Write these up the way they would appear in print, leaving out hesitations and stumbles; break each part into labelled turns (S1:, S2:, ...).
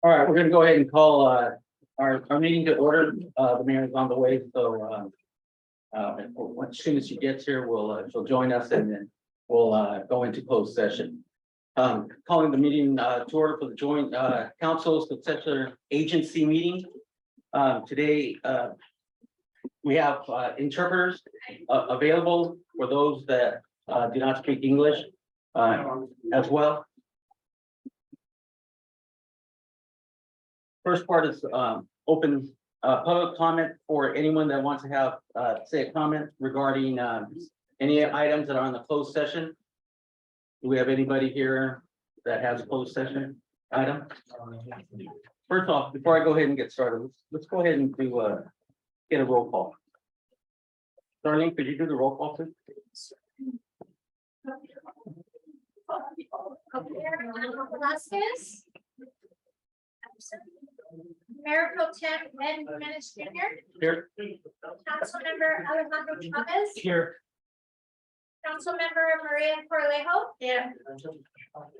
S1: All right, we're gonna go ahead and call our meeting to order. The mayor is on the way, so as soon as she gets here, she'll join us and then we'll go into closed session. Calling the meeting to order for the joint council successor agency meeting. Today we have interpreters available for those that do not speak English as well. First part is open public comment for anyone that wants to have say a comment regarding any items that are on the closed session. Do we have anybody here that has a closed session item? First off, before I go ahead and get started, let's go ahead and do get a roll call. Darlene, could you do the roll call, please?
S2: Velasquez. Mayor Pro Tem Ed Jimenez Jr.
S1: Here.
S2: Councilmember Alejandro Chavez.
S1: Here.
S2: Councilmember Maria Corlejo.
S1: Yeah.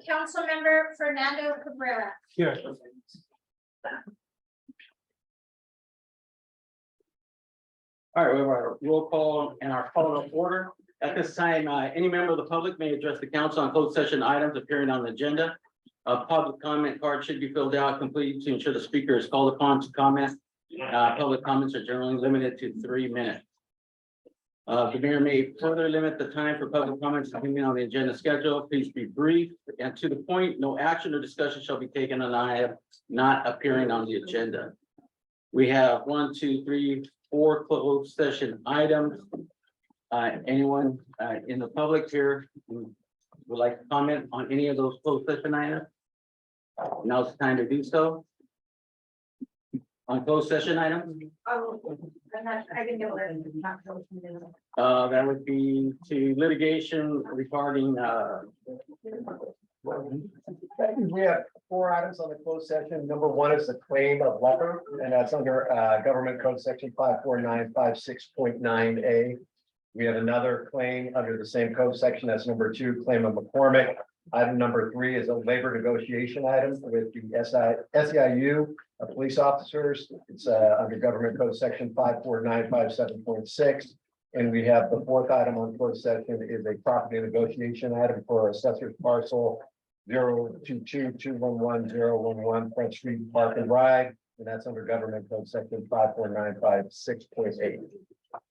S2: Councilmember Fernando Cabrera.
S1: Here. All right, we have our roll call and our call to order. At this time, any member of the public may address the council on closed session items appearing on the agenda. A public comment card should be filled out completely to ensure the speaker is called upon to comment. Public comments are generally limited to 3 minutes. The mayor may further limit the time for public comments depending on the agenda schedule. Please be brief and to the point. No action or discussion shall be taken on item not appearing on the agenda. We have 1, 2, 3, 4 closed session items. Anyone in the public here who would like to comment on any of those closed session items? Now's the time to do so. On closed session items?
S2: I can do it.
S1: That would be to litigation regarding
S3: We have 4 items on the closed session. Number 1 is the claim of leper, and that's under Government Code Section 54956.9A. We have another claim under the same code section. That's number 2, claim of McCormick. Item number 3 is a labor negotiation item with the SEIU police officers. It's under Government Code Section 54957.6. And we have the 4th item on closed session is a property negotiation item for assessor's parcel 022211011 Front Street Park and Ride. And that's under Government Code Section 54956.8.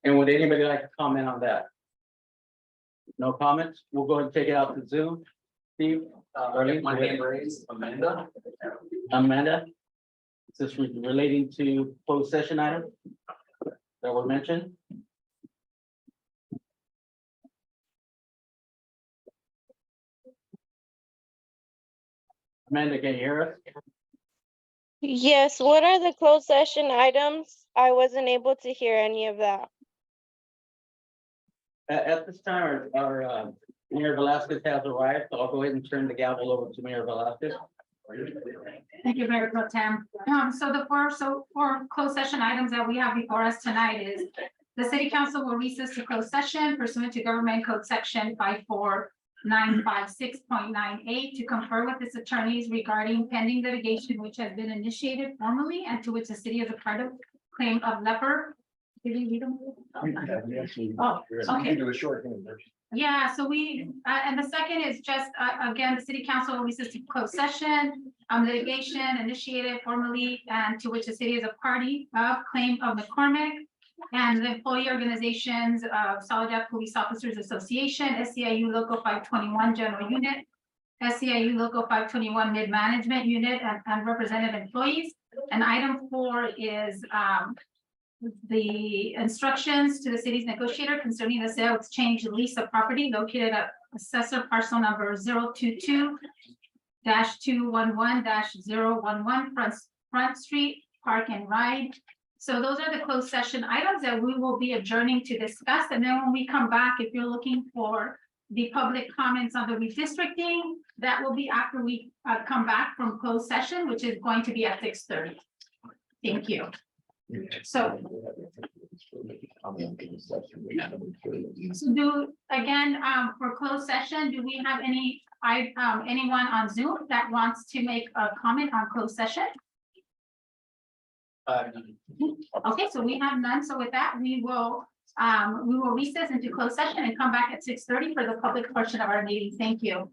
S1: and would anybody like to comment on that? No comments? We'll go ahead and take it out to Zoom. Steve?
S4: My hand raised, Amanda.
S1: Amanda? Is this relating to closed session items that were mentioned? Amanda, can you hear us?
S5: Yes, what are the closed session items? I wasn't able to hear any of that.
S1: At this time, our Mayor Velasquez has arrived, so I'll go ahead and turn the gavel over to Mayor Velasquez.
S6: Thank you, Mayor Pro Tem. So the four closed session items that we have before us tonight is the city council will recess to closed session pursuant to Government Code Section 54956.98 to confer with its attorneys regarding pending litigation which has been initiated formally and to which the city is a part of claim of leper. Did you read them? Oh, okay.
S3: Do a short version.
S6: Yeah, so we, and the second is just, again, the city council releases to closed session, litigation initiated formally and to which the city is a party of claim of McCormick and the employee organizations of Soledad Police Officers Association, SEIU Local 521 General Unit, SEIU Local 521 Mid Management Unit and representative employees. And item 4 is, the instructions to the city's negotiator concerning the sale, exchange, lease of property located at assessor parcel number 022-211-011 Front Street Park and Ride. So those are the closed session items that we will be adjourning to discuss. And then when we come back, if you're looking for the public comments on the redistricting, that will be after we come back from closed session, which is going to be at 6:30. Thank you. So So do, again, for closed session, do we have anyone on Zoom that wants to make a comment on closed session? Okay, so we have none. So with that, we will recess into closed session and come back at 6:30 for the public portion of our meeting. Thank you.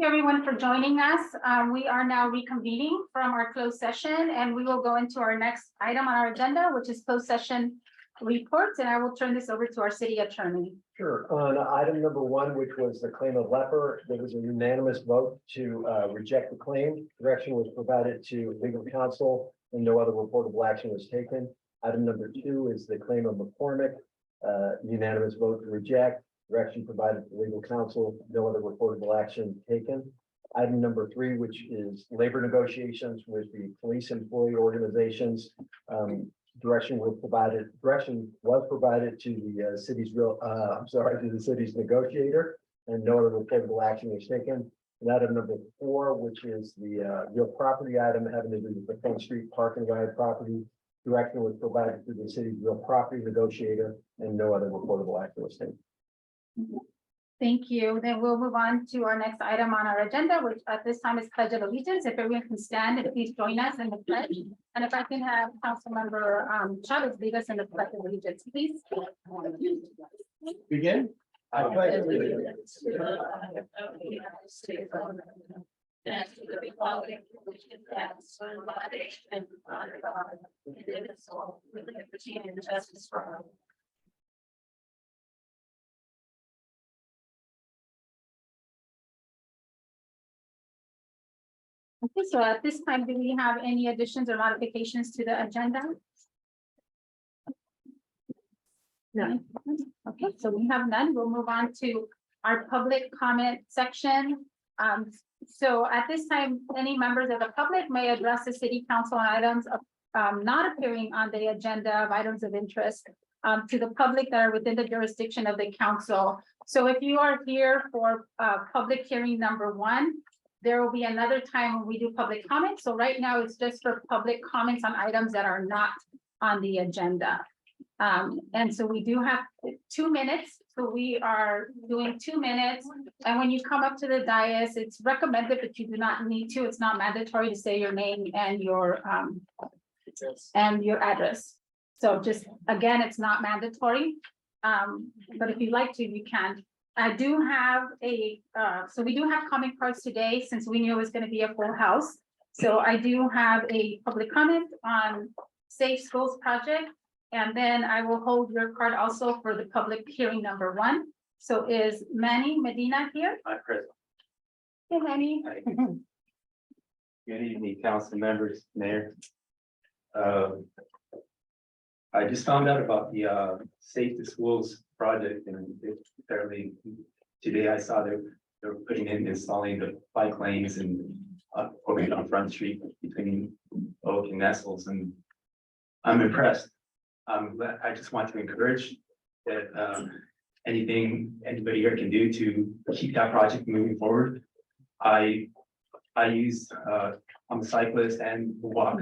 S6: Everyone for joining us. We are now reconvening from our closed session and we will go into our next item on our agenda, which is closed session reports, and I will turn this over to our city attorney.
S3: Sure. On item number one, which was the claim of leper, there was a unanimous vote to reject the claim. Direction was provided to legal counsel and no other reportable action was taken. Item number two is the claim of McCormick. Unanimous vote to reject. Direction provided to legal counsel, no other reportable action taken. Item number three, which is labor negotiations with the police employee organizations. Direction was provided to the city's to the city's negotiator, and no other reportable action was taken. And item number four, which is the real property item having to do with the Front Street Park and Ride property. Direction was provided to the city's real property negotiator, and no other reportable action was taken.
S6: Thank you. Then we'll move on to our next item on our agenda, which at this time is Pledge of Allegiance. If everyone can stand and please join us in the pledge. And if I can have Councilmember Chavez lead us in the Pledge of Allegiance, please.
S3: Begin. I pledge
S7: allegiance to the flag of the United States of America, and to the republic which stands one nation under God, indivisible, with liberty and justice for all.
S6: Okay, so at this time, do we have any additions or modifications to the agenda? No. Okay, so we have none. We'll move on to our public comment section. So at this time, any members of the public may address the city council on items of not appearing on the agenda of items of interest to the public that are within the jurisdiction of the council. So if you are here for public hearing number one, there will be another time when we do public comments. So right now it's just for public comments on items that are not on the agenda. And so we do have 2 minutes. So we are doing 2 minutes. And when you come up to the dais, it's recommended, but you do not need to. It's not mandatory to say your name and your address. So just, again, it's not mandatory. But if you'd like to, you can. I do have so we do have comment cards today since we knew it was going to be a full house. So I do have a public comment on Safe Schools project. And then I will hold your card also for the public hearing number one. So is Manny Medina here?
S8: Hi, Chris.
S6: Hey, Manny.
S8: Good evening, council members, mayor. I just found out about the Safe to Schools project, and apparently today I saw they're putting in, installing the bike lanes and over on Front Street between Oak and Nestles, and I'm impressed. I just want to encourage that anything anybody here can do to keep that project moving forward. I use I'm a cyclist and walk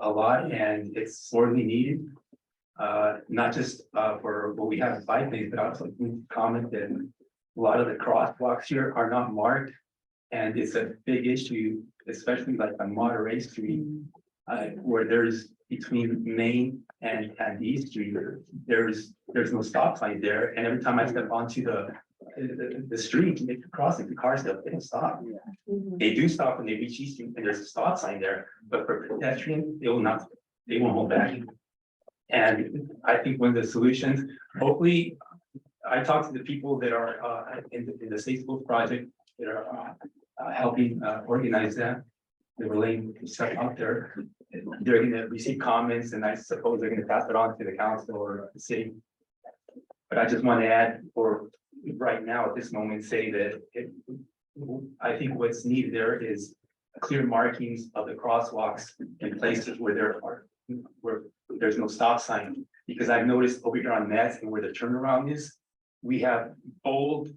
S8: a lot, and it's sorely needed. Not just for what we have bike lanes, but also comment that a lot of the crosswalks here are not marked, and it's a big issue, especially like on Monterey Street, where there's between Main and East Street, there's no stop sign there, and every time I step onto the street, crossing the cars, they don't stop. They do stop when they reach East Street, and there's a stop sign there, but for pedestrians, they won't hold back. And I think one of the solutions, hopefully, I talked to the people that are in the Safe Schools project that are helping organize that. They were laying stuff out there. They're going to receive comments, and I suppose they're going to pass it on to the council or the city. But I just want to add, for right now at this moment, say that I think what's needed there is clear markings of the crosswalks in places where there's no stop sign. Because I've noticed over here on Nets and where the turnaround is, we have bold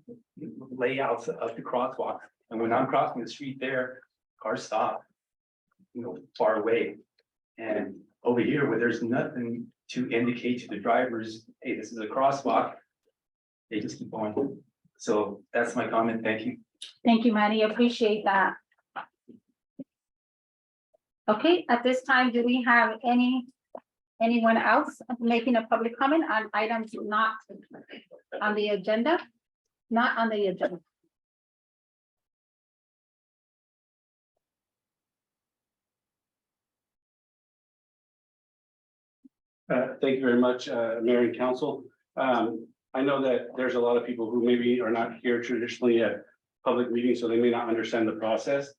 S8: layouts of the crosswalk. And when I'm crossing the street there, cars stop, far away. And over here where there's nothing to indicate to the drivers, hey, this is a crosswalk, they just keep going. So that's my comment. Thank you.
S6: Thank you, Manny. Appreciate that. Okay, at this time, do we have anyone else making a public comment on items not on the agenda? Not on the agenda.
S9: Thank you very much, Mayor and Council. I know that there's a lot of people who maybe are not here traditionally at public meetings, so they may not understand the process.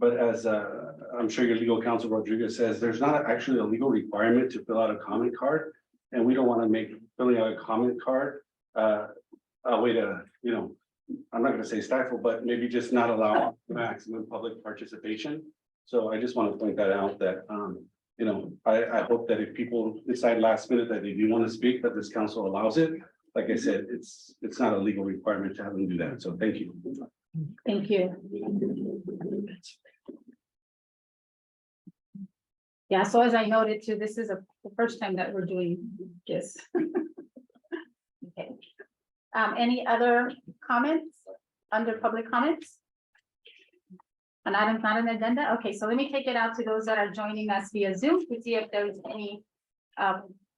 S9: But as I'm sure your legal counsel Rodriguez says, there's not actually a legal requirement to fill out a comment card. And we don't want to make filling out a comment card a way to, I'm not gonna say stifle, but maybe just not allow maximum public participation. So I just want to point that out that, I hope that if people decide last minute that they do want to speak, that this council allows it. Like I said, it's not a legal requirement to have them do that. So thank you.
S6: Thank you. Yeah, so as I noted too, this is the first time that we're doing this. Okay. Any other comments under public comments? An item not an agenda? Okay, so let me take it out to those that are joining us via Zoom to see if there's any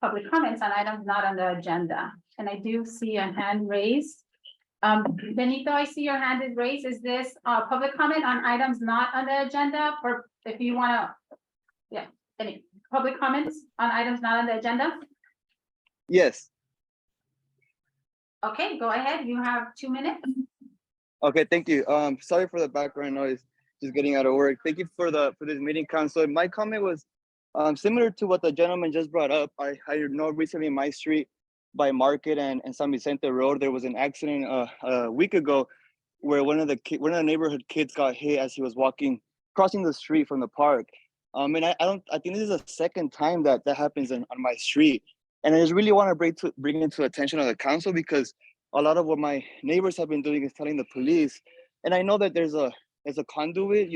S6: public comments on items not on the agenda. And I do see a hand raised. Benito, I see your hand is raised. Is this public comment on items not on the agenda? Or if you want to, yeah, any public comments on items not on the agenda?
S10: Yes.
S6: Okay, go ahead. You have 2 minutes.
S10: Okay, thank you. Sorry for the background noise, just getting out of work. Thank you for this meeting, council. My comment was similar to what the gentleman just brought up. I know recently in my street by Market and San Vicente Road, there was an accident a week ago where one of the neighborhood kids got hit as he was crossing the street from the park. And I think this is the second time that happens on my street. And I just really want to bring it to attention of the council, because a lot of what my neighbors have been doing is telling the police. And I know that there's a conduit,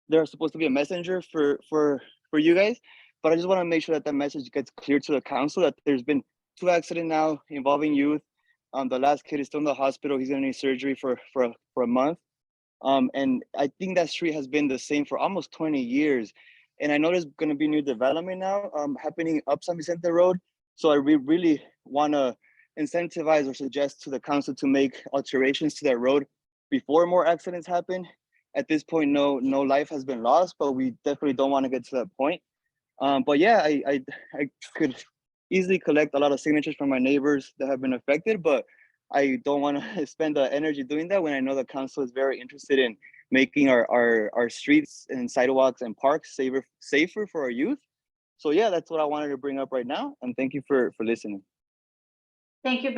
S10: there's supposed to be a messenger for you guys, but I just want to make sure that message gets clear to the council that there's been 2 accidents now involving youth. The last kid is still in the hospital. He's gonna need surgery for a month. And I think that street has been the same for almost 20 years. And I know there's gonna be new development now happening up San Vicente Road. So I really wanna incentivize or suggest to the council to make alterations to that road before more accidents happen. At this point, no life has been lost, but we definitely don't want to get to that point. But yeah, I could easily collect a lot of signatures from my neighbors that have been affected, but I don't want to spend the energy doing that when I know the council is very interested in making our streets and sidewalks and parks safer for our youth. So yeah, that's what I wanted to bring up right now. And thank you for listening.
S6: Thank you,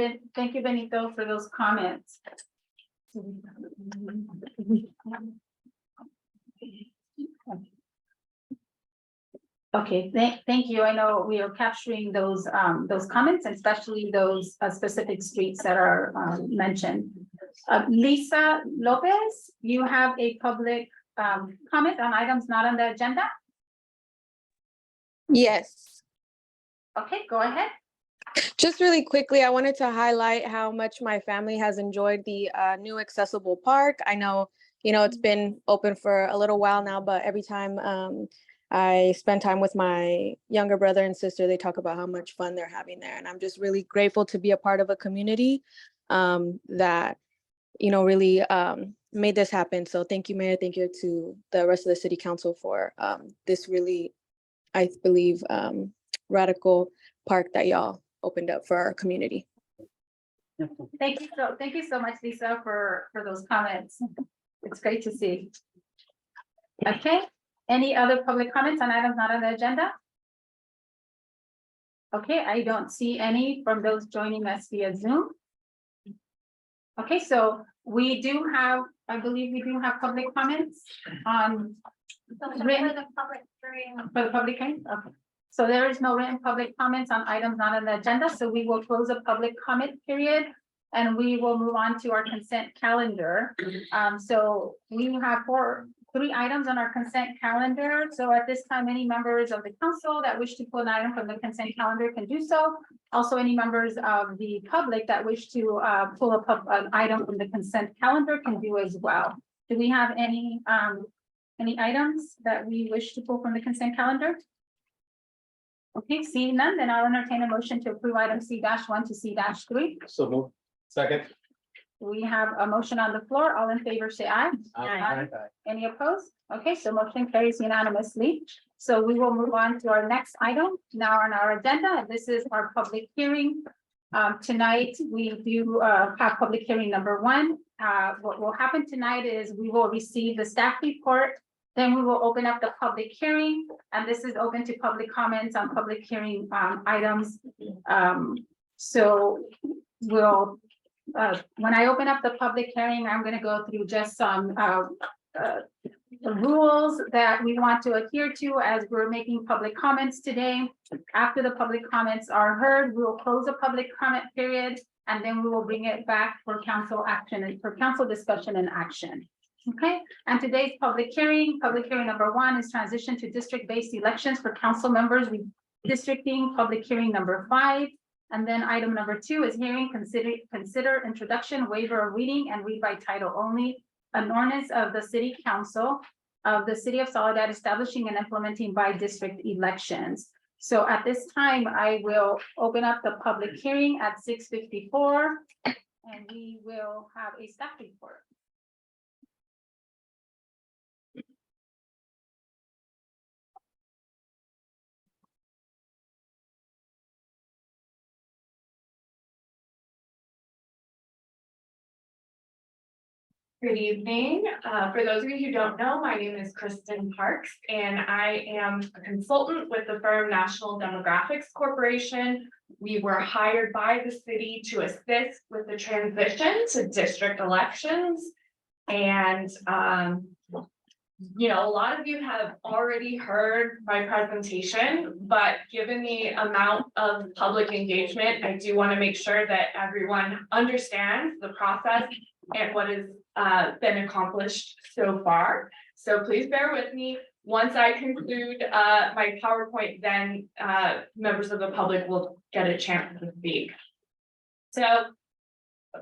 S6: Benito, for those comments. Okay, thank you. I know we are capturing those comments, especially those specific streets that are mentioned. Lisa Lopez, you have a public comment on items not on the agenda?
S5: Yes.
S6: Okay, go ahead.
S5: Just really quickly, I wanted to highlight how much my family has enjoyed the new accessible park. I know, it's been open for a little while now, but every time I spend time with my younger brother and sister, they talk about how much fun they're having there. And I'm just really grateful to be a part of a community that, really made this happen. So thank you, Mayor. Thank you to the rest of the city council for this really, I believe, radical park that y'all opened up for our community.
S6: Thank you so much, Lisa, for those comments. It's great to see. Okay, any other public comments on items not on the agenda? Okay, I don't see any from those joining us via Zoom. Okay, so we do have, I believe we do have public comments on written
S2: For the public hearing.
S6: for the public hearing. Okay. So there is no written public comments on items not on the agenda, so we will close a public comment period and we will move on to our consent calendar. So we have 3 items on our consent calendar. So at this time, any members of the council that wish to pull an item from the consent calendar can do so. Also, any members of the public that wish to pull an item from the consent calendar can do as well. Do we have any items that we wish to pull from the consent calendar? Okay, seeing none, then I'll entertain a motion to approve item C-1 to C-3.
S3: So move. Second.
S6: we have a motion on the floor. All in favor, say aye.
S1: Aye.
S6: Any opposed? Okay, so motion carries unanimously. So we will move on to our next item now on our agenda. This is our public hearing. Tonight, we do have public hearing number one. What will happen tonight is we will receive the staff report. Then we will open up the public hearing, and this is open to public comments on public hearing items. So we'll, when I open up the public hearing, I'm gonna go through just some the rules that we want to adhere to as we're making public comments today. After the public comments are heard, we will close the public comment period, and then we will bring it back for council action and for council discussion and action. Okay, and today's public hearing number one is transition to district-based elections for council members, redistricting, public hearing number 5. And then item number 2 is hearing, consider introduction, waiver of reading, and read by title only, an ordinance of the city council of the city of Soledad establishing and implementing by district elections. So at this time, I will open up the public hearing at 6:54, and we will have a staff report.
S11: Good evening. For those of you who don't know, my name is Kristen Parks, and I am a consultant with the firm National Demographics Corporation. We were hired by the city to assist with the transition to district elections. And, you know, a lot of you have already heard my presentation, but given the amount of public engagement, I do want to make sure that everyone understands the process and what has been accomplished so far. So please bear with me. Once I conclude my PowerPoint, then members of the public will get a chance to speak. So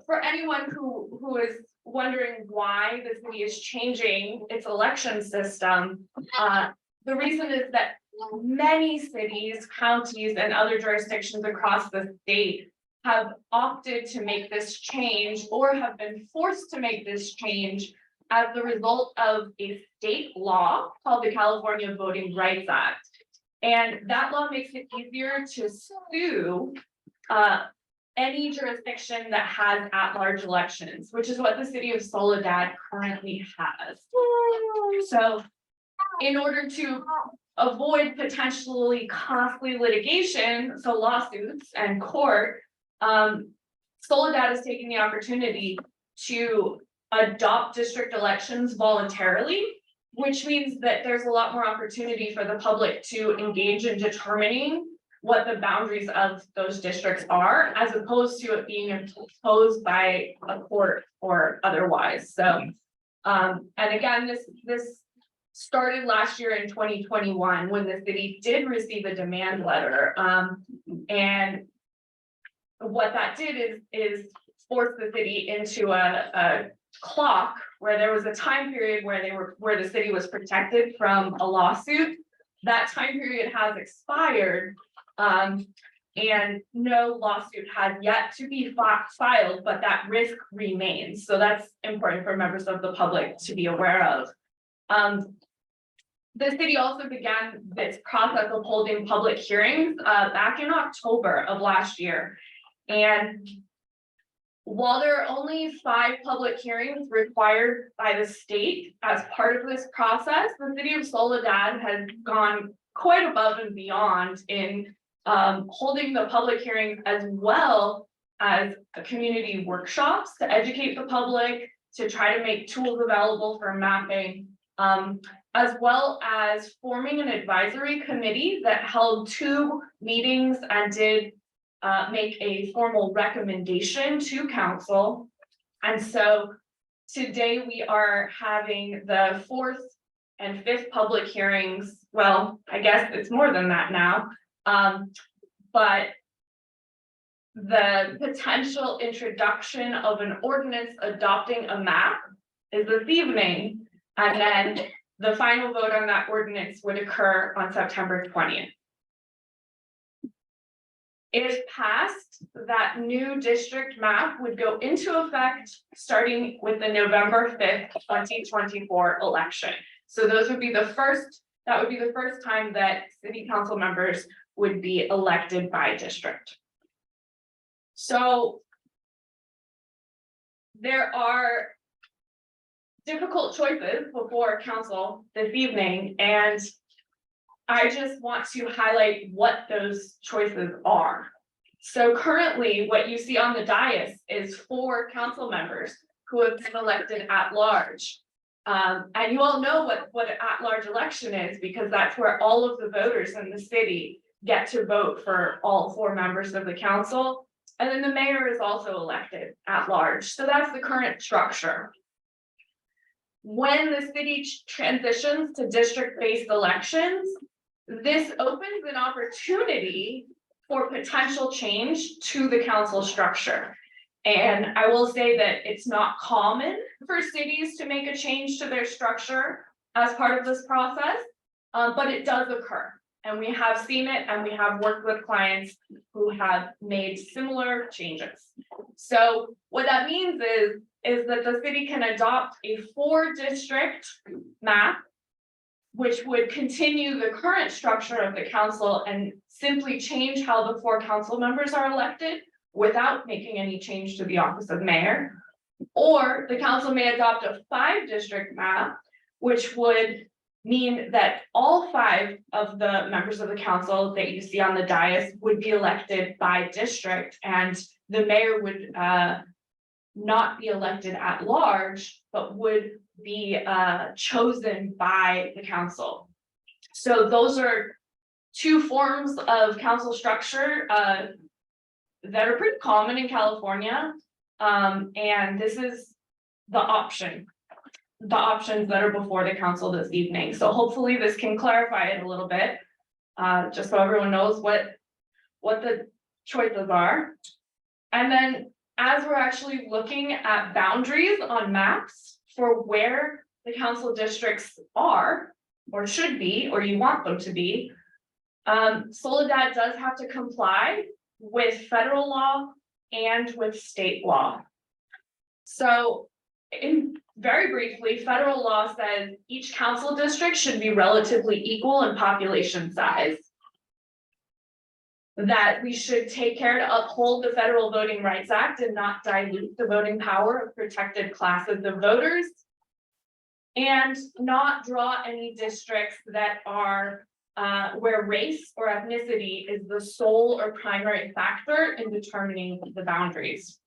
S11: for anyone who is wondering why the city is changing its election system, the reason is that many cities, counties, and other jurisdictions across the state have opted to make this change or have been forced to make this change as the result of a state law called the California Voting Rights Act. And that law makes it easier to sue any jurisdiction that has at-large elections, which is what the city of Soledad currently has. So in order to avoid potentially costly litigation, so lawsuits and court, Soledad is taking the opportunity to adopt district elections voluntarily, which means that there's a lot more opportunity for the public to engage in determining what the boundaries of those districts are, as opposed to it being imposed by a court or otherwise. So, and again, this started last year in 2021 when the city did receive a demand letter, and what that did is force the city into a clock where there was a time period where the city was protected from a lawsuit. That time period has expired, and no lawsuit has yet to be filed, but that risk remains. So that's important for members of the public to be aware of. The city also began this process of holding public hearings back in October of last year. And while there are only 5 public hearings required by the state as part of this process, the city of Soledad has gone quite above and beyond in holding the public hearings, as well as community workshops to educate the public, to try to make tools available for mapping, as well as forming an advisory committee that held 2 meetings and did make a formal recommendation to council. And so today we are having the 4th and 5th public hearings. Well, I guess it's more than that now. But the potential introduction of an ordinance adopting a map is this evening. And then the final vote on that ordinance would occur on September 20th. If passed, that new district map would go into effect starting with the November 5th, 2024 election. So those would be the first, that would be the first time that city council members would be elected by district. So there are difficult choices before council this evening, and I just want to highlight what those choices are. So currently, what you see on the dais is 4 council members who have been elected at large. And you all know what an at-large election is, because that's where all of the voters in the city get to vote for all 4 members of the council. And then the mayor is also elected at large. So that's the current structure. When the city transitions to district-based elections, this opens an opportunity for potential change to the council structure. And I will say that it's not common for cities to make a change to their structure as part of this process, but it does occur. And we have seen it, and we have worked with clients who have made similar changes. So what that means is that the city can adopt a 4-district map, which would continue the current structure of the council and simply change how the 4 council members are elected without making any change to the office of mayor. Or the council may adopt a 5-district map, which would mean that all 5 of the members of the council that you see on the dais would be elected by district, and the mayor would not be elected at large, but would be chosen by the council. So those are 2 forms of council structure that are pretty common in California. And this is the options that are before the council this evening. So hopefully this can clarify it a little bit, just so everyone knows what the choices are. And then as we're actually looking at boundaries on maps for where the council districts are, or should be, or you want them to be, Soledad does have to comply with federal law and with state law. So very briefly, federal law says each council district should be relatively equal in population size. That we should take care to uphold the Federal Voting Rights Act and not dilute the voting power of protected classes of voters. And not draw any districts that are where race or ethnicity is the sole or primary factor in determining the boundaries.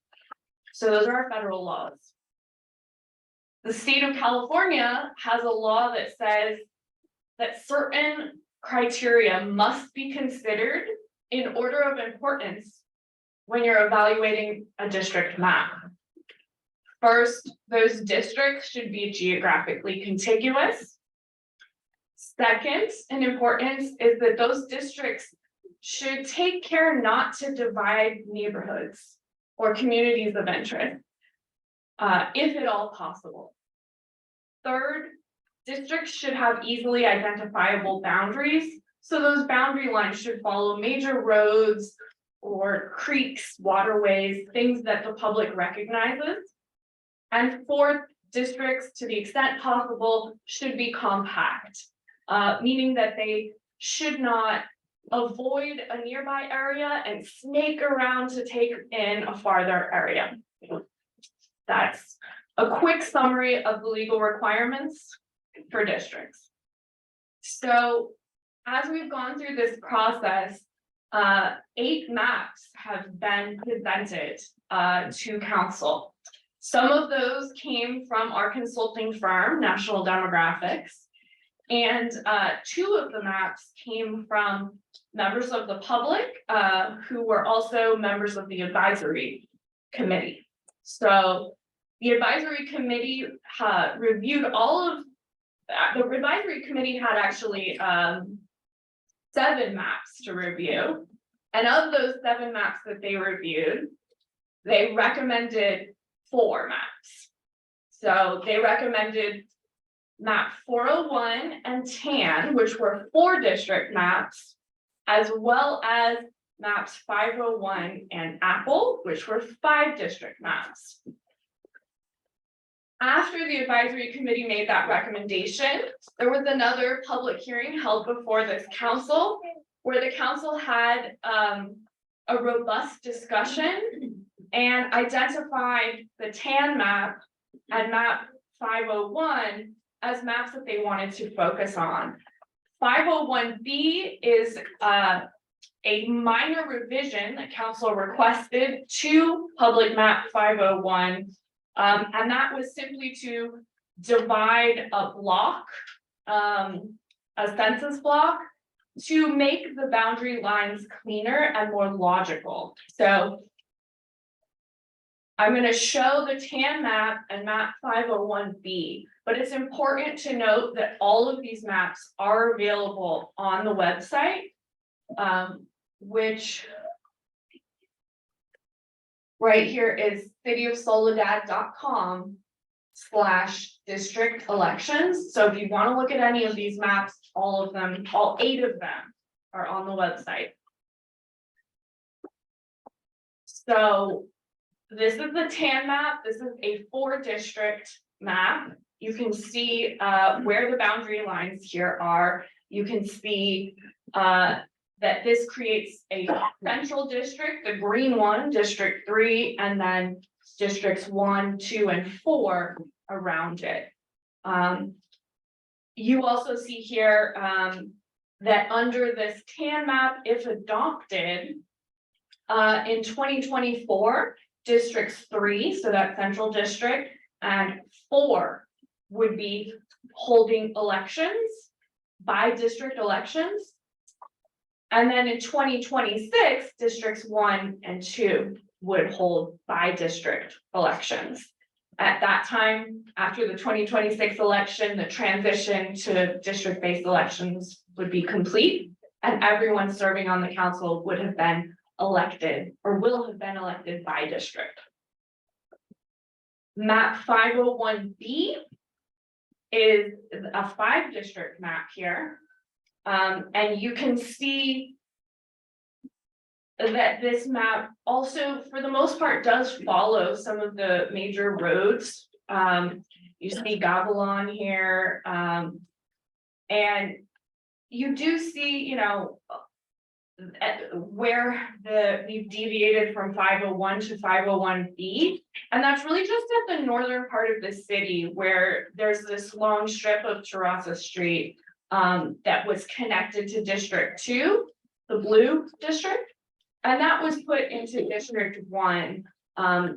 S11: So those are our federal laws. The state of California has a law that says that certain criteria must be considered in order of importance when you're evaluating a district map. First, those districts should be geographically contiguous. Second, in importance is that those districts should take care not to divide neighborhoods or communities of interest, if at all possible. Third, districts should have easily identifiable boundaries. So those boundary lines should follow major roads or creeks, waterways, things that the public recognizes. And fourth, districts, to the extent possible, should be compact, meaning that they should not avoid a nearby area and snake around to take in a farther area. That's a quick summary of the legal requirements for districts. So as we've gone through this process, 8 maps have been presented to council. Some of those came from our consulting firm, National Demographics, and 2 of the maps came from members of the public who were also members of the advisory committee. So the advisory committee reviewed all of the advisory committee had actually 7 maps to review. And of those 7 maps that they reviewed, they recommended 4 maps. So they recommended map 401 and TAN, which were 4 district maps, as well as maps 501 and Apple, which were 5 district maps. After the advisory committee made that recommendation, there was another public hearing held before this council where the council had a robust discussion and identified the TAN map and map 501 as maps that they wanted to focus on. 501B is a minor revision that council requested to public map 501. And that was simply to divide a block, a census block, to make the boundary lines cleaner and more logical. So I'm going to show the TAN map and map 501B, but it's important to note that all of these maps are available on the website, which right here is cityofsoledad.com/district elections. So if you want to look at any of these maps, all of them, all 8 of them are on the website. So this is the TAN map. This is a 4-district map. You can see where the boundary lines here are. You can see that this creates a central district, the green one, District 3, and then districts 1, 2, and 4 around it. You also see here that under this TAN map, if adopted, in 2024, districts 3, so that central district, and 4 would be holding elections by district elections. And then in 2026, districts 1 and 2 would hold by district elections. At that time, after the 2026 election, the transition to district-based elections would be complete, and everyone serving on the council would have been elected or will have been elected by district. Map 501B is a 5-district map here. And you can see that this map also, for the most part, does follow some of the major roads. You see Gavilon here, and you do see, you know, where we've deviated from 501 to 501B, and that's really just at the northern part of the city where there's this long strip of Terraza Street that was connected to District 2, the blue district, and that was put into District 1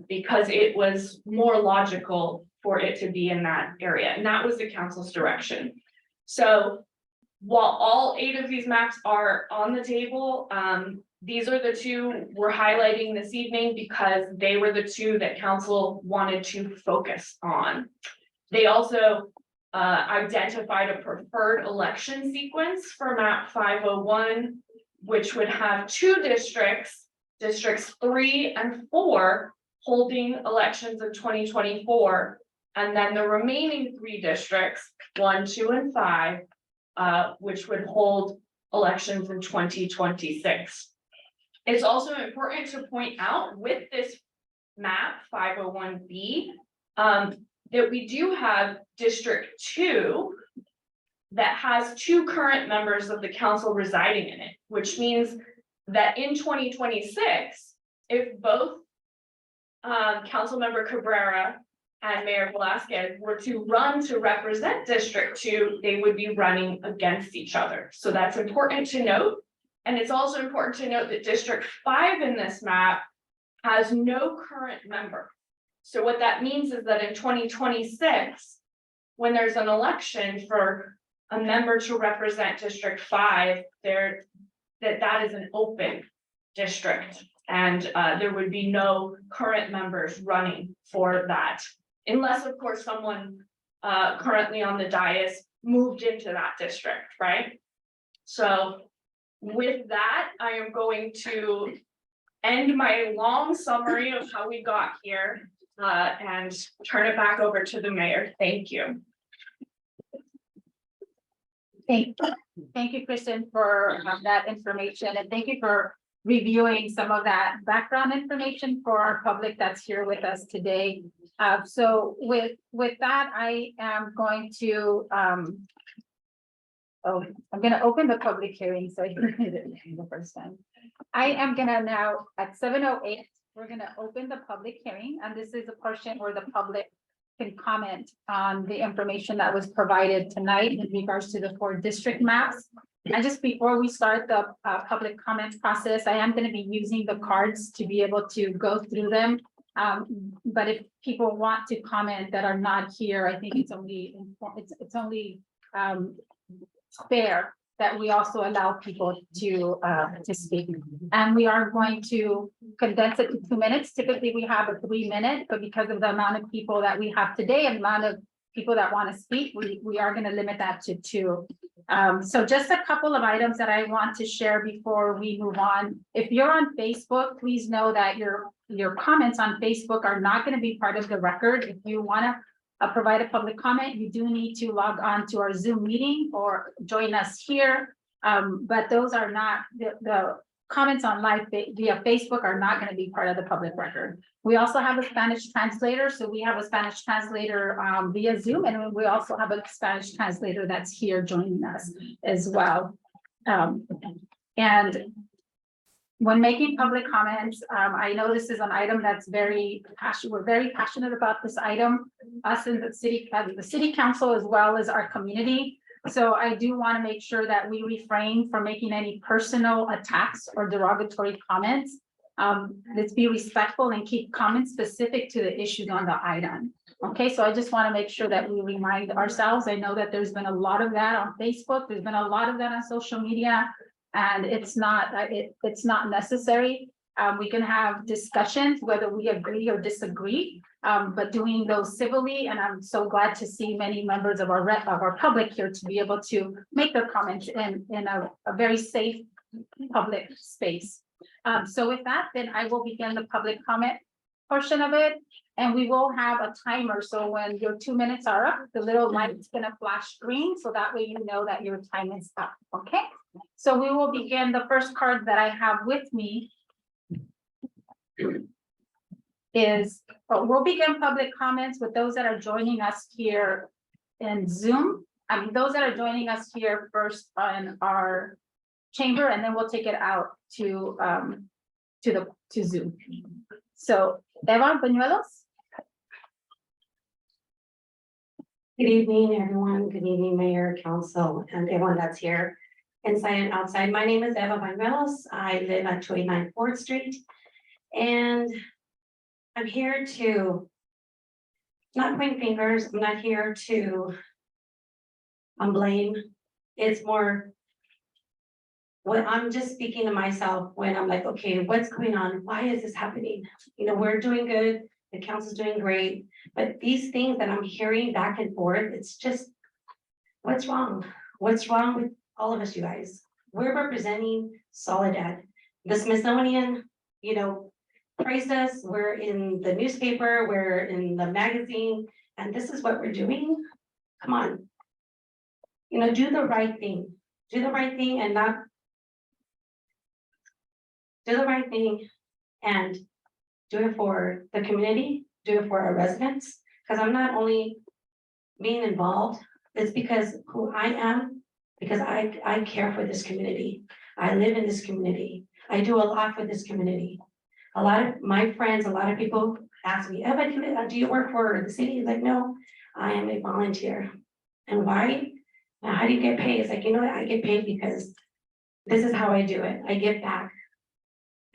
S11: because it was more logical for it to be in that area, and that was the council's direction. So while all 8 of these maps are on the table, these are the 2 we're highlighting this evening because they were the 2 that council wanted to focus on. They also identified a preferred election sequence for map 501, which would have 2 districts, districts 3 and 4, holding elections in 2024, and then the remaining 3 districts, 1, 2, and 5, which would hold elections in 2026. It's also important to point out with this map 501B, that we do have District 2 that has 2 current members of the council residing in it, which means that in 2026, if both Councilmember Cabrera and Mayor Velasquez were to run to represent District 2, they would be running against each other. So that's important to note. And it's also important to note that District 5 in this map has no current member. So what that means is that in 2026, when there's an election for a member to represent District 5, that is an open district, and there would be no current members running for that, unless of course someone currently on the dais moved into that district, right? So with that, I am going to end my long summary of how we got here and turn it back over to the mayor. Thank you.
S6: Thank you, Kristen, for that information, and thank you for reviewing some of that background information for our public that's here with us today. So with that, I am going to, oh, I'm gonna open the public hearing, so I did it the first time. I am gonna now, at 7:08, we're gonna open the public hearing, and this is a portion where the public can comment on the information that was provided tonight in regards to the 4 district maps. And just before we start the public comment process, I am gonna be using the cards to be able to go through them. But if people want to comment that are not here, I think it's only, it's only fair that we also allow people to speak. And we are going to condense it to 2 minutes. Typically, we have a 3-minute, but because of the amount of people that we have today and amount of people that want to speak, we are going to limit that to 2. So just a couple of items that I want to share before we move on. If you're on Facebook, please know that your comments on Facebook are not going to be part of the record. If you want to provide a public comment, you do need to log on to our Zoom meeting or join us here. But those are not, the comments on live via Facebook are not going to be part of the public record. We also have a Spanish translator. So we have a Spanish translator via Zoom, and we also have a Spanish translator that's here joining us as well. And when making public comments, I know this is an item that's very passionate. We're very passionate about this item, us in the city council, as well as our community. So I do want to make sure that we refrain from making any personal attacks or derogatory comments. Let's be respectful and keep comments specific to the issues on the item. Okay, so I just want to make sure that we remind ourselves. I know that there's been a lot of that on Facebook. There's been a lot of that on social media. And it's not necessary. We can have discussions, whether we agree or disagree, but doing those civilly. And I'm so glad to see many members of our public here to be able to make their comments in a very safe public space. So with that, then I will begin the public comment portion of it. And we will have a timer. So when your 2 minutes are up, the little light's gonna flash green. So that way you know that your time is up, okay? So we will begin. The first card that I have with me is, we'll begin public comments with those that are joining us here in Zoom. I mean, those that are joining us here first on our chamber, and then we'll take it out to Zoom. So Eva Bañuelos.
S12: Good evening, everyone. Good evening, Mayor, Council, and everyone that's here inside and outside. My name is Eva Bañuelos. I live at 289 4th Street. And I'm here to not point fingers. I'm not here to blame. It's more when I'm just speaking to myself when I'm like, okay, what's going on? Why is this happening? You know, we're doing good. The council's doing great. But these things that I'm hearing back and forth, it's just, what's wrong? What's wrong with all of us, you guys? We're representing Soledad. The Smithsonian, you know, praised us. We're in the newspaper, we're in the magazine, and this is what we're doing. Come on. You know, do the right thing. Do the right thing and not do the right thing and do it for the community, do it for our residents. Because I'm not only being involved, it's because who I am, because I care for this community. I live in this community. I do a lot for this community. A lot of my friends, a lot of people ask me, Eva, do you work for the city? It's like, no, I am a volunteer. And why? Now, how do you get paid? It's like, you know what? I get paid because this is how I do it. I give back.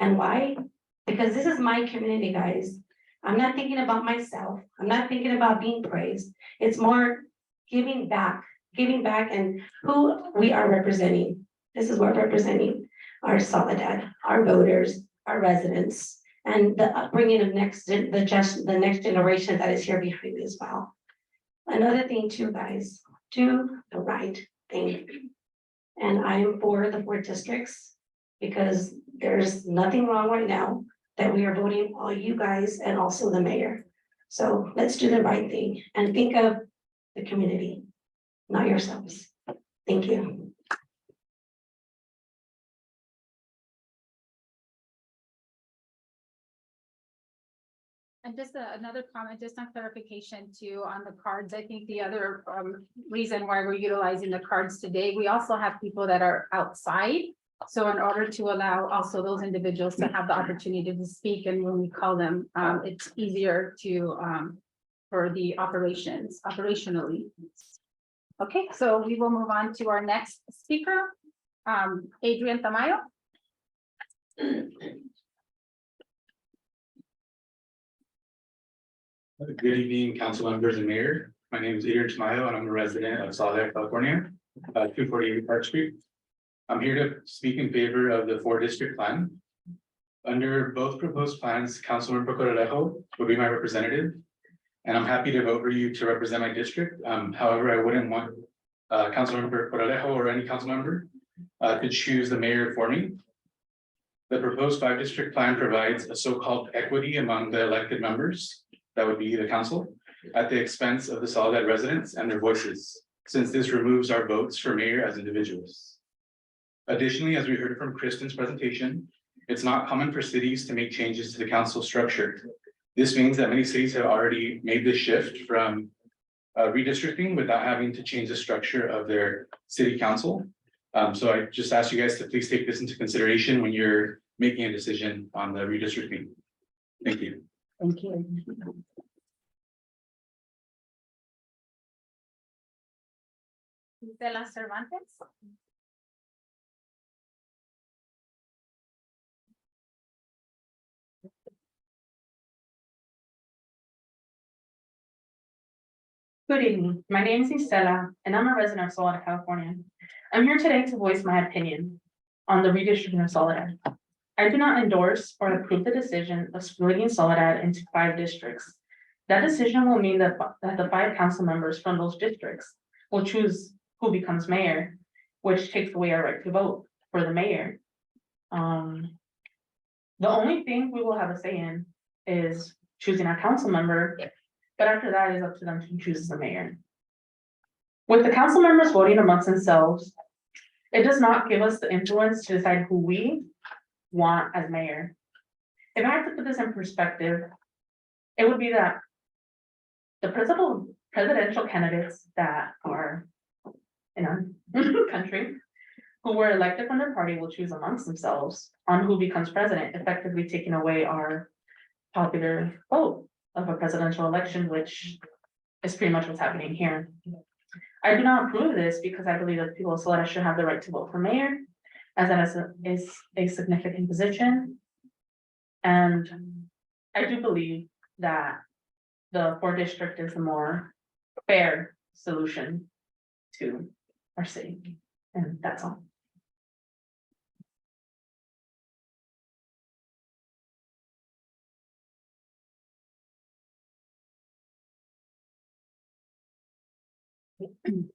S12: And why? Because this is my community, guys. I'm not thinking about myself. I'm not thinking about being praised. It's more giving back and who we are representing. This is what we're representing, our Soledad, our voters, our residents, and the upbringing of the next generation that is here behind me as well. Another thing too, guys, do the right thing. And I'm for the 4 districts because there's nothing wrong right now that we are voting all you guys and also the mayor. So let's do the right thing and think of the community, not yourselves. Thank you.
S6: And just another comment, just on clarification too, on the cards, I think the other reason why we're utilizing the cards today, we also have people that are outside. So in order to allow also those individuals to have the opportunity to speak, and when we call them, it's easier to for the operations, operationally. Okay, so we will move on to our next speaker, Adrian Tamayo.
S8: Good evening, council members and mayor. My name is Adrian Tamayo and I'm a resident of Soledad, California, 248 Park Street. I'm here to speak in favor of the 4-district plan. Under both proposed plans, Councilmember Corralejo will be my representative. And I'm happy to vote for you to represent my district. However, I wouldn't want Councilmember Corralejo or any council member to choose the mayor for me. The proposed 5-district plan provides a so-called equity among the elected members. That would be the council, at the expense of the Soledad residents and their voices, since this removes our votes for mayor as individuals. Additionally, as we heard from Kristen's presentation, it's not common for cities to make changes to the council structure. This means that many cities have already made this shift from redistricting without having to change the structure of their city council. So I just ask you guys to please take this into consideration when you're making a decision on the redistricting. Thank you.
S6: Thank you. Estela Cervantes.
S11: Good evening. My name is Estela, and I'm a resident of Soledad, California. I'm here today to voice my opinion on the redistricting of Soledad. I do not endorse or approve the decision of splitting Soledad into 5 districts. That decision will mean that the 5 council members from those districts will choose who becomes mayor, which takes away our right to vote for the mayor. The only thing we will have a say in is choosing a council member, but after that, it's up to them to choose the mayor. With the council members voting amongst themselves, it does not give us the influence to decide who we want as mayor. If I have to put this in perspective, it would be that the principal presidential candidates that are in our country who were elected from their party will choose amongst themselves on who becomes president, effectively taking away our popular vote of a presidential election, which is pretty much what's happening here. I do not approve this because I believe that people of Soledad should have the right to vote for mayor, as that is a significant position. And I do believe that the 4-district is a more fair solution to our city, and that's all.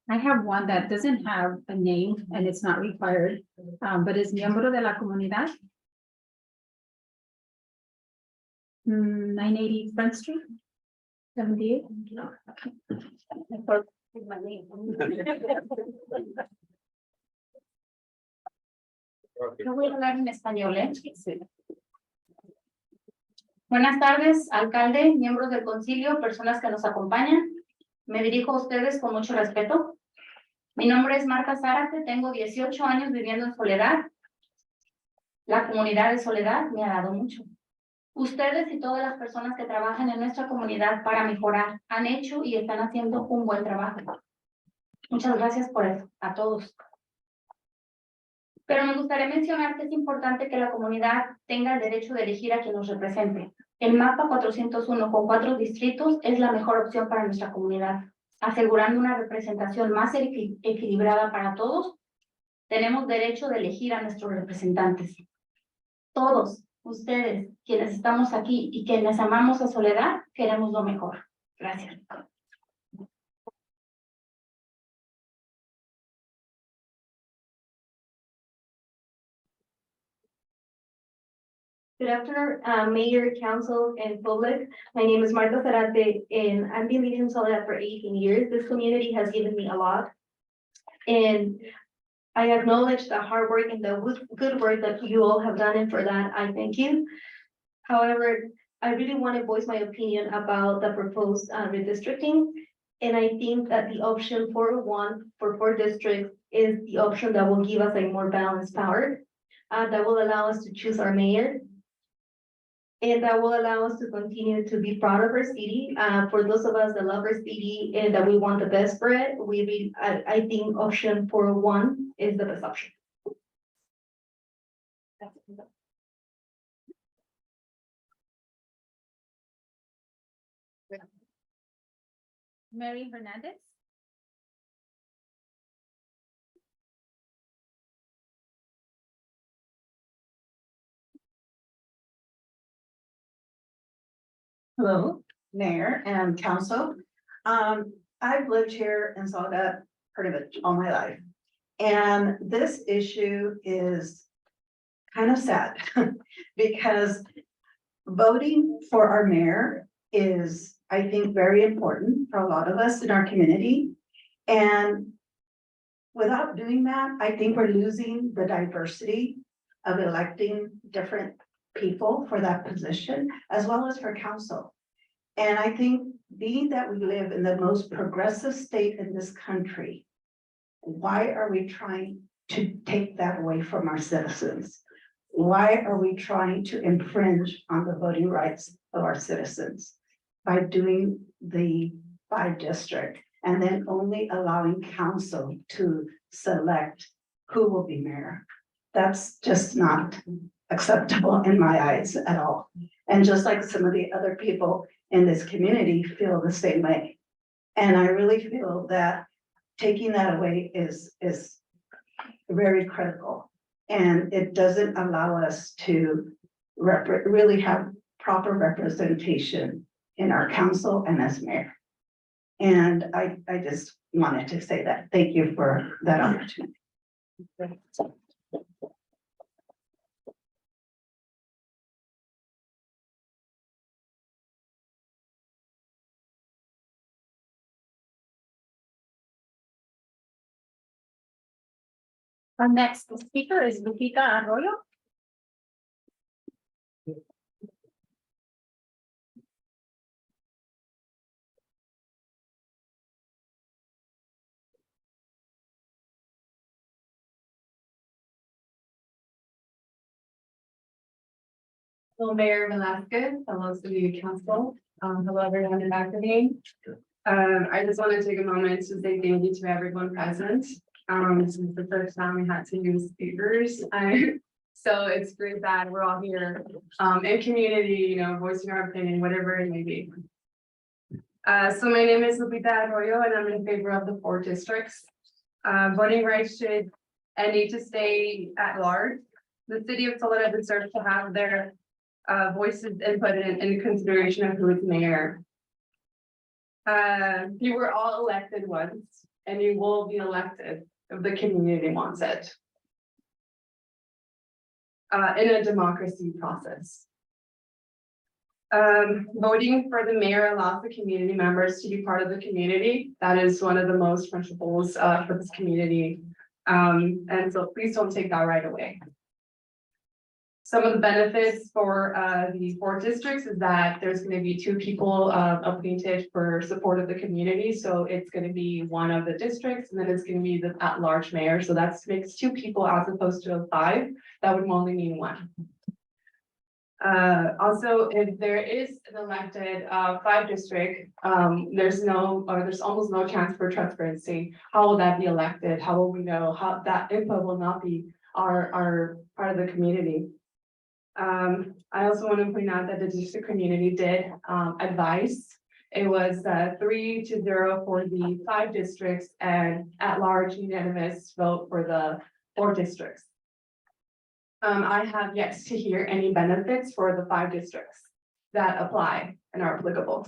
S6: I have one that doesn't have a name and it's not required, but is miembro de la comunidad. 980 Front Street, 78.
S12: Yo voy a hablar en español, ¿eh? Buenas tardes, alcalde, miembros del concilio, personas que nos acompañan. Me dirijo a ustedes con mucho respeto. Mi nombre es Marta Zárate, tengo 18 años viviendo en Soledad. La comunidad de Soledad me ha dado mucho. Ustedes y todas las personas que trabajan en nuestra comunidad para mejorar han hecho y están haciendo un buen trabajo. Muchas gracias por eso, a todos. Pero me gustaría mencionar que es importante que la comunidad tenga el derecho de elegir a quien nos represente. El mapa 401 con 4 distritos es la mejor opción para nuestra comunidad, asegurando una representación más equilibrada para todos. Tenemos derecho de elegir a nuestros representantes. Todos ustedes, quienes estamos aquí y quienes amamos a Soledad, queremos lo mejor. Gracias.
S13: Good afternoon, Mayor, Council, and public. My name is Marta Zarate, and I've been living in Soledad for 18 years. This community has given me a lot. And I acknowledge the hard work and the good work that you all have done, and for that, I thank you. However, I really want to voice my opinion about the proposed redistricting. And I think that the option 401 for 4 districts is the option that will give us a more balanced power. That will allow us to choose our mayor. And that will allow us to continue to be proud of our city. For those of us that love our city and that we want the best for it, I think option 401 is the best option.
S6: Mary Hernandez.
S14: Hello, Mayor and Council. I've lived here in Soledad pretty much all my life. And this issue is kind of sad because voting for our mayor is, I think, very important for a lot of us in our community. And without doing that, I think we're losing the diversity of electing different people for that position, as well as for council. And I think being that we live in the most progressive state in this country, why are we trying to take that away from our citizens? Why are we trying to infringe on the voting rights of our citizens by doing the 5 district and then only allowing council to select who will be mayor? That's just not acceptable in my eyes at all. And just like some of the other people in this community feel the same way. And I really feel that taking that away is very critical. And it doesn't allow us to really have proper representation in our council and as mayor. And I just wanted to say that. Thank you for that opportunity.
S6: Our next speaker is Lupita Arroyo.
S11: Hello, Mayor Velasquez, hello, City Council, hello, everyone in back of me. I just want to take a moment to say thank you to everyone present. This is the first time we had to use speakers. So it's great that we're all here, in community, you know, voicing our opinion, whatever it may be. So my name is Lupita Arroyo and I'm in favor of the 4 districts. Voting rights should and need to stay at large. The city of Soledad deserves to have their voices input in consideration of who is mayor. You were all elected once and you will be elected if the community wants it. In a democracy process. Voting for the mayor allows the community members to be part of the community. That is one of the most principles for this community. And so please don't take that right away. Some of the benefits for the 4 districts is that there's going to be 2 people appointed for support of the community. So it's going to be one of the districts and then it's going to be the at-large mayor. So that makes 2 people as opposed to 5. That would only mean 1. Also, if there is an elected 5 district, there's almost no chance for transparency. How will that be elected? How will we know how that info will not be our part of the community? I also want to point out that the district community did advise. It was 3-0 for the 5 districts and at large unanimous vote for the 4 districts. I have yet to hear any benefits for the 5 districts that apply and are applicable.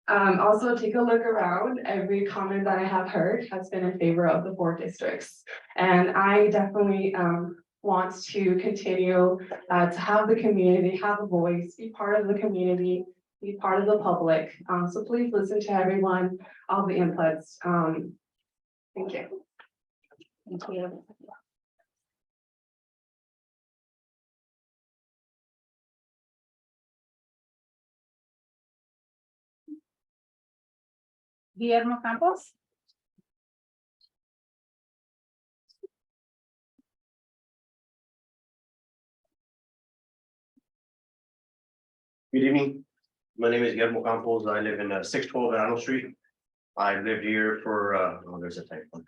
S11: Also take a look around. Every comment that I have heard has been in favor of the 4 districts. And I definitely want to continue to have the community have a voice, be part of the community, be part of the public. So please listen to everyone, all the inputs. Thank you.
S6: Thank you. Guillermo Campos.
S15: Good evening. My name is Guillermo Campos. I live in 612 Verano Street. I lived here for, oh, there's a typo.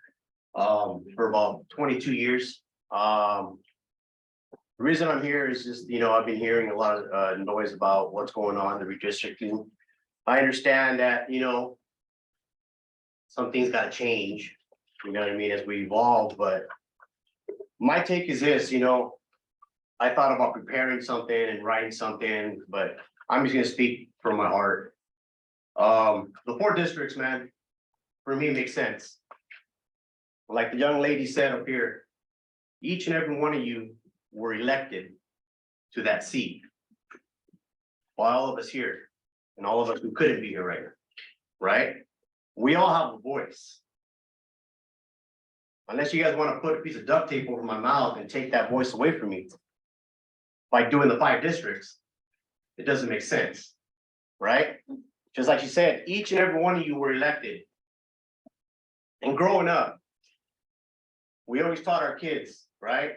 S15: For about 22 years. The reason I'm here is just, I've been hearing a lot of noise about what's going on, the redistricting. I understand that, something's gotta change, you know what I mean, as we evolve, but my take is this, I thought about preparing something and writing something, but I'm just gonna speak from my heart. The 4 districts, man, for me makes sense. Like the young lady said up here, each and every one of you were elected to that seat. By all of us here, and all of us who couldn't be here right now, right? We all have a voice. Unless you guys want to put a piece of duct tape over my mouth and take that voice away from me by doing the 5 districts, it doesn't make sense, right? Just like you said, each and every one of you were elected. And growing up, we always taught our kids, right?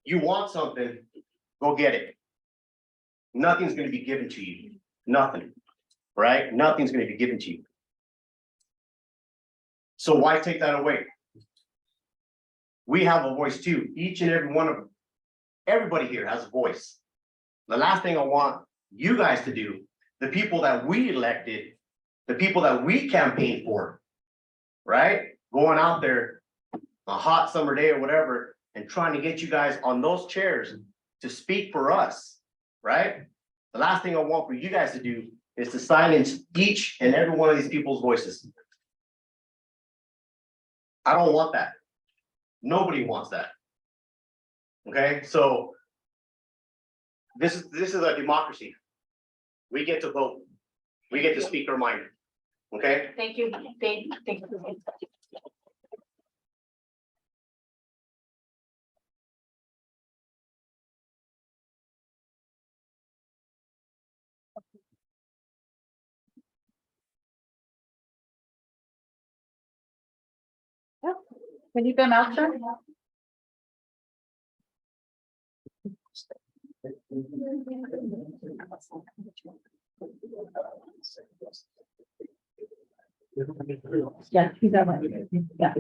S15: You want something, go get it. Nothing's going to be given to you. Nothing, right? Nothing's going to be given to you. So why take that away? We have a voice too. Each and every one of them. Everybody here has a voice. The last thing I want you guys to do, the people that we elected, the people that we campaigned for, right? Going out there a hot summer day or whatever, and trying to get you guys on those chairs to speak for us, right? The last thing I want for you guys to do is to silence each and every one of these people's voices. I don't want that. Nobody wants that. Okay, so this is a democracy. We get to vote. We get to speak our mind. Okay?
S7: Thank you. Thank you.
S6: Felipe Melcher. Yeah, he's that one. Yeah.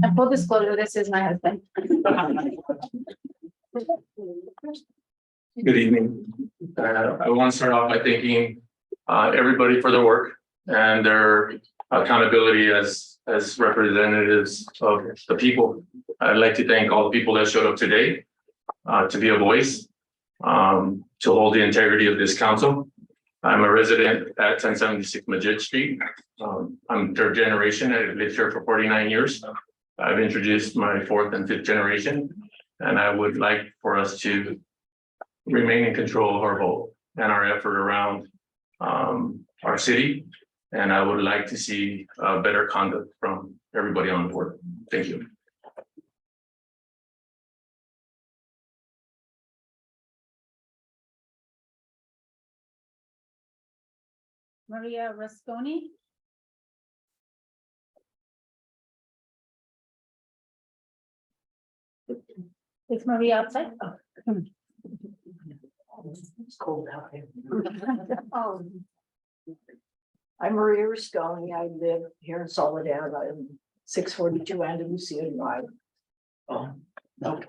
S6: And full disclosure, this is my husband.
S16: Good evening. I want to start off by thanking everybody for their work and their accountability as representatives of the people. I'd like to thank all the people that showed up today to be a voice, to hold the integrity of this council. I'm a resident at 1076 Majid Street. I'm 3rd generation. I've lived here for 49 years. I've introduced my 4th and 5th generation, and I would like for us to remain in control of our vote and our effort around our city. And I would like to see better conduct from everybody on the board. Thank you.
S6: Maria Rasconi. Is Maria outside? Oh.
S17: It's cold out there. I'm Maria Rasconi. I live here in Soledad. I'm 642 Andalusia Drive. Oh, okay.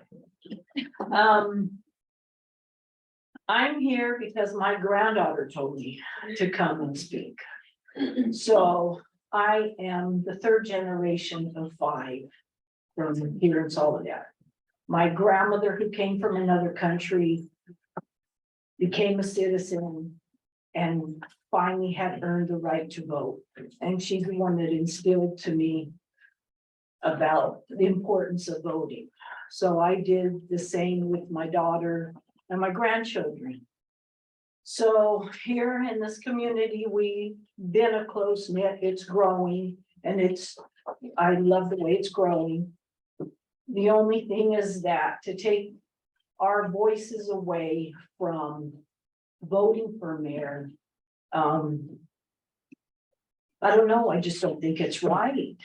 S17: I'm here because my granddaughter told me to come and speak. So I am the 3rd generation of 5 from here in Soledad. My grandmother, who came from another country, became a citizen and finally had earned the right to vote. And she's the one that instilled to me about the importance of voting. So I did the same with my daughter and my grandchildren. So here in this community, we've been a close knit, it's growing, and I love the way it's growing. The only thing is that to take our voices away from voting for mayor. I don't know, I just don't think it's right.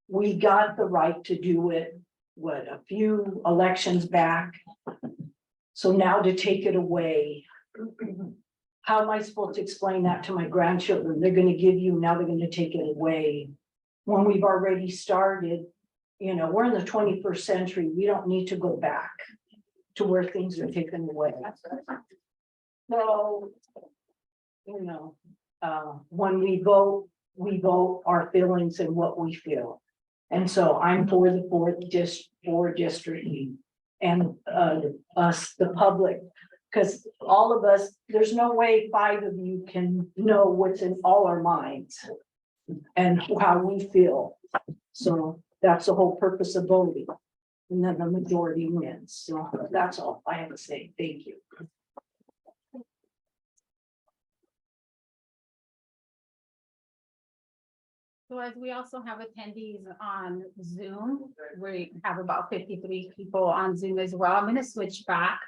S17: We got the right to do it, what, a few elections back. So now to take it away. How am I supposed to explain that to my grandchildren? They're gonna give you, now they're gonna take it away. When we've already started, you know, we're in the 21st century, we don't need to go back to where things are taken away. So, you know, when we vote our feelings and what we feel. And so I'm for the four districting and us, the public, because all of us, there's no way 5 of you can know what's in all our minds and how we feel. So that's the whole purpose of voting. And then the majority wins. So that's all I have to say. Thank you.
S6: So as we also have attendees on Zoom, we have about 53 people on Zoom as well. I'm gonna switch back.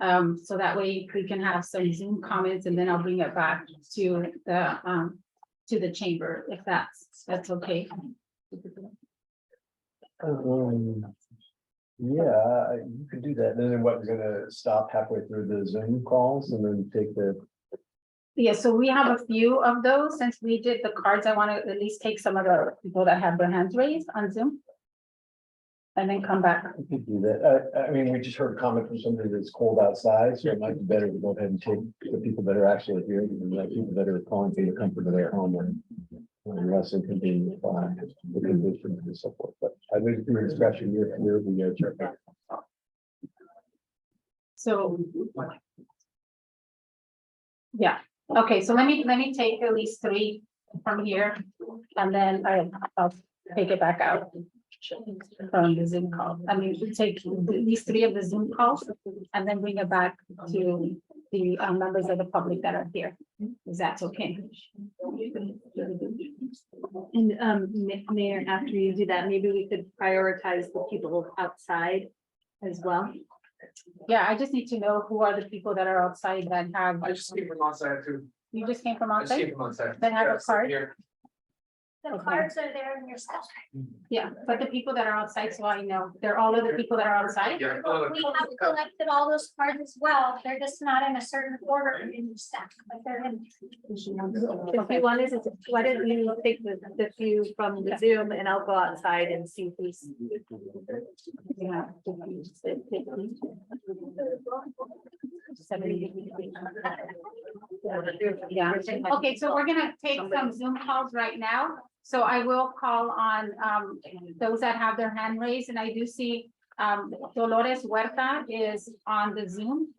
S6: So that way we can have some Zoom comments and then I'll bring it back to the chamber, if that's okay.
S3: Yeah, you could do that. And then what, we're gonna stop halfway through the Zoom calls and then take the.
S6: Yeah, so we have a few of those. Since we did the cards, I want to at least take some of the people that have their hands raised on Zoom. And then come back.
S3: We could do that. I mean, we just heard a comment from somebody that's cold outside, so it might be better to go ahead and take the people that are actually here, and the people that are calling for the comfort of their home and less inconvenient by the conditions and so forth. But I would do discussion here, the chair.
S6: So. Yeah, okay, so let me take at least 3 from here, and then I'll take it back out. From the Zoom call. I mean, we take these 3 of the Zoom calls and then bring it back to the members of the public that are here. Is that okay?
S7: And Mayor, after you do that, maybe we could prioritize the people outside as well.
S6: Yeah, I just need to know who are the people that are outside that have.
S4: I just came from outside too.
S6: You just came from
S4: I just
S6: outside?
S4: came from outside.
S6: Then have a
S4: Yeah,
S6: card?
S4: here.
S2: The cards are there in your stuff.
S6: Yeah, but the people that are outside, so I know, they're all of the people that are outside.
S4: Yeah.
S2: We have collected all those cards as well. They're just not in a certain order in your stack, but they're in.
S7: If you wanted to, why don't you take the few from the Zoom and I'll go outside and see who's.
S6: Yeah. Yeah, okay, so we're gonna take some Zoom calls right now. So I will call on those that have their hand raised, and I do see Dolores Huerta is on the Zoom.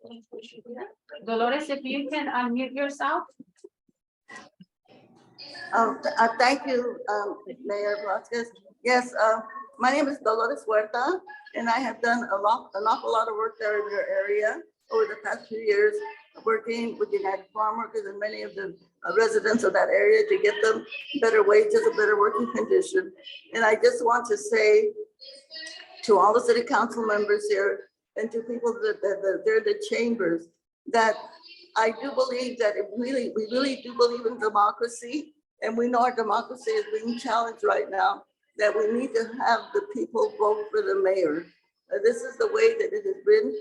S6: Dolores, if you can unmute yourself.
S18: Thank you, Mayor Vasquez. Yes, my name is Dolores Huerta, and I have done an awful lot of work there in your area over the past few years, working with United Farm Workers and many of the residents of that area to get them better wages, a better working condition. And I just want to say to all the city council members here and to people that they're the chambers, that I do believe that we really do believe in democracy. And we know our democracy is being challenged right now, that we need to have the people vote for the mayor. This is the way that it has been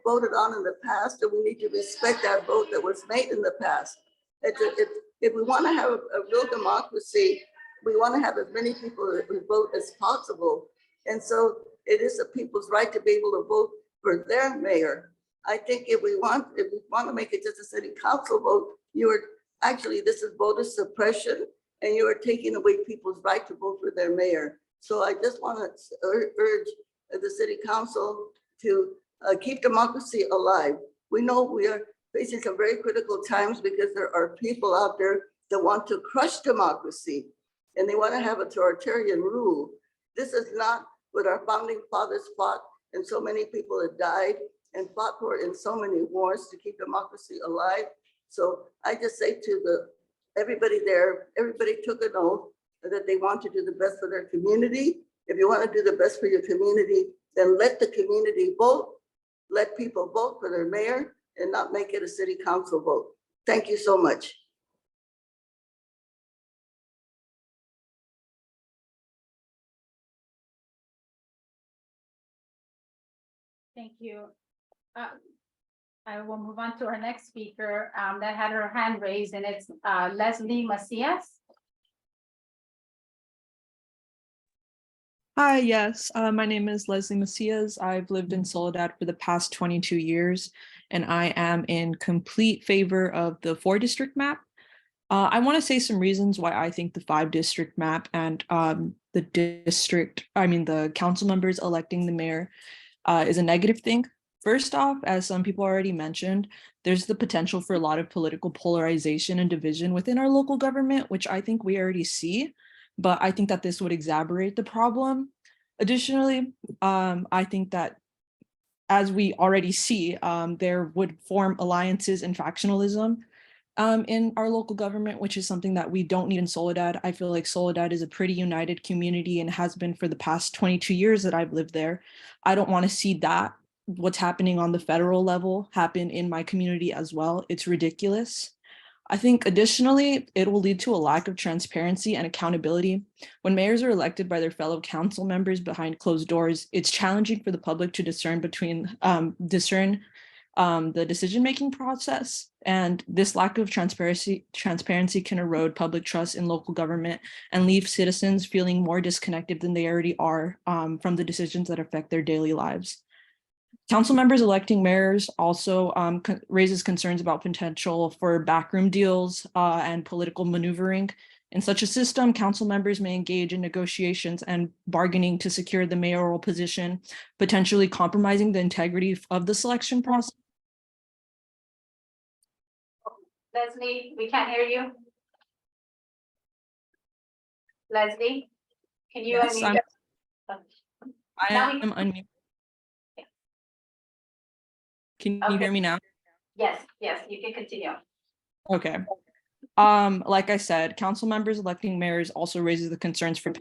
S18: voted on in the past, and we need to respect that vote that was made in the past. If we want to have a real democracy, we want to have as many people who vote as possible. And so it is the people's right to be able to vote for their mayor. I think if we want to make it just a city council vote, this is voter suppression, and you are taking away people's right to vote for their mayor. So I just want to urge the city council to keep democracy alive. We know we are facing some very critical times because there are people out there that want to crush democracy and they want to have authoritarian rule. This is not what our founding fathers fought, and so many people have died and fought for in so many wars to keep democracy alive. So I just say to everybody there, everybody took an oath that they want to do the best for their community. If you want to do the best for your community, then let the community vote let people vote for their mayor and not make it a city council vote. Thank you so much.
S6: Thank you. I will move on to our next speaker, that had her hand raised, and it's, Leslie Macias.
S19: Hi, yes, my name is Leslie Macias. I've lived in Soledad for the past 22 years, and I am in complete favor of the 4-district map. I want to say some reasons why I think the 5-district map and the council members electing the mayor is a negative thing. First off, as some people already mentioned, there's the potential for a lot of political polarization and division within our local government, which I think we already see, but I think that this would exacerbate the problem. Additionally, I think that as we already see, there would form alliances and factionalism in our local government, which is something that we don't need in Soledad. I feel like Soledad is a pretty united community and has been for the past 22 years that I've lived there. I don't want to see that what's happening on the federal level happen in my community as well. It's ridiculous. I think additionally, it will lead to a lack of transparency and accountability. When mayors are elected by their fellow council members behind closed doors, it's challenging for the public to discern the decision-making process. And this lack of transparency can erode public trust in local government and leave citizens feeling more disconnected than they already are from the decisions that affect their daily lives. Council members electing mayors also raises concerns about potential for backroom deals and political maneuvering. In such a system, council members may engage in negotiations and bargaining to secure the mayoral position, potentially compromising the integrity of the selection process.
S6: Leslie, we can't hear you. Leslie, can you
S19: Yes,
S6: unmute?
S19: I am unmuted. Can you hear me now?
S6: Yes, you can continue.
S19: Okay. Like I said, council members electing mayors also raises the concerns for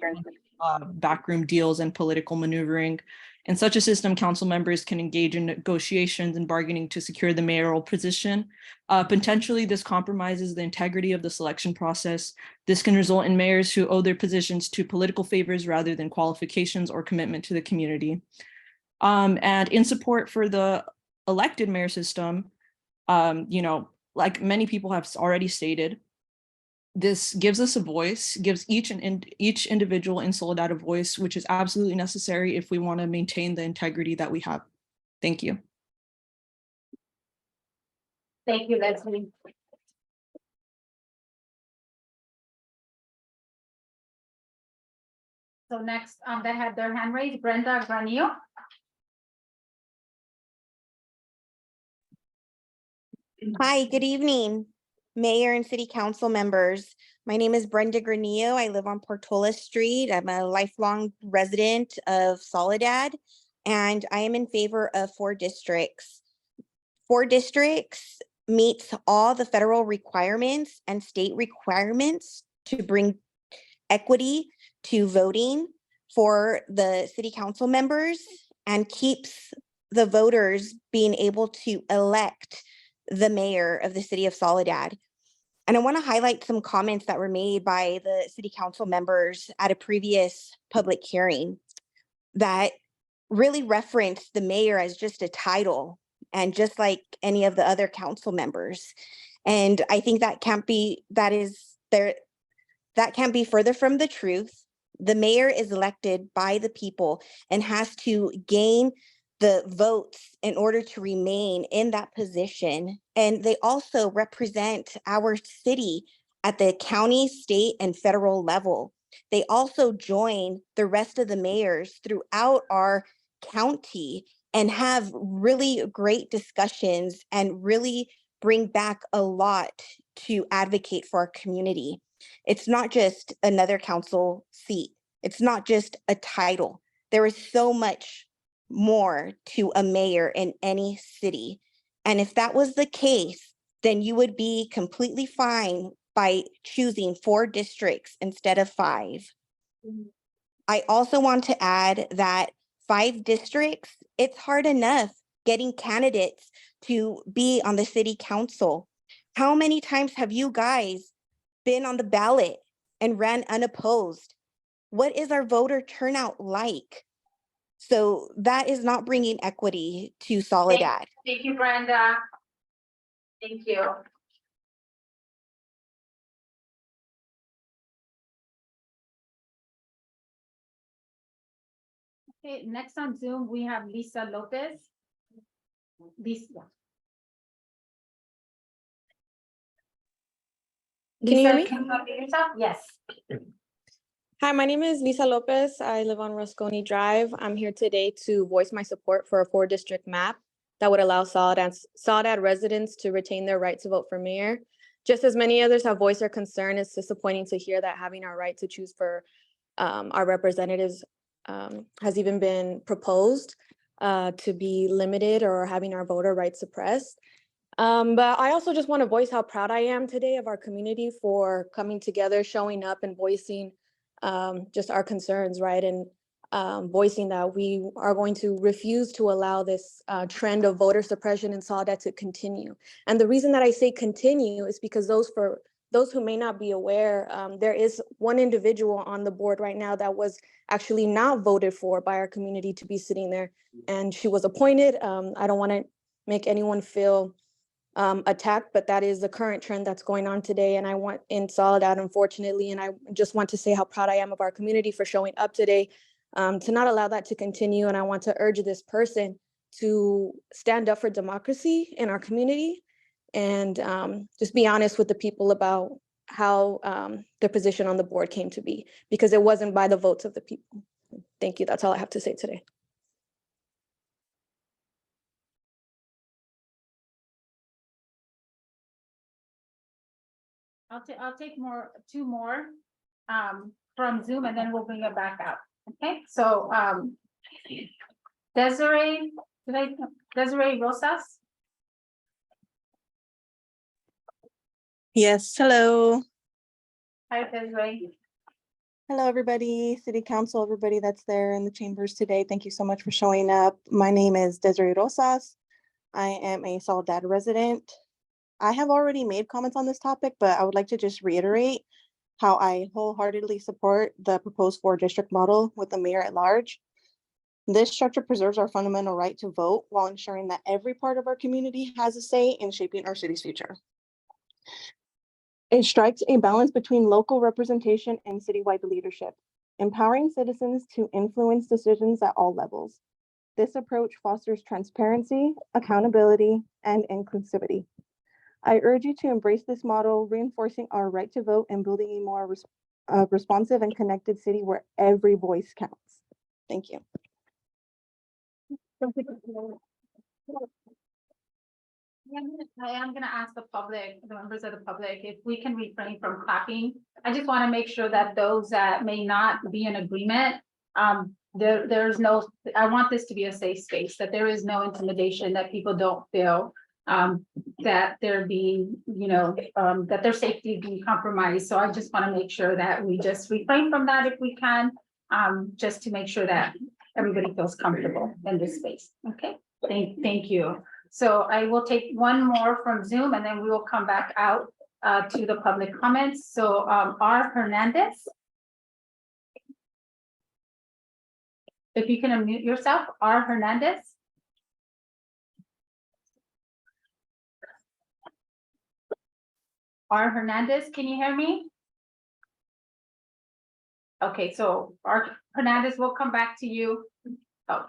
S19: backroom deals and political maneuvering. In such a system, council members can engage in negotiations and bargaining to secure the mayoral position. Potentially, this compromises the integrity of the selection process. This can result in mayors who owe their positions to political favors rather than qualifications or commitment to the community. And in support for the elected mayor system, like many people have already stated, this gives us a voice, gives each individual in Soledad a voice, which is absolutely necessary if we want to maintain the integrity that we have. Thank you.
S6: Thank you, Leslie. So next, they had their hand raised, Brenda Granillo.
S20: Hi, good evening, Mayor and City Council members. My name is Brenda Granillo. I live on Portola Street. I'm a lifelong resident of Soledad, and I am in favor of 4 districts. 4 districts meets all the federal requirements and state requirements to bring equity to voting for the city council members and keeps the voters being able to elect the mayor of the city of Soledad. And I want to highlight some comments that were made by the city council members at a previous public hearing that really referenced the mayor as just a title and just like any of the other council members. And I think that can't be further from the truth. The mayor is elected by the people and has to gain the votes in order to remain in that position. And they also represent our city at the county, state, and federal level. They also join the rest of the mayors throughout our county and have really great discussions and really bring back a lot to advocate for our community. It's not just another council seat. It's not just a title. There is so much more to a mayor in any city. And if that was the case, then you would be completely fine by choosing 4 districts instead of 5. I also want to add that 5 districts, it's hard enough getting candidates to be on the city council. How many times have you guys been on the ballot and ran unopposed? What is our voter turnout like? So that is not bringing equity to Soledad.
S6: Thank you, Brenda. Thank you. Okay, next on Zoom, we have Lisa Lopez. Lisa.
S5: Can you hear
S6: Lisa,
S5: me?
S6: can you unmute yourself? Yes.
S5: Hi, my name is Lisa Lopez. I live on Rosconi Drive. I'm here today to voice my support for a 4-district map that would allow Soledad residents to retain their right to vote for mayor. Just as many others have voiced their concern, it's disappointing to hear that having our right to choose for our representatives has even been proposed to be limited or having our voter rights suppressed. But I also just want to voice how proud I am today of our community for coming together, showing up and voicing just our concerns, right? And voicing that we are going to refuse to allow this trend of voter suppression in Soledad to continue. And the reason that I say continue is because those who may not be aware, there is one individual on the board right now that was actually not voted for by our community to be sitting there, and she was appointed. I don't want to make anyone feel attacked, but that is the current trend that's going on today. And I want in Soledad, unfortunately, and I just want to say how proud I am of our community for showing up today to not allow that to continue. And I want to urge this person to stand up for democracy in our community and just be honest with the people about how their position on the board came to be, because it wasn't by the votes of the people. Thank you. That's all I have to say today.
S6: I'll take two more from Zoom, and then we'll bring it back out. Okay, so Desiree Rosas.
S21: Yes, hello.
S6: Hi, Desiree.
S21: Hello, everybody, City Council, everybody that's there in the chambers today. Thank you so much for showing up. My name is Desiree Rosas. I am a Soledad resident. I have already made comments on this topic, but I would like to just reiterate how I wholeheartedly support the proposed 4-district model with the mayor at large. This structure preserves our fundamental right to vote while ensuring that every part of our community has a say in shaping our city's future. It strikes a balance between local representation and citywide leadership, empowering citizens to influence decisions at all levels. This approach fosters transparency, accountability, and inclusivity. I urge you to embrace this model, reinforcing our right to vote and building a more responsive and connected city where every voice counts. Thank you.
S6: I am gonna ask the members of the public, if we can refrain from clapping. I just want to make sure that those that may not be in agreement, there's no, I want this to be a safe space, that there is no intimidation, that people don't feel that they're being, that their safety being compromised. So I just want to make sure that we just refrain from that if we can, just to make sure that everybody feels comfortable in this space. Okay, thank you. So I will take one more from Zoom, and then we will come back out to the public comments. So R. Hernandez. If you can unmute yourself, R. Hernandez. R. Hernandez, can you hear me? Okay, so R. Hernandez, will come back to you. Oh.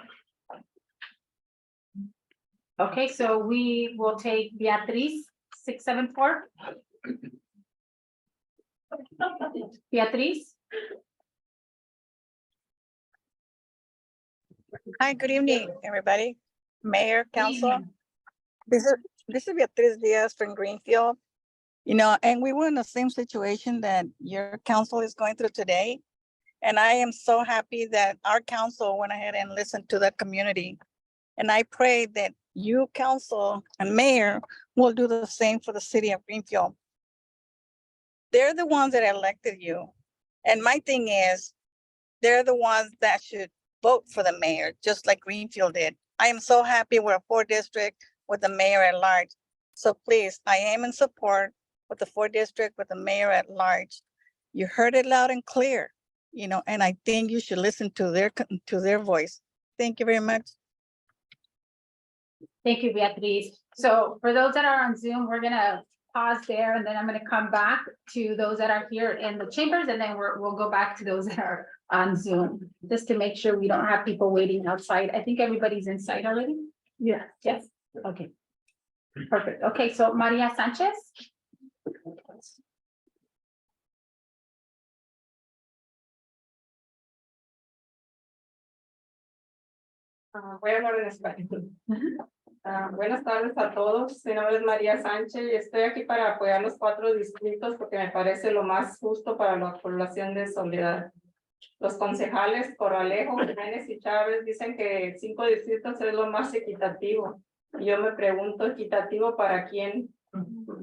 S6: Okay, so we will take Beatriz 674. Beatriz.
S22: Hi, good evening, everybody. Mayor, Council. This is Beatriz Diaz from Greenfield. And we were in the same situation that your council is going through today. And I am so happy that our council went ahead and listened to the community. And I pray that you, council and mayor, will do the same for the city of Greenfield. They're the ones that elected you. And my thing is, they're the ones that should vote for the mayor, just like Greenfield did. I am so happy we're a 4th district with the mayor at large. So please, I am in support with the 4th district with the mayor at large. You heard it loud and clear, and I think you should listen to their voice. Thank you very much.
S6: Thank you, Beatriz. So for those that are on Zoom, we're gonna pause there and then I'm gonna come back to those that are here in the chambers and then we'll go back to those that are on Zoom, just to make sure we don't have people waiting outside. I think everybody's inside already. Yeah. Yes, okay. Perfect. Okay, so Maria Sanchez.
S11: Voy a hablar en español. Buenas tardes a todos. Mi nombre es María Sánchez y estoy aquí para apoyar los 4 distritos porque me parece lo más justo para la población de Soledad. Los concejales Corralejo, Jiménez y Chávez dicen que 5 distritos es lo más equitativo. Y yo me pregunto, ¿equitativo para quién?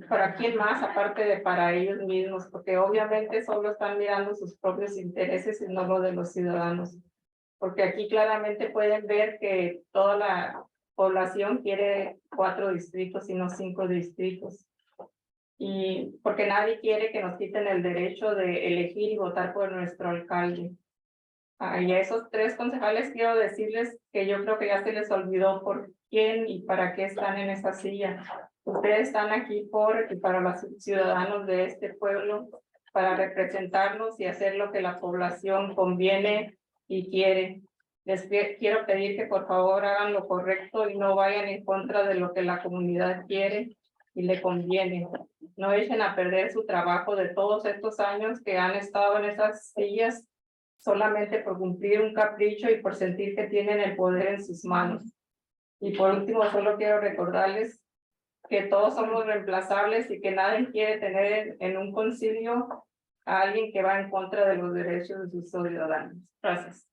S11: ¿Para quién más aparte de para ellos mismos? Porque obviamente solo están mirando sus propios intereses y no los de los ciudadanos. Porque aquí claramente pueden ver que toda la población quiere 4 distritos y no 5 distritos. Y porque nadie quiere que nos quiten el derecho de elegir y votar por nuestro alcalde. Y a esos 3 concejales quiero decirles que yo creo que ya se les olvidó por quién y para qué están en esa silla. Ustedes están aquí por y para los ciudadanos de este pueblo, para representarnos y hacer lo que la población conviene y quiere. Les quiero pedir que por favor hagan lo correcto y no vayan en contra de lo que la comunidad quiere y le conviene. No echen a perder su trabajo de todos estos años que han estado en esas sillas solamente por cumplir un capricho y por sentir que tienen el poder en sus manos. Y por último, solo quiero recordarles que todos somos reemplazables y que nadie quiere tener en un concilio a alguien que va en contra de los derechos de sus ciudadanos. Gracias.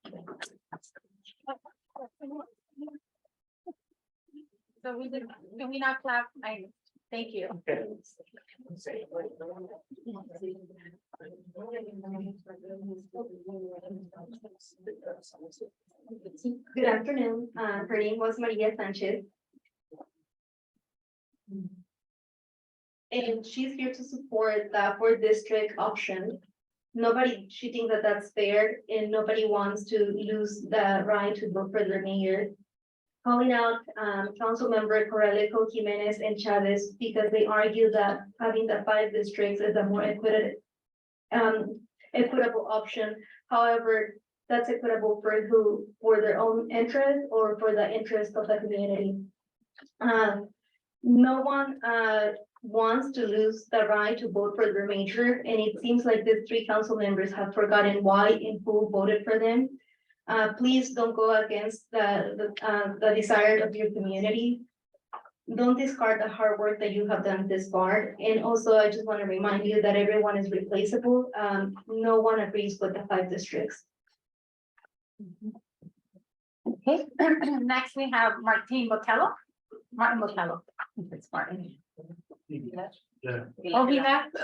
S6: So can we not clap? Thank you.
S13: Good afternoon. Her name was Maria Sanchez. And she's here to support the 4th district option. She thinks that that's fair and nobody wants to lose the right to vote for their mayor. Calling out council member Corralejo, Jimenez and Chavez because they argue that having the 5 districts is a more equitable option. However, that's equitable for who, for their own interest or for the interest of the community. No one wants to lose the right to vote for their mayor, and it seems like the 3 council members have forgotten why and who voted for them. Please don't go against the desire of your community. Don't discard the hard work that you have done this far. And also, I just want to remind you that everyone is replaceable. No one agrees with the 5 districts.
S6: Okay, next we have Martin Botello. Martin Botello. It's Martin.
S16: Yeah.
S6: Oh, he left?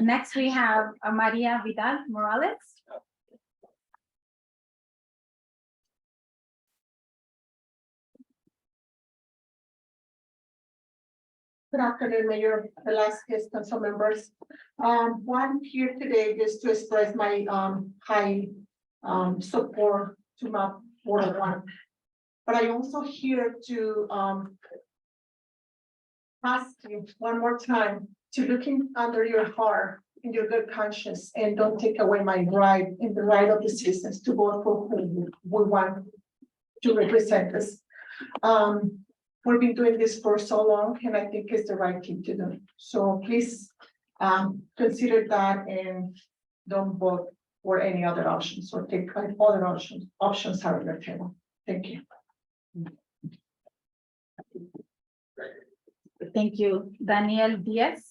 S6: Next, we have Maria Vidal Morales.
S9: Good afternoon, Mayor Velasquez, council members. I'm here today just to express my high support to MAP 401. But I also here to ask you one more time to look under your heart and your good conscience and don't take away my right and the right of the citizens to vote for who we want to represent us. We've been doing this for so long and I think it's the right thing to do. So please consider that and don't vote for any other options or take other options out of your table. Thank you.
S6: Thank you. Daniel Diaz.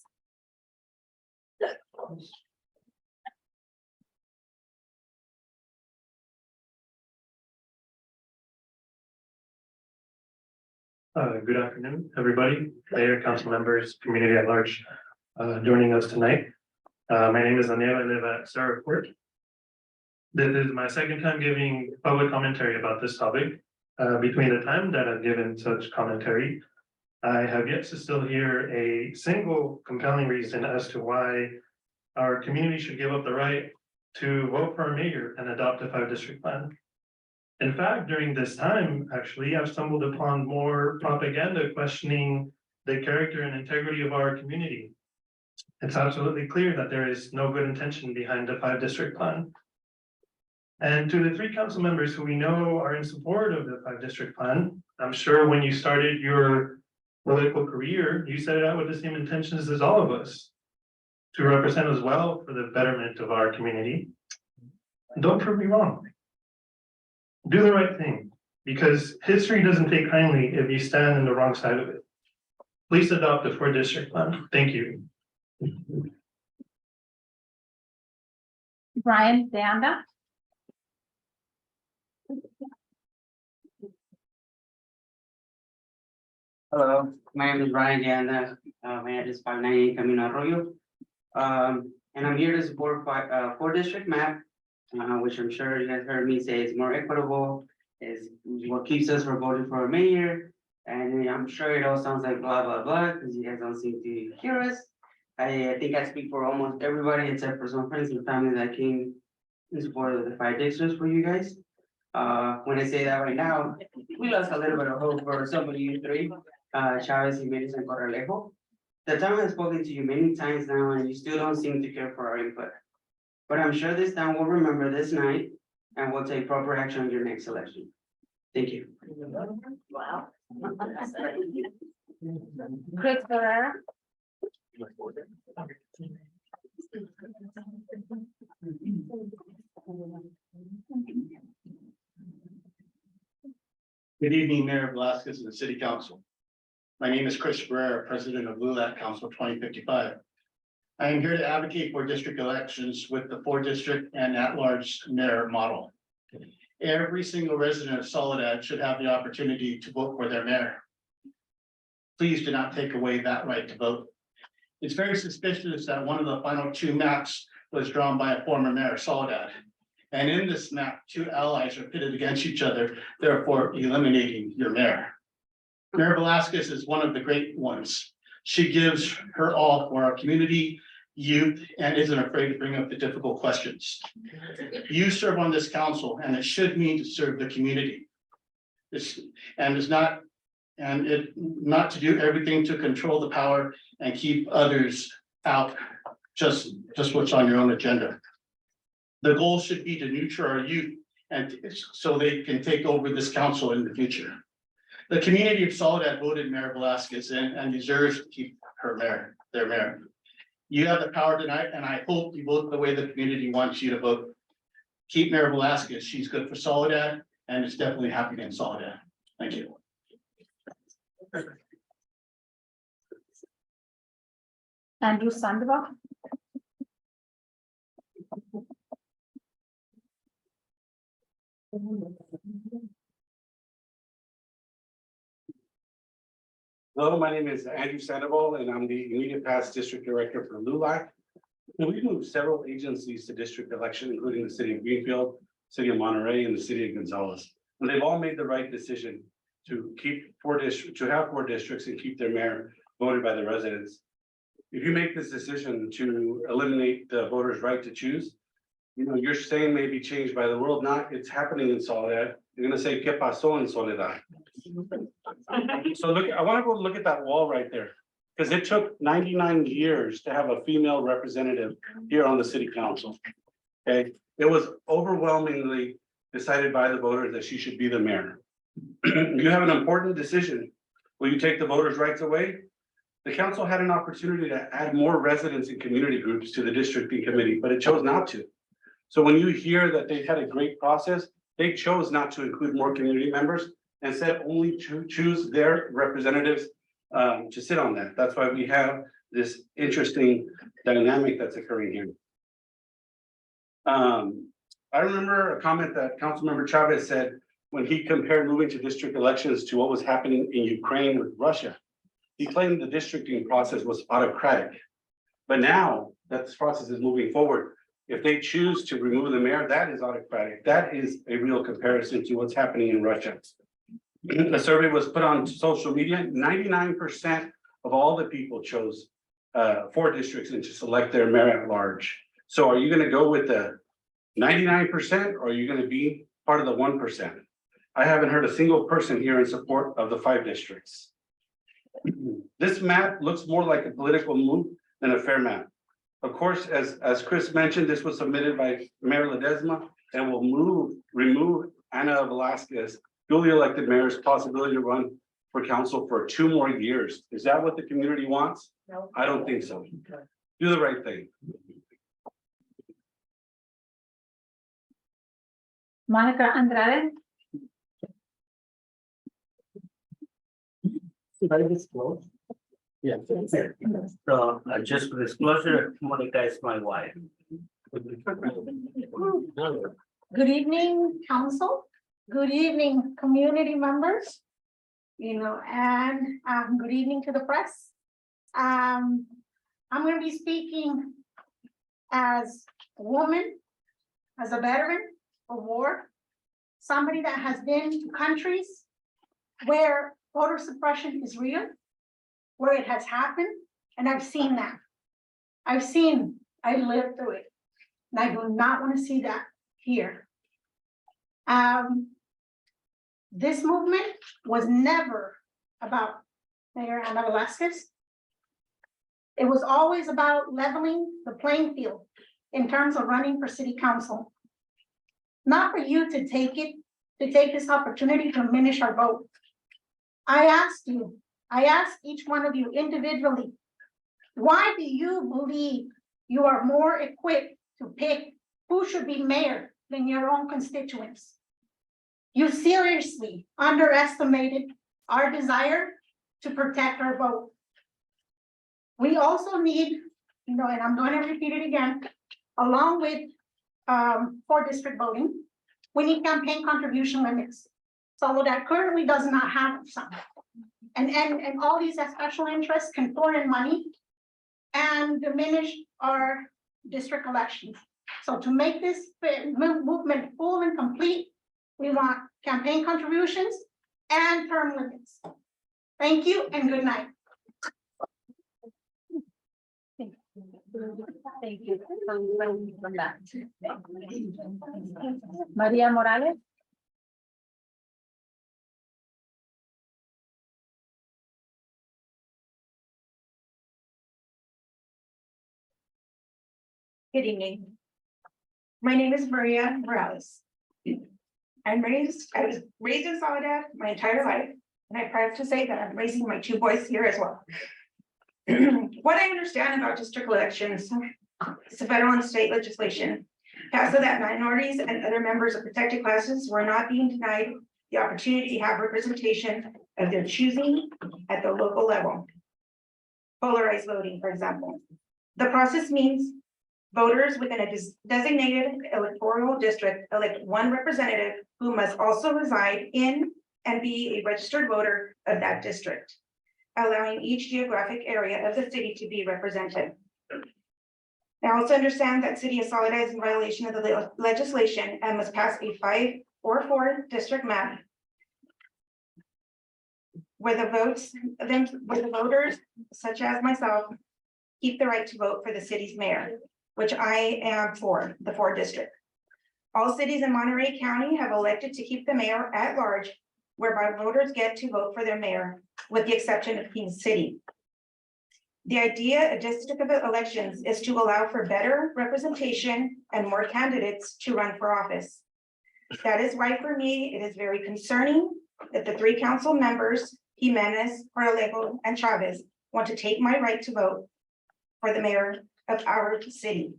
S10: Good afternoon, everybody, mayor, council members, community at large, joining us tonight. My name is Daniel. I live at Sarah Court. This is my second time giving public commentary about this topic. Between the time that I've given such commentary, I have yet to still hear a single compelling reason as to why our community should give up the right to vote for a mayor and adopt a 5-district plan. In fact, during this time, actually, I've stumbled upon more propaganda questioning the character and integrity of our community. It's absolutely clear that there is no good intention behind the 5-district plan. And to the 3 council members who we know are in support of the 5-district plan, I'm sure when you started your political career, you set it out with the same intentions as all of us, to represent us well for the betterment of our community. Don't prove me wrong. Do the right thing, because history doesn't take kindly if you stand on the wrong side of it. Please adopt the 4-district plan. Thank you.
S6: Brian Danda.
S1: Hello, my name is Brian Ganda. My address is 598 Camino Arroyo. And I'm here to support 4-district map, which I'm sure you guys heard me say is more equitable, is what keeps us from voting for a mayor. And I'm sure it all sounds like blah, blah, blah, because you guys don't seem to hear us. I think I speak for almost everybody except for some friends and family that came in support of the 5 districts for you guys. When I say that right now, we lost a little bit of hope for some of you 3, Chavez, Jimenez, and Corralejo. The town has spoken to you many times now, and you still don't seem to care for our input. But I'm sure this town will remember this night and will take proper action on your next election. Thank you.
S7: Wow.
S6: Chris Ferrera.
S8: Good evening, Mayor Velasquez and the City Council. My name is Chris Ferrer, President of LULAC Council 2055. I am here to advocate for district elections with the 4-district and at-large mayor model. Every single resident of Soledad should have the opportunity to vote for their mayor. Please do not take away that right to vote. It's very suspicious that one of the final 2 maps was drawn by a former mayor of Soledad. And in this map, 2 allies are pitted against each other, therefore eliminating your mayor. Mayor Velasquez is one of the great ones. She gives her all for our community, youth, and isn't afraid to bring up the difficult questions. You serve on this council, and it should mean to serve the community. Not to do everything to control the power and keep others out, just what's on your own agenda. The goal should be to nurture our youth and so they can take over this council in the future. The community of Soledad voted Mayor Velasquez and deserves to keep her mayor, their mayor. You have the power tonight, and I hope you vote the way the community wants you to vote. Keep Mayor Velasquez. She's good for Soledad and it's definitely happening in Soledad. Thank you.
S6: Andrew Sandoval.
S23: Hello, my name is Andrew Sandoval, and I'm the immediate past district director for LULAC. And we've moved several agencies to district election, including the city of Greenfield, city of Monterey, and the city of Gonzales. And they've all made the right decision to have 4 districts and keep their mayor voted by the residents. If you make this decision to eliminate the voters' right to choose, you know, your saying may be changed by the world, it's happening in Soledad. You're gonna say, ¿Qué pasó en Soledad? So look, I want to go look at that wall right there, because it took 99 years to have a female representative here on the city council. Okay, it was overwhelmingly decided by the voters that she should be the mayor. You have an important decision. Will you take the voters' rights away? The council had an opportunity to add more residents and community groups to the districting committee, but it chose not to. So when you hear that they've had a great process, they chose not to include more community members and said only to choose their representatives to sit on that. That's why we have this interesting dynamic that's occurring here. I remember a comment that Councilmember Chavez said when he compared moving to district elections to what was happening in Ukraine with Russia. He claimed the districting process was autocratic. But now that this process is moving forward, If they choose to remove the mayor, that is autocratic. That is a real comparison to what's happening in Russia. A survey was put on social media, 99% of all the people chose 4 districts and to select their mayor at large. So are you gonna go with the 99% or are you gonna be part of the 1%? I haven't heard a single person here in support of the 5 districts. This map looks more like a political move than a fair map. Of course, as Chris mentioned, this was submitted by Mayor Ledesma and will remove Ana Velasquez, duly elected mayor's possibility to run for council for 2 more years. Is that what the community wants?
S17: No.
S23: I don't think so. Do the right thing.
S6: Monica Andrade.
S4: Should I disclose? Yeah.
S12: So, just for disclosure, Monica is my wife.
S2: Good evening, council. Good evening, community members. And good evening to the press. I'm going to be speaking as a woman, as a veteran of war, somebody that has been to countries where voter suppression is real, where it has happened, and I've seen that. I lived through it, and I do not want to see that here. This movement was never about Mayor Ana Velasquez. It was always about leveling the playing field in terms of running for city council. Not for you to take this opportunity to diminish our vote. I asked each one of you individually, why do you believe you are more equipped to pick who should be mayor than your own constituents? You seriously underestimated our desire to protect our vote. We also need, and I'm going to repeat it again, along with 4 district voting, we need campaign contribution limits. Soledad currently does not have some. And all these special interests can pour in money and diminish our district elections. So to make this movement full and complete, we want campaign contributions and term limits. Thank you and good night.
S7: Thank you. Maria Morales.
S14: Good evening. My name is Maria Morales. I was raised in Soledad my entire life, and I'm proud to say that I'm raising my 2 boys here as well. What I understand about district elections is the federal and state legislation passed so that minorities and other members of protected classes were not being denied the opportunity to have representation of their choosing at the local level. Polarized voting, for example. The process means voters within a designated electoral district elect 1 representative who must also reside in and be a registered voter of that district, allowing each geographic area of the city to be represented. I also understand that City of Soledad is in violation of the legislation and must pass a 5 or 4 district map where the voters, such as myself, keep the right to vote for the city's mayor, which I am for, the 4 district. All cities in Monterey County have elected to keep the mayor at large, whereby voters get to vote for their mayor, with the exception of Kings City. The idea of district elections is to allow for better representation and more candidates to run for office. That is why for me, it is very concerning that the 3 council members, Jimenez, Corralejo, and Chavez, want to take my right to vote for the mayor of our city.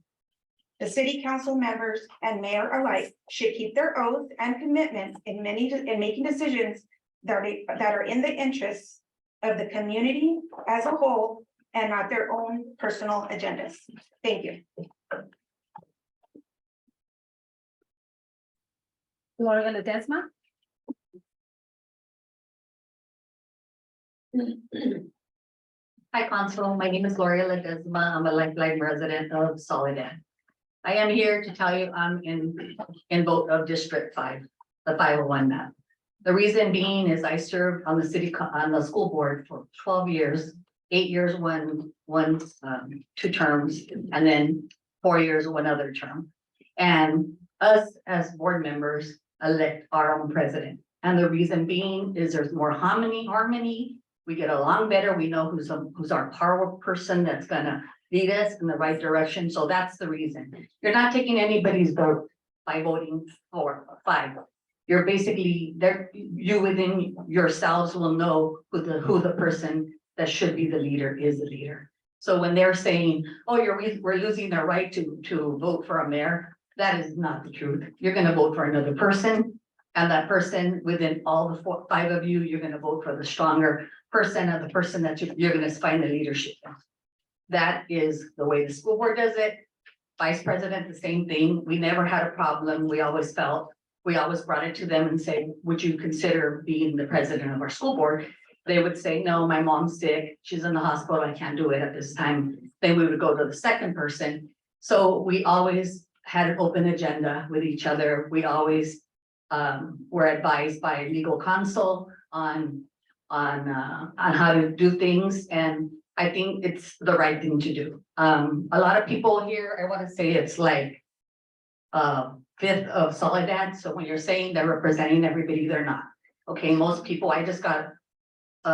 S14: The city council members and mayor alike should keep their oath and commitment in making decisions that are in the interests of the community as a whole and not their own personal agendas. Thank you.
S6: Gloria Ledesma.
S7: Hi, Council. My name is Gloria Ledesma. I'm a lifeline resident of Soledad.
S3: I am here to tell you I'm in vote of District 5, the 501 map. The reason being is I served on the school board for 12 years, 8 years, two terms, and then 4 years, one other term. And us as board members elect our own president. And the reason being is there's more harmony. We get along better. We know who's our power person that's gonna lead us in the right direction. So that's the reason. You're not taking anybody's vote by voting for 5. You're basically there, you within yourselves will know who the person that should be the leader is the leader. So when they're saying, oh, we're losing their right to vote for a mayor, that is not the truth. You're gonna vote for another person. And that person within all the 5 of you, you're gonna vote for the stronger person or the person that you're gonna find the leadership in. That is the way the school board does it. Vice president, the same thing. We never had a problem. We always brought it to them and say, would you consider being the president of our school board? They would say, no, my mom's sick. She's in the hospital. I can't do it at this time. Then we would go to the second person. So we always had an open agenda with each other. We always were advised by legal counsel on how to do things. And I think it's the right thing to do. A lot of people here, I want to say it's like 5th of Soledad. So when you're saying they're representing everybody, they're not. Okay, most people, I just got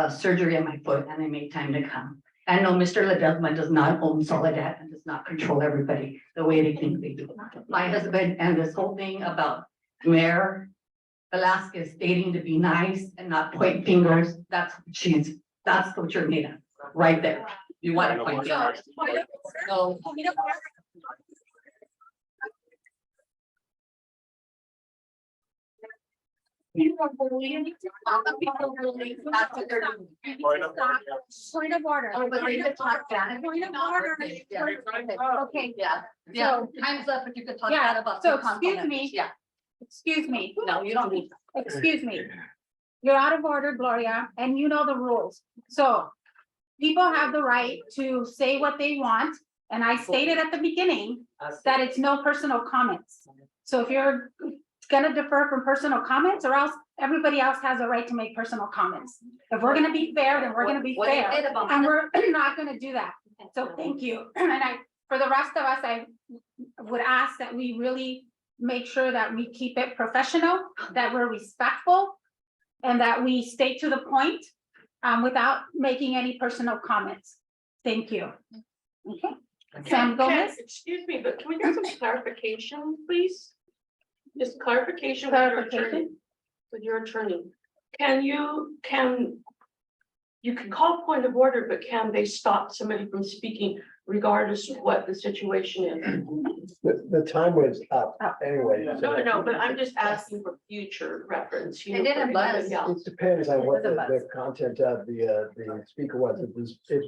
S3: surgery on my foot and they made time to come. And no, Mr. Ledesma does not own Soledad and does not control everybody the way they think they do. My husband and this whole thing about Mayor Velasquez stating to be nice and not point fingers, that's what you're made of, right there. You want to point fingers. So,
S6: Point of order.
S3: Oh, but you could talk bad.
S6: Point of order. Okay.
S3: Yeah, time's up, but you could talk
S6: Yeah,
S3: bad about.
S6: so
S3: the council
S6: excuse
S3: members.
S6: me.
S3: Yeah,
S6: Excuse me.
S3: no, you don't need.
S6: Excuse me. You're out of order, Gloria, and you know the rules. So people have the right to say what they want. And I stated at the beginning that it's no personal comments. So if you're gonna defer from personal comments, or else everybody else has a right to make personal comments. If we're gonna be fair, then we're gonna be fair, and we're not gonna do that. So thank you. And for the rest of us, I would ask that we really make sure that we keep it professional, that we're respectful, and that we stay to the point without making any personal comments. Thank you. Okay. Sam Gomez?
S7: Excuse me, but can we get some clarification, please? Just clarification with your attorney. You can call point of order, but can they stop somebody from speaking regardless of what the situation is?
S4: The time was up anyway.
S7: No, but I'm just asking for future reference.
S3: They didn't buzz.
S4: It depends on what the content of the speaker was. If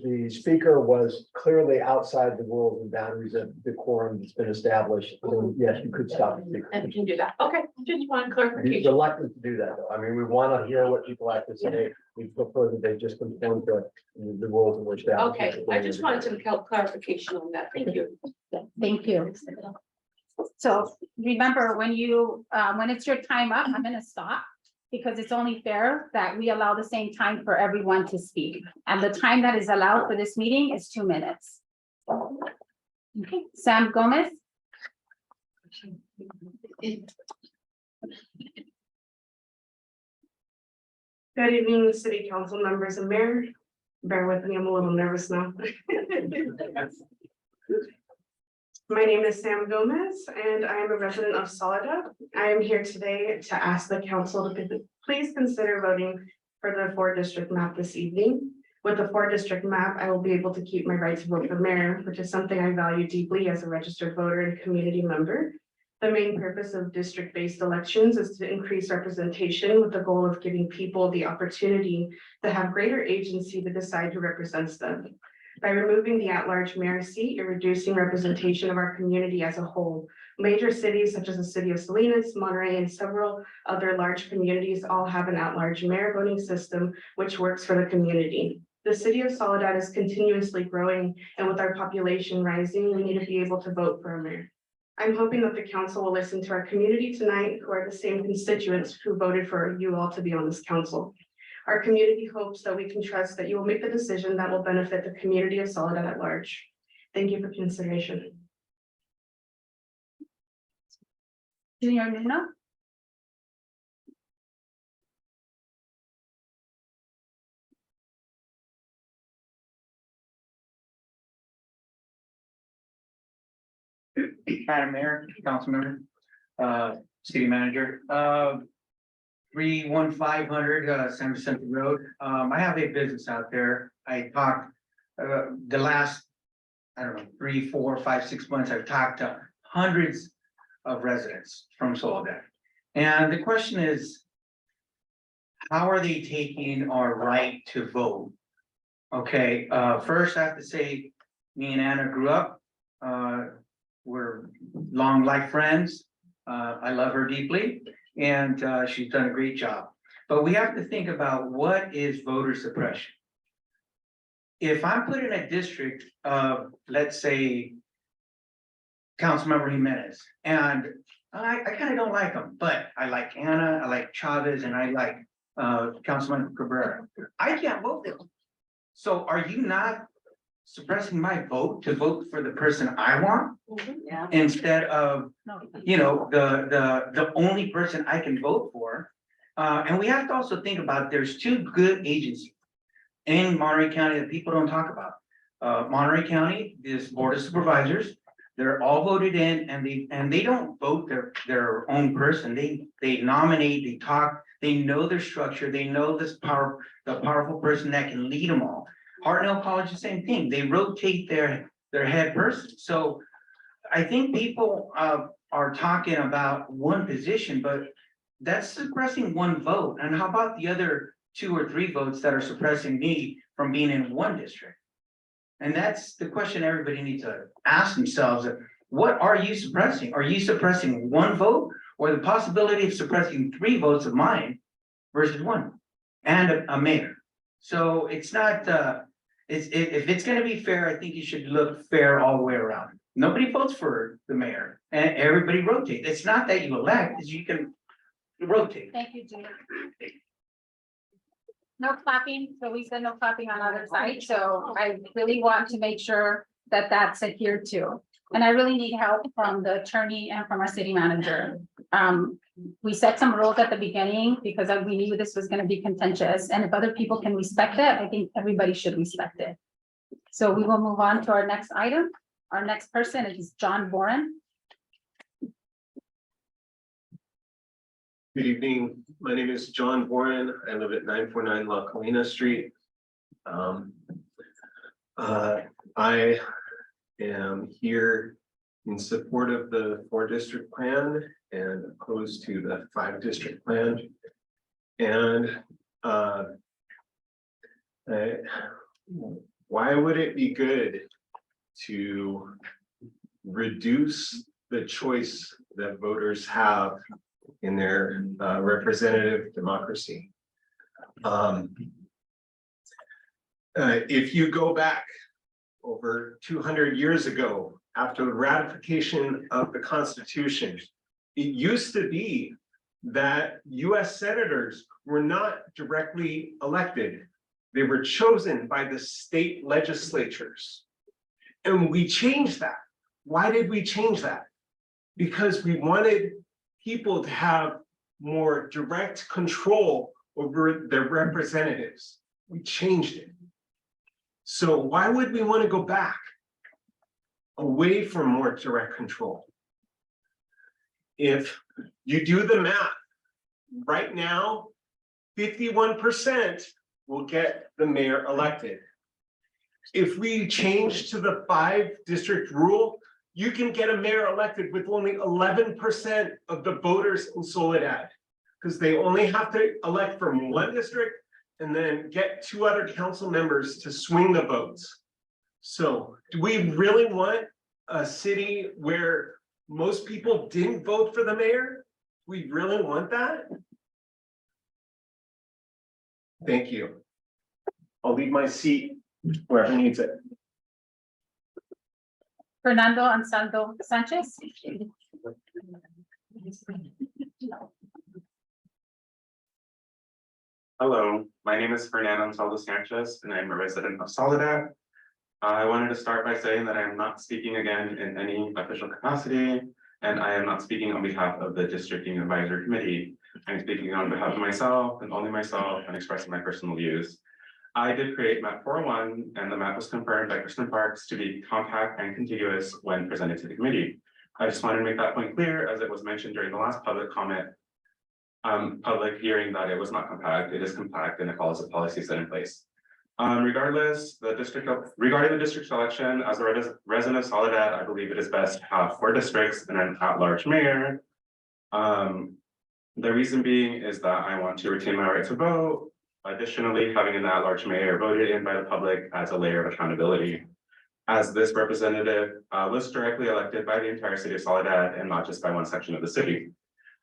S4: the speaker was clearly outside the rules and boundaries of decorum that's been established, then yes, you could stop the speaker.
S7: And can do that. Okay, just one
S4: Be
S7: clarification.
S4: reluctant to do that, though. I mean, we want to hear what people have to say. We prefer that they just conform to the rules in which they.
S7: Okay, I just wanted some clarification on that. Thank you.
S6: Thank you. So remember, when it's your time up, I'm gonna stop, because it's only fair that we allow the same time for everyone to speak. And the time that is allowed for this meeting is 2 minutes. Okay, Sam Gomez?
S15: Good evening, city council members and mayor. Bear with me, I'm a little nervous now. My name is Sam Gomez and I am a resident of Soledad. I am here today to ask the council to please consider voting for the 4-district map this evening. With the 4-district map, I will be able to keep my right to vote for mayor, which is something I value deeply as a registered voter and community member. The main purpose of district-based elections is to increase representation with the goal of giving people the opportunity to have greater agency to decide who represents them. By removing the at-large mayor seat, you're reducing representation of our community as a whole. Major cities such as the city of Salinas, Monterey, and several other large communities all have an at-large mayor voting system, which works for the community. The city of Soledad is continuously growing, and with our population rising, we need to be able to vote for a mayor. I'm hoping that the council will listen to our community tonight, who are the same constituents who voted for you all to be on this council. Our community hopes that we can trust that you will make the decision that will benefit the community of Soledad at large. Thank you for consideration.
S6: Junior Nuno.
S18: Madam Mayor, council member, city manager, 31500 San Vicente Road. I have a business out there. I talked, the last, I don't know, 3, 4, 5, 6 months, I've talked to hundreds of residents from Soledad. And the question is, how are they taking our right to vote? Okay, first I have to say, me and Anna grew up, we're long life friends. I love her deeply and she's done a great job. But we have to think about what is voter suppression. If I'm put in a district of, let's say, Councilmember Jimenez, and I kind of don't like him, but I like Anna, I like Chavez, and I like Councilman Cabrera. I can't vote them. So are you not suppressing my vote to vote for the person I want
S3: Yeah.
S18: instead of, you know, the only person I can vote for? And we have to also think about, there's two good agencies in Monterey County that people don't talk about. Monterey County is Board of Supervisors. They're all voted in, and they don't vote their own person. They nominate, they talk, they know their structure, they know the powerful person that can lead them all. Hartnell College, the same thing. They rotate their head person. So I think people are talking about one position, but that's suppressing one vote. And how about the other 2 or 3 votes that are suppressing me from being in one district? And that's the question everybody needs to ask themselves. What are you suppressing? Are you suppressing one vote, or the possibility of suppressing 3 votes of mine versus 1 and a mayor? So it's not, if it's gonna be fair, I think you should look fair all the way around. Nobody votes for the mayor and everybody rotates. It's not that you elect, it's you can rotate.
S6: Thank you, Junior. No clapping, so we said no clapping on other side, so I really want to make sure that that's adhered to. And I really need help from the attorney and from our city manager. We set some rules at the beginning because we knew this was gonna be contentious, and if other people can respect it, I think everybody should respect it. So we will move on to our next item. Our next person is John Boren.
S19: Good evening. My name is John Warren. I live at 949 La Colina Street. I am here in support of the 4-district plan and opposed to the 5-district plan. And why would it be good to reduce the choice that voters have in their representative democracy? If you go back over 200 years ago, after the ratification of the Constitution, it used to be that US senators were not directly elected. They were chosen by the state legislatures. And we changed that. Why did we change that? Because we wanted people to have more direct control over their representatives. We changed it. So why would we want to go back away from more direct control? If you do the math, right now, 51% will get the mayor elected. If we change to the 5-district rule, you can get a mayor elected with only 11% of the voters in Soledad, because they only have to elect from 1 district and then get 2 other council members to swing the votes. So do we really want a city where most people didn't vote for the mayor? We really want that? Thank you. I'll leave my seat wherever needs it.
S6: Fernando Ansaldo Sanchez.
S5: Hello, my name is Fernando Ansaldo Sanchez, and I'm a resident of Soledad. I wanted to start by saying that I am not speaking again in any official capacity, and I am not speaking on behalf of the District Union Advisory Committee. I'm speaking on behalf of myself and only myself and expressing my personal views. I did create map 401, and the map was confirmed by Kristen Parks to be compact and contiguous when presented to the committee. I just wanted to make that point clear, as it was mentioned during the last public comment public hearing, that it was not compact. It is compact and it follows the policy set in place. Regardless, regarding the district selection, as a resident of Soledad, I believe it is best to have 4 districts and an at-large mayor. The reason being is that I want to retain my right to vote. Additionally, having an at-large mayor voted in by the public adds a layer of accountability, as this representative was directly elected by the entire city of Soledad and not just by one section of the city.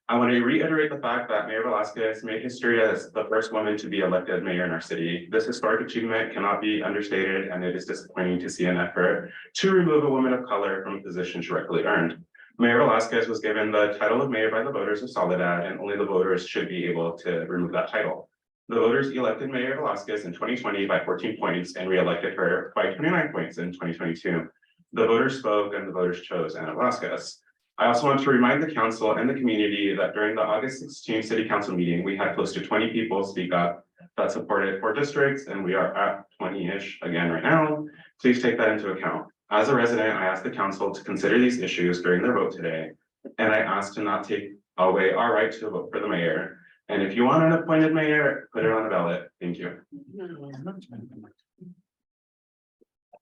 S5: I want to reiterate the fact that Mayor Velasquez made history as the first woman to be elected mayor in our city. This historic achievement cannot be understated, and it is disappointing to see an effort to remove a woman of color from a position she rightfully earned. Mayor Velasquez was given the title of mayor by the voters of Soledad, and only the voters should be able to remove that title. The voters elected Mayor Velasquez in 2020 by 14 points and re-elected her by 29 points in 2022. The voters spoke and the voters chose Ana Velasquez. I also want to remind the council and the community that during the August 16 city council meeting, we had close to 20 people speak up that supported 4 districts, and we are at 20-ish again right now. Please take that into account. As a resident, I ask the council to consider these issues during their vote today, and I ask to not take away our right to vote for the mayor. And if you want an appointed mayor, put it on the ballot. Thank you.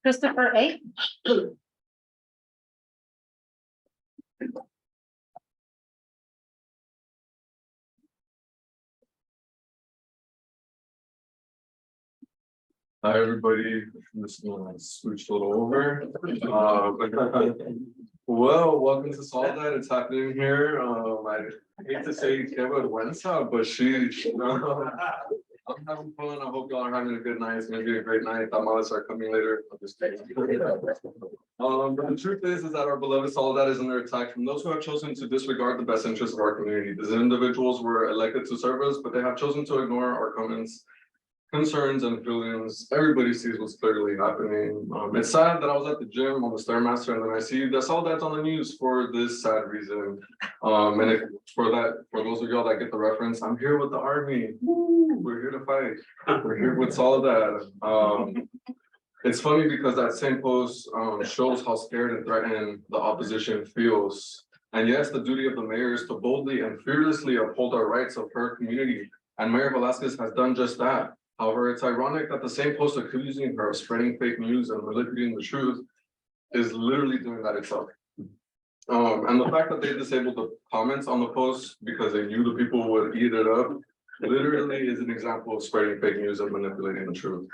S6: Christopher A.
S20: Hi, everybody. I'm just gonna switch a little over. Well, welcome to Soledad. It's happening here. I hate to say que vergüenza, but I'm having fun. I hope y'all are having a good night. It's gonna be a great night. Tamales are coming later. I'm just kidding. But the truth is that our beloved Soledad is under attack from those who have chosen to disregard the best interests of our community. These individuals were elected to serve us, but they have chosen to ignore our comments, concerns, and feelings. Everybody sees what's clearly happening. It's sad that I was at the gym on the Stairmaster, and then I see that Soledad's on the news for this sad reason. And for those of y'all that get the reference, I'm here with the army. Woo, we're here to fight. We're here with Soledad. It's funny because that same post shows how scared and threatened the opposition feels. And yes, the duty of the mayor is to boldly and fearlessly uphold our rights of her community. And Mayor Velasquez has done just that. However, it's ironic that the same post accusing her of spreading fake news and manipulating the truth is literally doing that itself. And the fact that they disabled the comments on the post because they knew the people would eat it up, literally is an example of spreading fake news and manipulating the truth.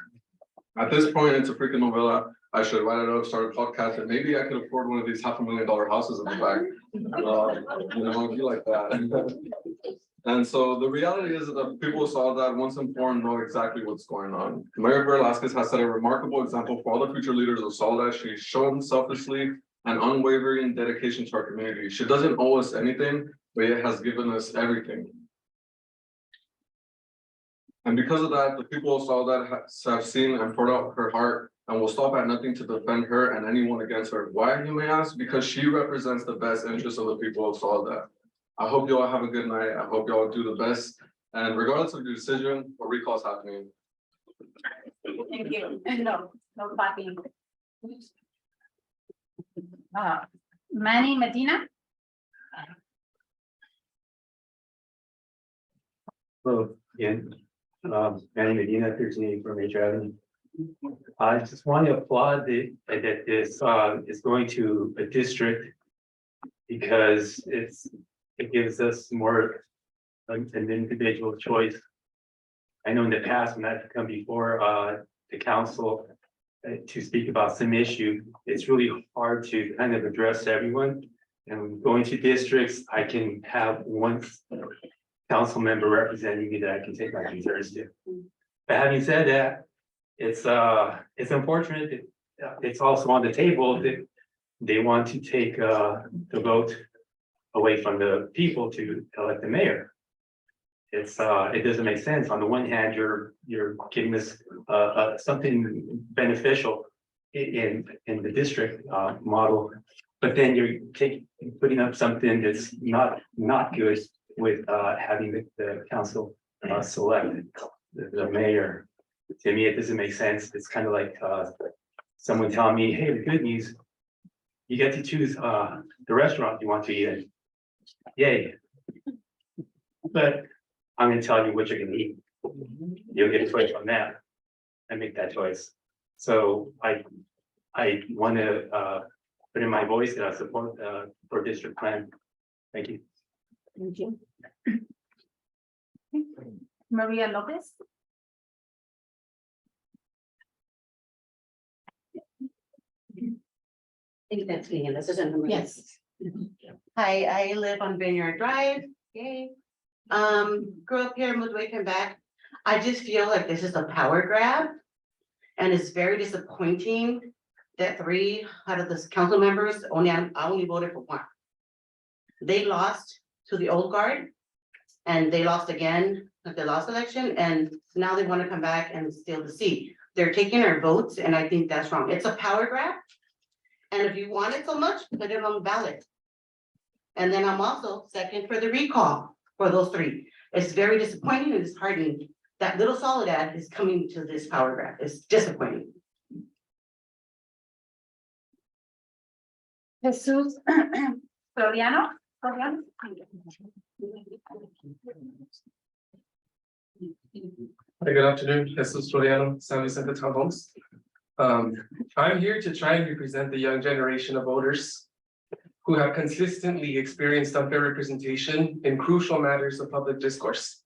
S20: At this point, it's a freaking novella. I should write it up, start a podcast, and maybe I could afford one of these $500,000 houses in the back. Be like that. And so the reality is that people saw that once informed know exactly what's going on. Mayor Velasquez has set a remarkable example for all the future leaders of Soledad. She's shown selflessly and unwavering dedication to our community. She doesn't owe us anything, but it has given us everything. And because of that, the people of Soledad have seen and poured out her heart and will stop at nothing to defend her and anyone against her. Why, you may ask? Because she represents the best interests of the people of Soledad. I hope you all have a good night. I hope you all do the best. And regardless of your decision, a recall is happening.
S6: Thank you. No clapping. Manny Medina.
S21: Hello, again. Manny Medina, 1384 Major Avenue. I just want to applaud that this is going to a district because it gives us more an individual choice. I know in the past when I've come before the council to speak about some issue, it's really hard to kind of address everyone. And going to districts, I can have one council member representing me that I can take my concerns to. But having said that, it's unfortunate that it's also on the table that they want to take the vote away from the people to elect the mayor. It doesn't make sense. On the one hand, you're giving us something beneficial in the district model, but then you're putting up something that's not good with having the council select the mayor. To me, it doesn't make sense. It's kind of like someone telling me, hey, the good news, you get to choose the restaurant you want to eat in. Yay. But I'm gonna tell you what you're gonna eat. You'll get a choice on that and make that choice. So I wanna put in my voice that I support for district plan. Thank you.
S17: Thank you.
S6: Maria Lopez.
S11: I think that's me, and this isn't.
S6: Yes.
S11: Hi, I live on Vineyard Drive, yay. Grew up here, moved away, came back. I just feel like this is a power grab. And it's very disappointing that 3 out of the council members, I only voted for 1. They lost to the old guard. And they lost again at the last election, and now they want to come back and steal the seat. They're taking our votes, and I think that's wrong. It's a power grab. And if you want it so much, put it on the ballot. And then I'm also second for the recall for those 3. It's very disappointing and disheartening that Little Soledad is coming to this power grab. It's disappointing.
S6: Jesus Floriano.
S13: Hi, good afternoon. Jesus Floriano, San Vicente Town Homes. I'm here to try and represent the young generation of voters who have consistently experienced unfair representation in crucial matters of public discourse.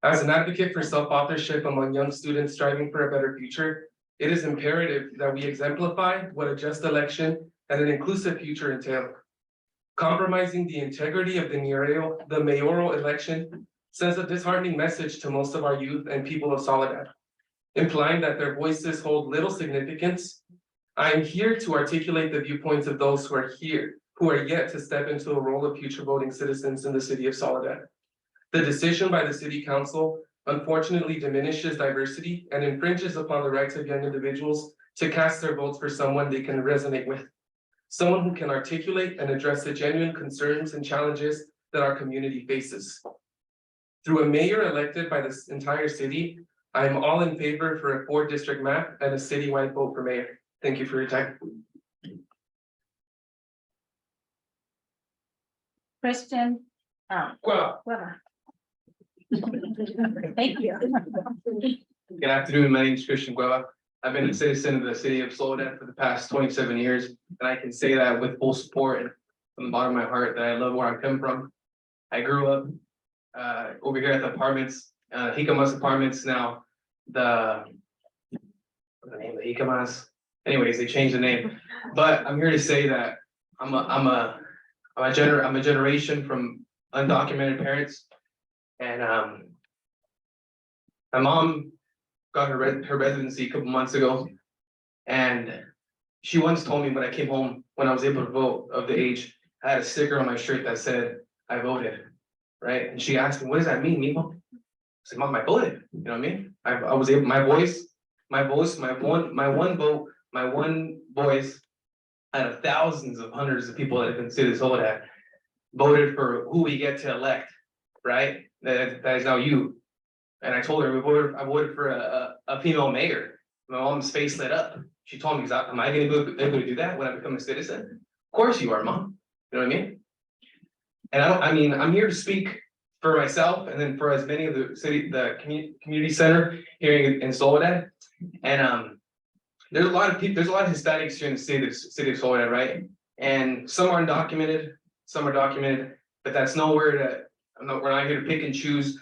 S13: As an advocate for self-authorship among young students striving for a better future, it is imperative that we exemplify what a just election and an inclusive future entail. Compromising the integrity of the mayoral election sends a disheartening message to most of our youth and people of Soledad, implying that their voices hold little significance. I am here to articulate the viewpoints of those who are yet to step into a role of future voting citizens in the city of Soledad. The decision by the city council unfortunately diminishes diversity and infringes upon the rights of young individuals to cast their votes for someone they can resonate with. Someone who can articulate and address the genuine concerns and challenges that our community faces. Through a mayor elected by the entire city, I am all in favor for a 4-district map and a citywide vote for mayor. Thank you for your time.
S6: Christian.
S13: Well,
S6: Thank you.
S13: good afternoon. My name is Christian Gueva. I've been a citizen of the city of Soledad for the past 27 years, and I can say that with full support and from the bottom of my heart that I love where I'm coming from. I grew up over here at the apartments, Jicama's apartments now. What's the name of the Jicama's? Anyways, they changed the name, but I'm here to say that I'm a generation from undocumented parents, and my mom got her residency a couple months ago, and she once told me when I came home, when I was able to vote of the age, I had a sticker on my shirt that said I voted, right? And she asked me, "What does that mean, Mimo?" I said, "Mom, I voted." You know what I mean? I was able, my one voice out of thousands of hundreds of people that have been city of Soledad voted for who we get to elect, right? That is now you. And I told her I voted for a female mayor. My mom's face lit up. She told me, "Am I gonna be able to do that when I become a citizen?" Of course you are, Mom. You know what I mean? And I'm here to speak for myself and then for as many of the community center here in Soledad. And there's a lot of Hispanics here in the city of Soledad, right? And some are undocumented, some are documented, but that's nowhere we're not here to pick and choose.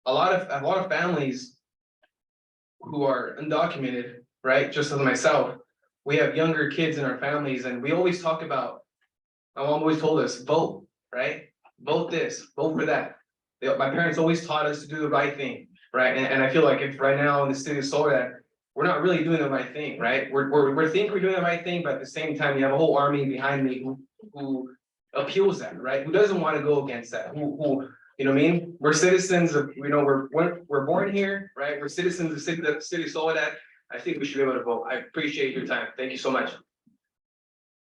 S13: A lot of families who are undocumented, right? Just as myself, we have younger kids in our families, and we always talk about, my mom always told us, vote, right? Vote this, vote for that. My parents always taught us to do the right thing, right? And I feel like if right now in the city of Soledad, we're not really doing the right thing, right? We think we're doing the right thing, but at the same time, you have a whole army behind me who appeals that, right? Who doesn't want to go against that, who, you know what I mean? We're citizens of, you know, we're born here, right? We're citizens of the city of Soledad. I think we should be able to vote. I appreciate your time. Thank you so much.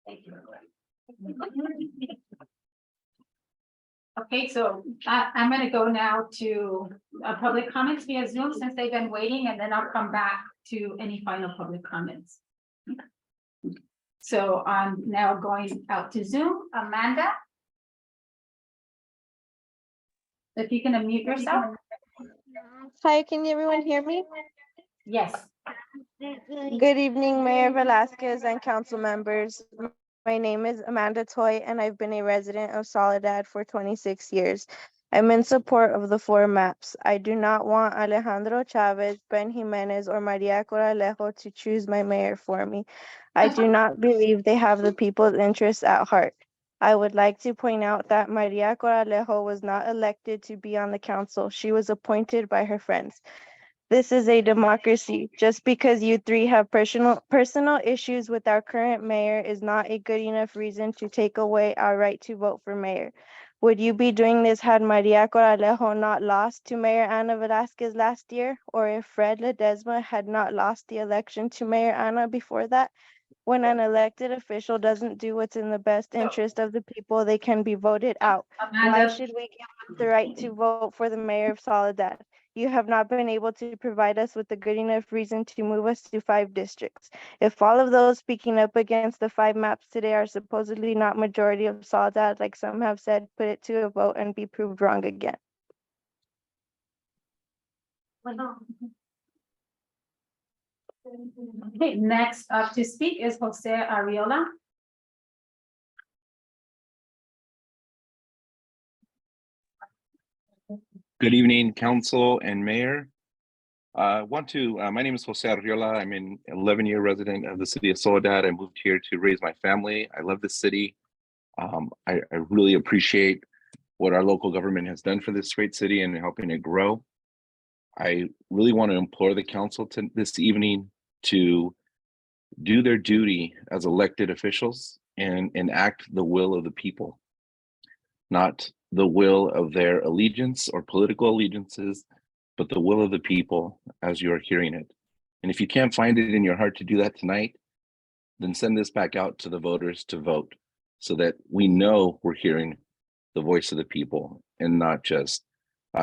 S6: Thank you. Okay, so I'm gonna go now to public comments via Zoom since they've been waiting, and then I'll come back to any final public comments. So I'm now going out to Zoom. Amanda? If you can unmute yourself.
S9: Hi, can everyone hear me?
S6: Yes.
S9: Good evening, Mayor Velasquez and council members. My name is Amanda Toy, and I've been a resident of Soledad for 26 years. I'm in support of the 4 maps. I do not want Alejandro Chavez, Ben Jimenez, or Maria Coralejo to choose my mayor for me. I do not believe they have the people's interests at heart. I would like to point out that Maria Coralejo was not elected to be on the council. She was appointed by her friends. This is a democracy. Just because you 3 have personal issues with our current mayor is not a good enough reason to take away our right to vote for mayor. Would you be doing this had Maria Coralejo not lost to Mayor Ana Velasquez last year? Or if Fred Ledesma had not lost the election to Mayor Ana before that? When an elected official doesn't do what's in the best interest of the people, they can be voted out. Why
S6: Amanda.
S9: should we give up the right to vote for the mayor of Soledad? You have not been able to provide us with a good enough reason to move us to 5 districts. If all of those speaking up against the 5 maps today are supposedly not majority of Soledad, like some have said, put it to a vote and be proved wrong again.
S6: Okay, next up to speak is Jose Ariola.
S16: Good evening, council and mayor. My name is Jose Arriola. I'm an 11-year resident of the city of Soledad. I moved here to raise my family. I love this city. I really appreciate what our local government has done for this great city and helping it grow. I really want to implore the council this evening to do their duty as elected officials and enact the will of the people, not the will of their allegiance or political allegiances, but the will of the people as you're hearing it. And if you can't find it in your heart to do that tonight, then send this back out to the voters to vote so that we know we're hearing the voice of the people and not just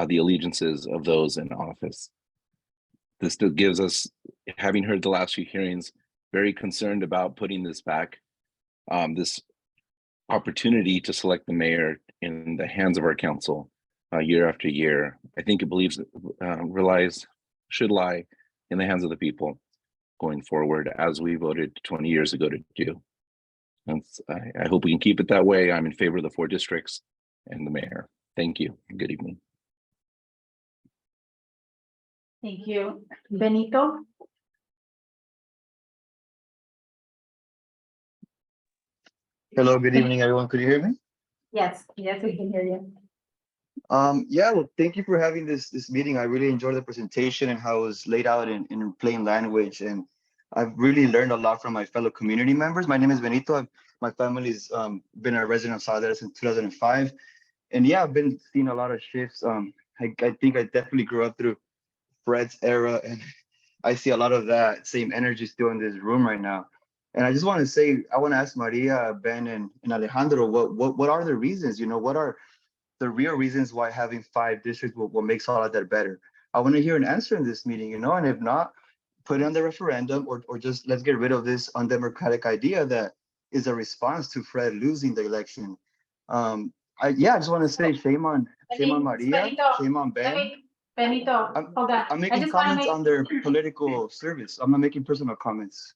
S16: the allegiances of those in office. This still gives us, having heard the last few hearings, very concerned about putting this back, this opportunity to select the mayor in the hands of our council year after year. I think it should lie in the hands of the people going forward, as we voted 20 years ago to do. And I hope we can keep it that way. I'm in favor of the 4 districts and the mayor. Thank you. Good evening.
S6: Thank you. Benito?
S22: Hello, good evening, everyone. Could you hear me?
S6: Yes, yes, we can hear you.
S22: Yeah, well, thank you for having this meeting. I really enjoyed the presentation and how it was laid out in plain language. And I've really learned a lot from my fellow community members. My name is Benito. My family's been a resident of Soledad since 2005. And yeah, I've been seeing a lot of shifts. I think I definitely grew up through Fred's era, and I see a lot of that same energy still in this room right now. And I just want to say, I want to ask Maria, Ben, and Alejandro, what are the reasons? You know, what are the real reasons why having 5 districts will make Soledad better? I want to hear an answer in this meeting, you know, and if not, put it on the referendum, or just let's get rid of this undemocratic idea that is a response to Fred losing the election. I just want to say shame on Maria, shame on Ben.
S6: Benito, hold on.
S22: I'm making comments on their political service. I'm not making personal comments.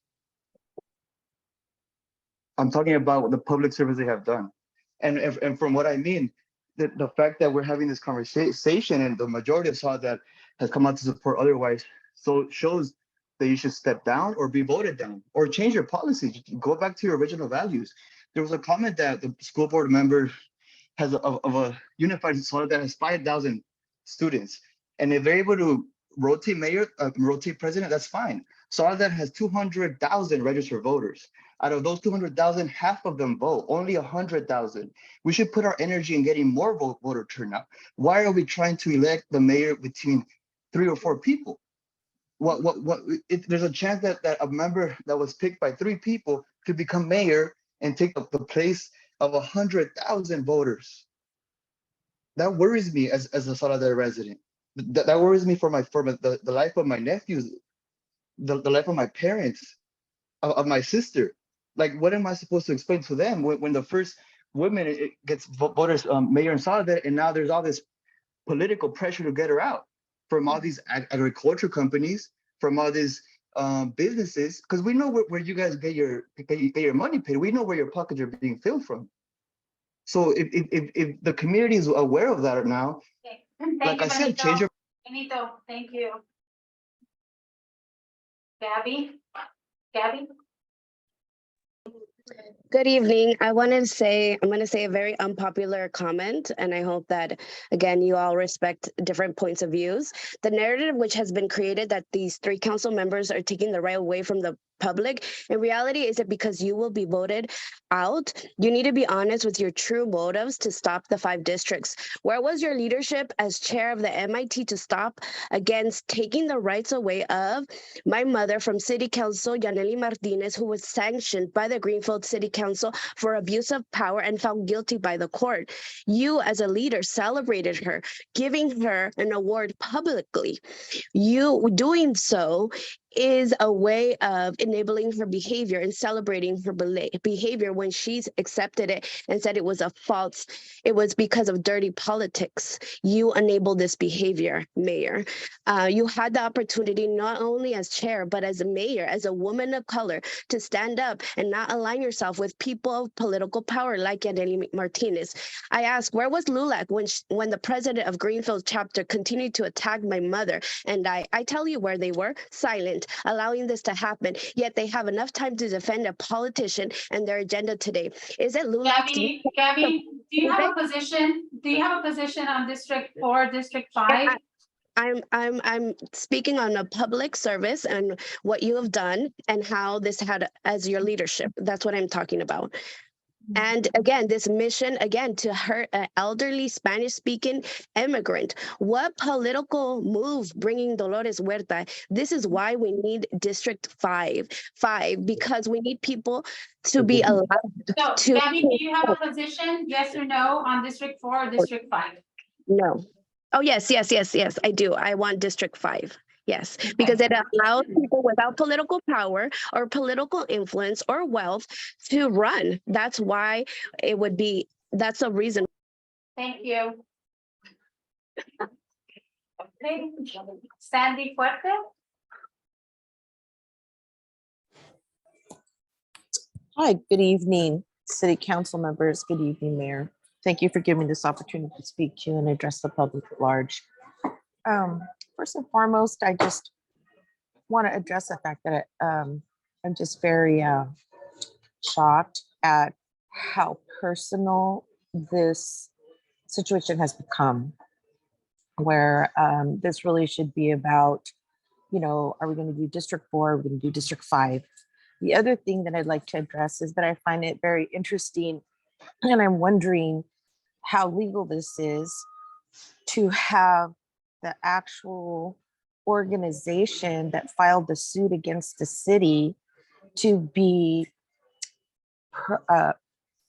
S22: I'm talking about the public service they have done. And from what I mean, the fact that we're having this conversation and the majority of Soledad has come out to support otherwise, so it shows that you should step down or be voted down or change your policy. Go back to your original values. There was a comment that the school board member has of a unified Soledad that has 5,000 students. And if they're able to rotate mayor, rotate president, that's fine. Soledad has 200,000 registered voters. Out of those 200,000, half of them vote, only 100,000. We should put our energy in getting more voter turnout. Why are we trying to elect the mayor between 3 or 4 people? If there's a chance that a member that was picked by 3 people could become mayor and take up the place of 100,000 voters. That worries me as a Soledad resident. That worries me for the life of my nephews, the life of my parents, of my sister. Like, what am I supposed to explain to them when the first woman gets voters mayor in Soledad, and now there's all this political pressure to get her out from all these agriculture companies, from all these businesses, because we know where you guys get your money paid. We know where your pockets are being filled from. So if the community is aware of that now,
S6: Okay.
S22: like I said, change your.
S6: Benito, thank you. Gabby?
S1: Good evening. I'm going to say a very unpopular comment, and I hope that, again, you all respect different points of views. The narrative which has been created that these 3 council members are taking the right away from the public, in reality, is it because you will be voted out? You need to be honest with your true motives to stop the 5 districts. Where was your leadership as chair of the MIT to stop against taking the rights away of my mother from City Council, Yaneli Martinez, who was sanctioned by the Greenfield City Council for abuse of power and found guilty by the court? You, as a leader, celebrated her, giving her an award publicly. You doing so is a way of enabling her behavior and celebrating her behavior when she's accepted it and said it was it was because of dirty politics. You enabled this behavior, Mayor. You had the opportunity not only as chair, but as a mayor, as a woman of color, to stand up and not align yourself with people of political power like Yaneli Martinez. I ask, where was LULAC when the president of Greenfield chapter continued to attack my mother? And I tell you where they were, silent, allowing this to happen, yet they have enough time to defend a politician and their agenda today. Is it LULAC?
S6: Gabby, do you have a position? Do you have a position on District 4, District 5?
S1: I'm speaking on a public service and what you have done and how this had as your leadership. That's what I'm talking about. And again, this mission, again, to hurt an elderly Spanish-speaking immigrant. What political move bringing Dolores Huerta? This is why we need District 5, because we need people to be allowed
S6: So,
S1: to.
S6: Gabby, do you have a position, yes or no, on District 4 or District 5?
S1: No. Oh, yes, I do. I want District 5. Yes, because it allows people without political power or political influence or wealth to run. That's why it would be, that's a reason.
S6: Thank you. Okay, Sandy Fuerte?
S8: Hi, good evening, City Council members. Good evening, Mayor. Thank you for giving me this opportunity to speak to you and address the public at large. First and foremost, I just want to address the fact that I'm just very shocked at how personal this situation has become, where this really should be about, are we going to do District 4? Are we going to do District 5? The other thing that I'd like to address is that I find it very interesting, and I'm wondering how legal this is to have the actual organization that filed the suit against the city to be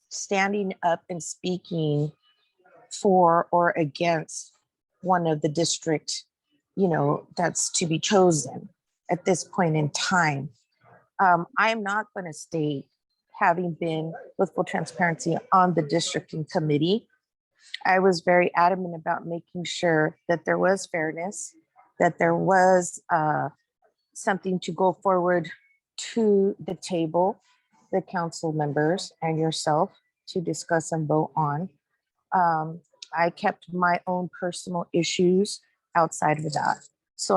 S8: standing up and speaking for or against one of the district, that's to be chosen at this point in time. I'm not going to state, having been with full transparency on the districting committee, I was very adamant about making sure that there was fairness, that there was something to go forward to the table, the council members and yourself to discuss and vote on. I kept my own personal issues outside of that. So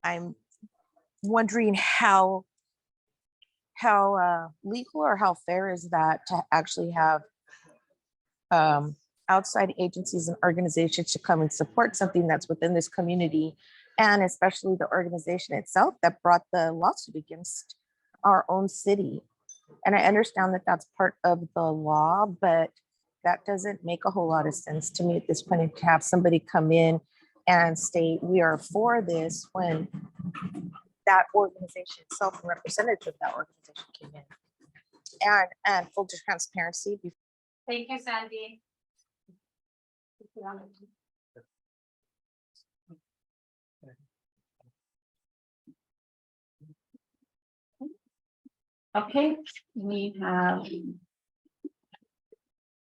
S8: I'm wondering how legal or how fair is that to actually have outside agencies and organizations to come and support something that's within this community and especially the organization itself that brought the lawsuit against our own city. And I understand that that's part of the law, but that doesn't make a whole lot of sense to me at this point to have somebody come in and state we are for this when that organization itself and representatives of that organization came in. And full transparency.
S6: Thank you, Sandy.
S10: Okay, we have.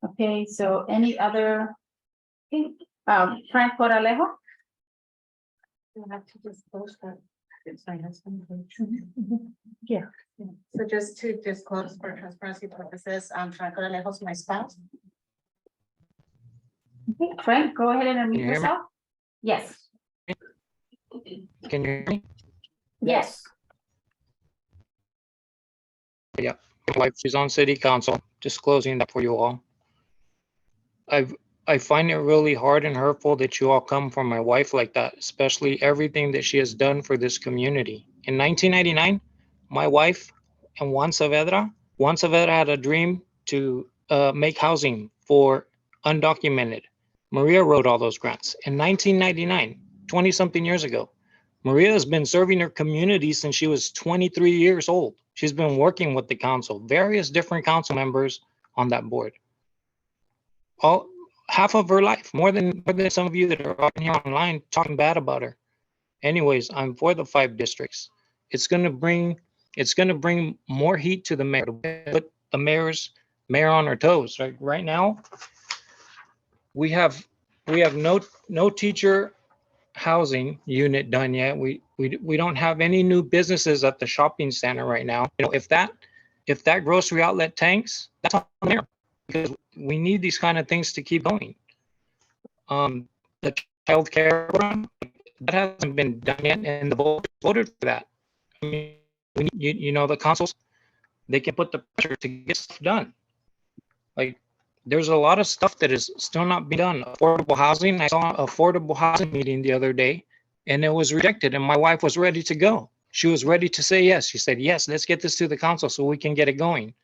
S10: Okay, so any other? Okay, Frank Coralejo.
S12: You have to just post that. It's my husband. Yeah. So just to disclose for transparency purposes, Franco Alejo's my spouse.
S10: Okay, Frank, go ahead and
S12: Can
S10: unmute
S12: you hear me?
S10: yourself. Yes.
S12: Can you hear me?
S10: Yes.
S12: Yeah, my wife is on city council, disclosing that for you all. I find it really hard and hurtful that you all come for my wife like that, especially everything that she has done for this community. In 1999, my wife and Juan Saavedra had a dream to make housing for undocumented. Maria wrote all those grants in 1999, 20-something years ago. Maria has been serving her community since she was 23 years old. She's been working with the council, various different council members on that board. Half of her life, more than some of you that are on here online talking bad about her. Anyways, I'm for the 5 districts. It's gonna bring more heat to the mayor, to put the mayor on her toes. Right now, we have no teacher housing unit done yet. We don't have any new businesses at the shopping center right now. You know, if that grocery outlet tanks, that's on the mayor, because we need these kind of things to keep going. The child care program, that hasn't been done yet, and the voters voted for that. I mean, you know, the councils, they can put the pressure to get stuff done. Like, there's a lot of stuff that is still not being done. Affordable housing, I saw an affordable housing meeting the other day, and it was rejected, and my wife was ready to go. She was ready to say yes. She said, yes, let's get this to the council so we can get it going.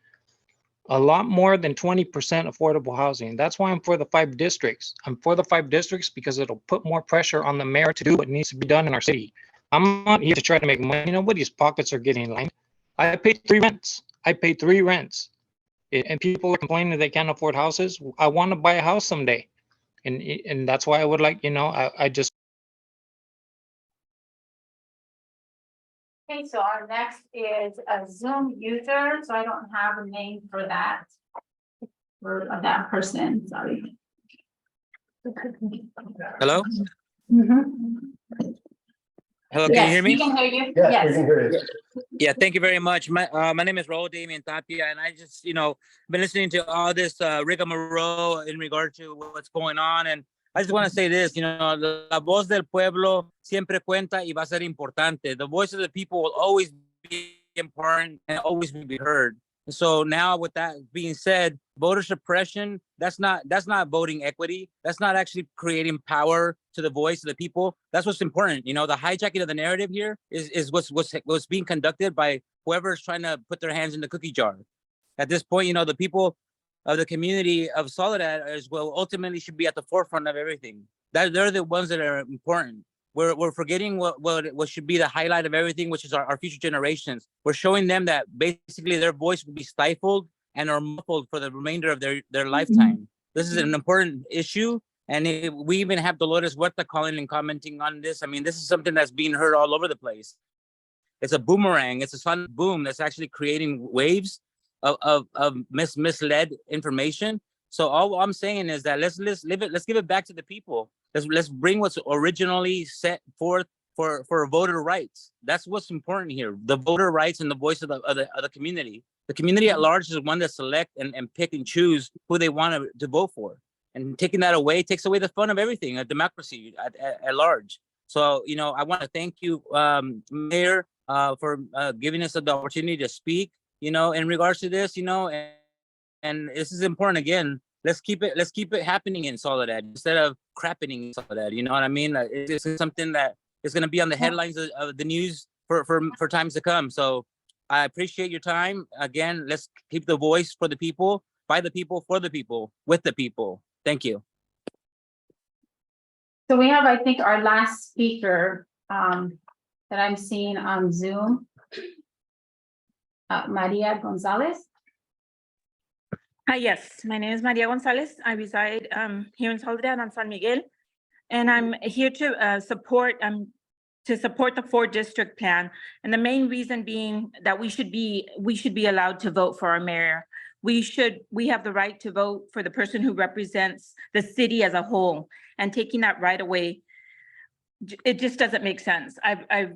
S12: A lot more than 20% affordable housing. That's why I'm for the 5 districts. I'm for the 5 districts because it'll put more pressure on the mayor to do what needs to be done in our city. I'm not here to try to make money. Nobody's pockets are getting lined. I paid 3 rents. And people are complaining they can't afford houses. I want to buy a house someday. And that's why I would like, you know, I just.
S10: Okay, so our next is a Zoom user, so I don't have a name for that. For that person, sorry.
S23: Hello? Hello, can you hear me?
S10: We can hear you.
S4: Yes, we can hear you.
S23: Yeah, thank you very much. My name is Raul Damian Tapia, and I just, you know, been listening to all this rigmarole in regard to what's going on. And I just want to say this, you know, la voz del pueblo siempre cuenta y va a ser importante. The voice of the people will always be important and always be heard. So now with that being said, voter suppression, that's not voting equity. That's not actually creating power to the voice of the people. That's what's important. You know, the hijacking of the narrative here is what's being conducted by whoever's trying to put their hands in the cookie jar. At this point, you know, the people of the community of Soledad as well ultimately should be at the forefront of everything. They're the ones that are important. We're forgetting what should be the highlight of everything, which is our future generations. We're showing them that basically their voice will be stifled and are muffled for the remainder of their lifetime. This is an important issue. And we even have Dolores Huerta calling and commenting on this. I mean, this is something that's being heard all over the place. It's a boomerang. It's a sonic boom that's actually creating waves of misled information. So all I'm saying is that let's give it back to the people. Let's bring what's originally set forth for voter rights. That's what's important here. The voter rights and the voice of the community. The community at large is one that select and pick and choose who they want to vote for. And taking that away takes away the fun of everything, a democracy at large. So, you know, I want to thank you, Mayor, for giving us the opportunity to speak, you know, in regards to this, you know, and this is important. Again, let's keep it happening in Soledad instead of crappening in Soledad. You know what I mean? It's something that It's gonna be on the headlines of the news for times to come. So I appreciate your time. Again, let's keep the voice for the people, by the people, for the people, with the people. Thank you.
S6: So we have, I think, our last speaker that I'm seeing on Zoom. Maria Gonzalez.
S2: Hi, yes, my name is Maria Gonzalez. I reside here in Soledad on San Miguel. And I'm here to support the 4-district plan. And the main reason being that we should be allowed to vote for our mayor. We have the right to vote for the person who represents the city as a whole, and taking that right away, it just doesn't make sense. I've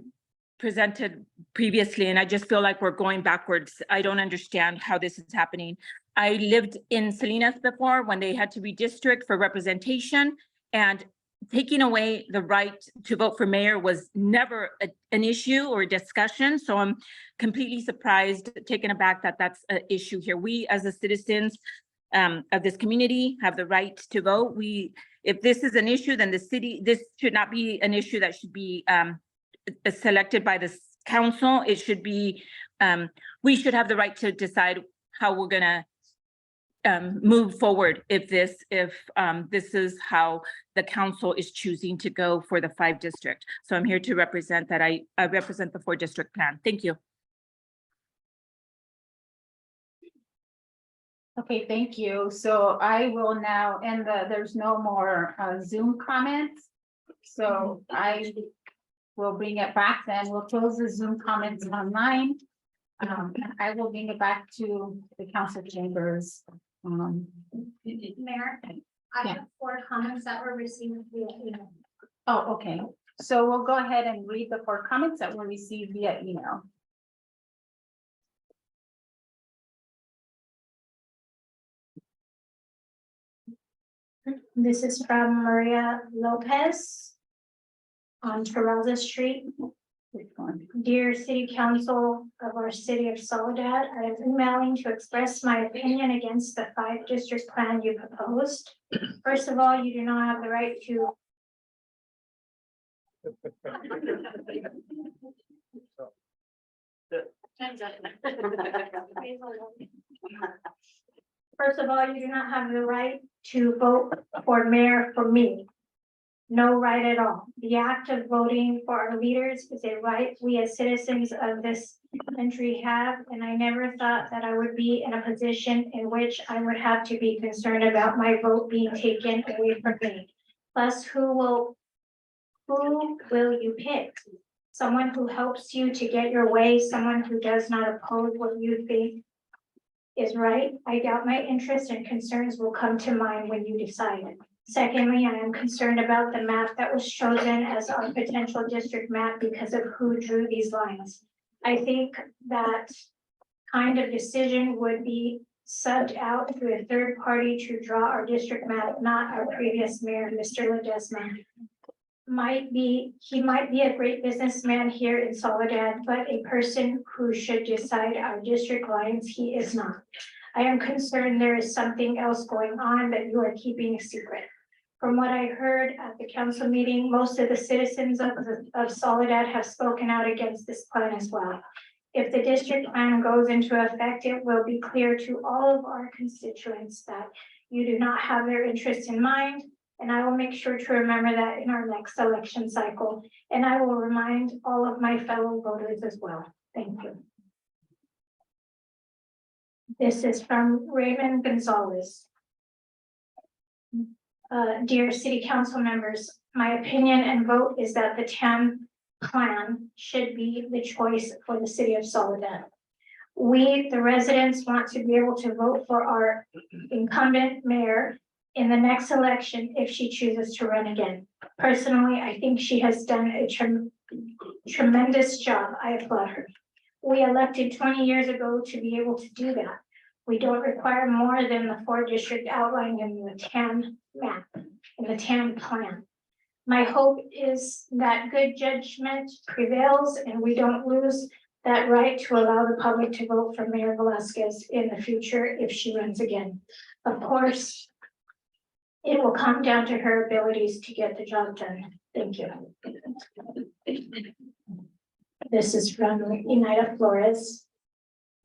S2: presented previously, and I just feel like we're going backwards. I don't understand how this is happening. I lived in Salinas before when they had to redistrict for representation, and taking away the right to vote for mayor was never an issue or a discussion. So I'm completely surprised, taken aback that that's an issue here. We, as the citizens of this community, have the right to vote. If this is an issue, then this should not be an issue that should be selected by the council. It should be, we should have the right to decide how we're gonna move forward if this is how the council is choosing to go for the 5-district. So I'm here to represent that. I represent the 4-district plan. Thank you.
S6: Okay, thank you. So I will now end there's no more Zoom comments. So I will bring it back then. We'll close the Zoom comments online. I will bring it back to the council chambers.
S7: Mayor, I have 4 comments that were received via email.
S6: Oh, okay. So we'll go ahead and read the 4 comments that were received via email.
S7: This is from Maria Lopez on Terraza Street. Dear City Council of our City of Soledad, I am emailing to express my opinion against the 5-district plan you proposed. First of all, you do not have the right to First of all, you do not have the right to vote for mayor for me. No right at all. The act of voting for our leaders is a right we as citizens of this country have, and I never thought that I would be in a position in which I would have to be concerned about my vote being taken away from me. Plus, who will you pick? Someone who helps you to get your way, someone who does not oppose what you think is right. I doubt my interests and concerns will come to mind when you decide. Secondly, I am concerned about the map that was chosen as our potential district map because of who drew these lines. I think that kind of decision would be subbed out to a third party to draw our district map, not our previous mayor, Mr. Ledesma. He might be a great businessman here in Soledad, but a person who should decide our district lines, he is not. I am concerned there is something else going on that you are keeping a secret. From what I heard at the council meeting, most of the citizens of Soledad have spoken out against this plan as well. If the district plan goes into effect, it will be clear to all of our constituents that you do not have their interests in mind. And I will make sure to remember that in our next election cycle. And I will remind all of my fellow voters as well. Thank you. This is from Raymond Gonzalez. Dear City Council members, my opinion and vote is that the TAM plan should be the choice for the City of Soledad. We, the residents, want to be able to vote for our incumbent mayor in the next election if she chooses to run again. Personally, I think she has done a tremendous job. I applaud her. We elected 20 years ago to be able to do that. We don't require more than the 4-district outlined in the TAM map, in the TAM plan. My hope is that good judgment prevails and we don't lose that right to allow the public to vote for Mayor Velasquez in the future if she runs again. Of course, it will come down to her abilities to get the job done. Thank you. This is from United Flores.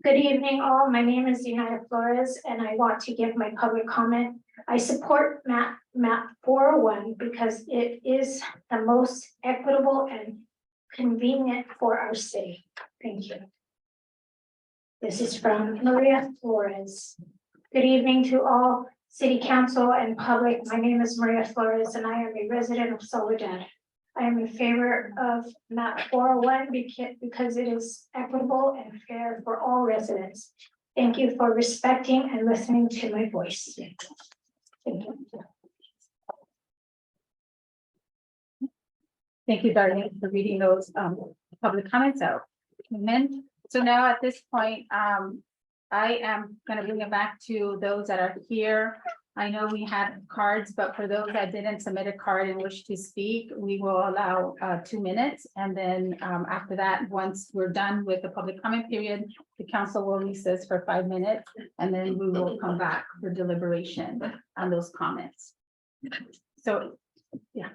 S7: Good evening, all. My name is United Flores, and I want to give my public comment. I support map 401 because it is the most equitable and convenient for our city. Thank you. This is from Maria Flores. Good evening to all city council and public. My name is Maria Flores, and I am a resident of Soledad. I am in favor of map 401 because it is equitable and fair for all residents. Thank you for respecting and listening to my voice. Thank you.
S10: Thank you, Darlene, for reading those public comments out. Amen. So now at this point, I am gonna bring it back to those that are here. I know we had cards, but for those that didn't submit a card and wish to speak, we will allow 2 minutes. And then after that, once we're done with the public comment period, the council will recess for 5 minutes, and then we will come back for deliberation on those comments. So, yeah.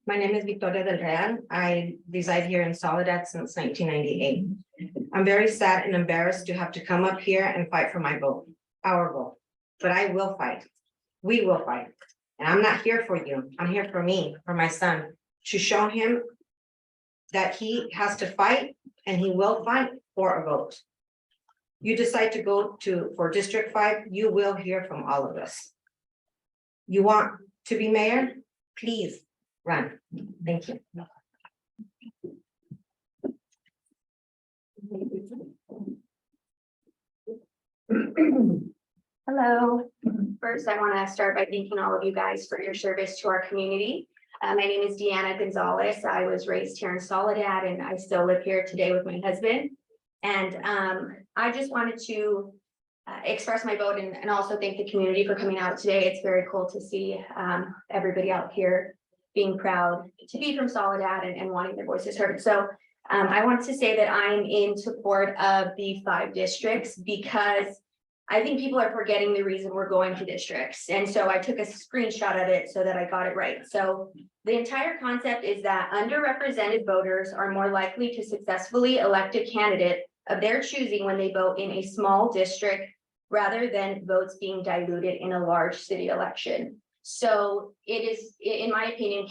S3: My name is Victoria del Real. I reside here in Soledad since 1998. I'm very sad and embarrassed to have to come up here and fight for my vote, our vote, but I will fight. We will fight. And I'm not here for you. I'm here for me, for my son, to show him that he has to fight and he will fight for a vote. You decide to go for District 5, you will hear from all of us. You want to be mayor? Please run. Thank you.
S14: Hello. First, I want to start by thanking all of you guys for your service to our community. My name is Deanna Gonzalez. I was raised here in Soledad and I still live here today with my husband. And I just wanted to express my vote and also thank the community for coming out today. It's very cool to see everybody out here being proud to be from Soledad and wanting their voices heard. So I want to say that I'm in support of the 5 districts because I think people are forgetting the reason we're going to districts. And so I took a screenshot of it so that I got it right. So the entire concept is that underrepresented voters are more likely to successfully elect a candidate of their choosing when they vote in a small district rather than votes being diluted in a large city election. So it is, in my opinion,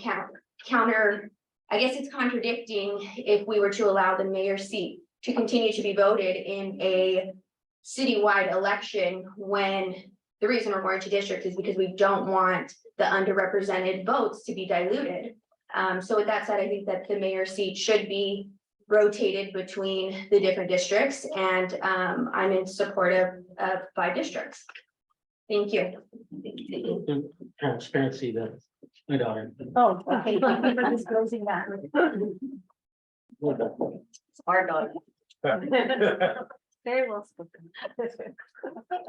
S14: counter, I guess it's contradicting if we were to allow the mayor's seat to continue to be voted in a citywide election when the reason we're going to district is because we don't want the underrepresented votes to be diluted. So with that said, I think that the mayor's seat should be rotated between the different districts, and I'm in support of 5 districts. Thank you.
S15: Transparency, that my daughter.
S10: Oh, okay. Thank you for disclosing that.
S14: Our daughter.
S10: Very well spoken.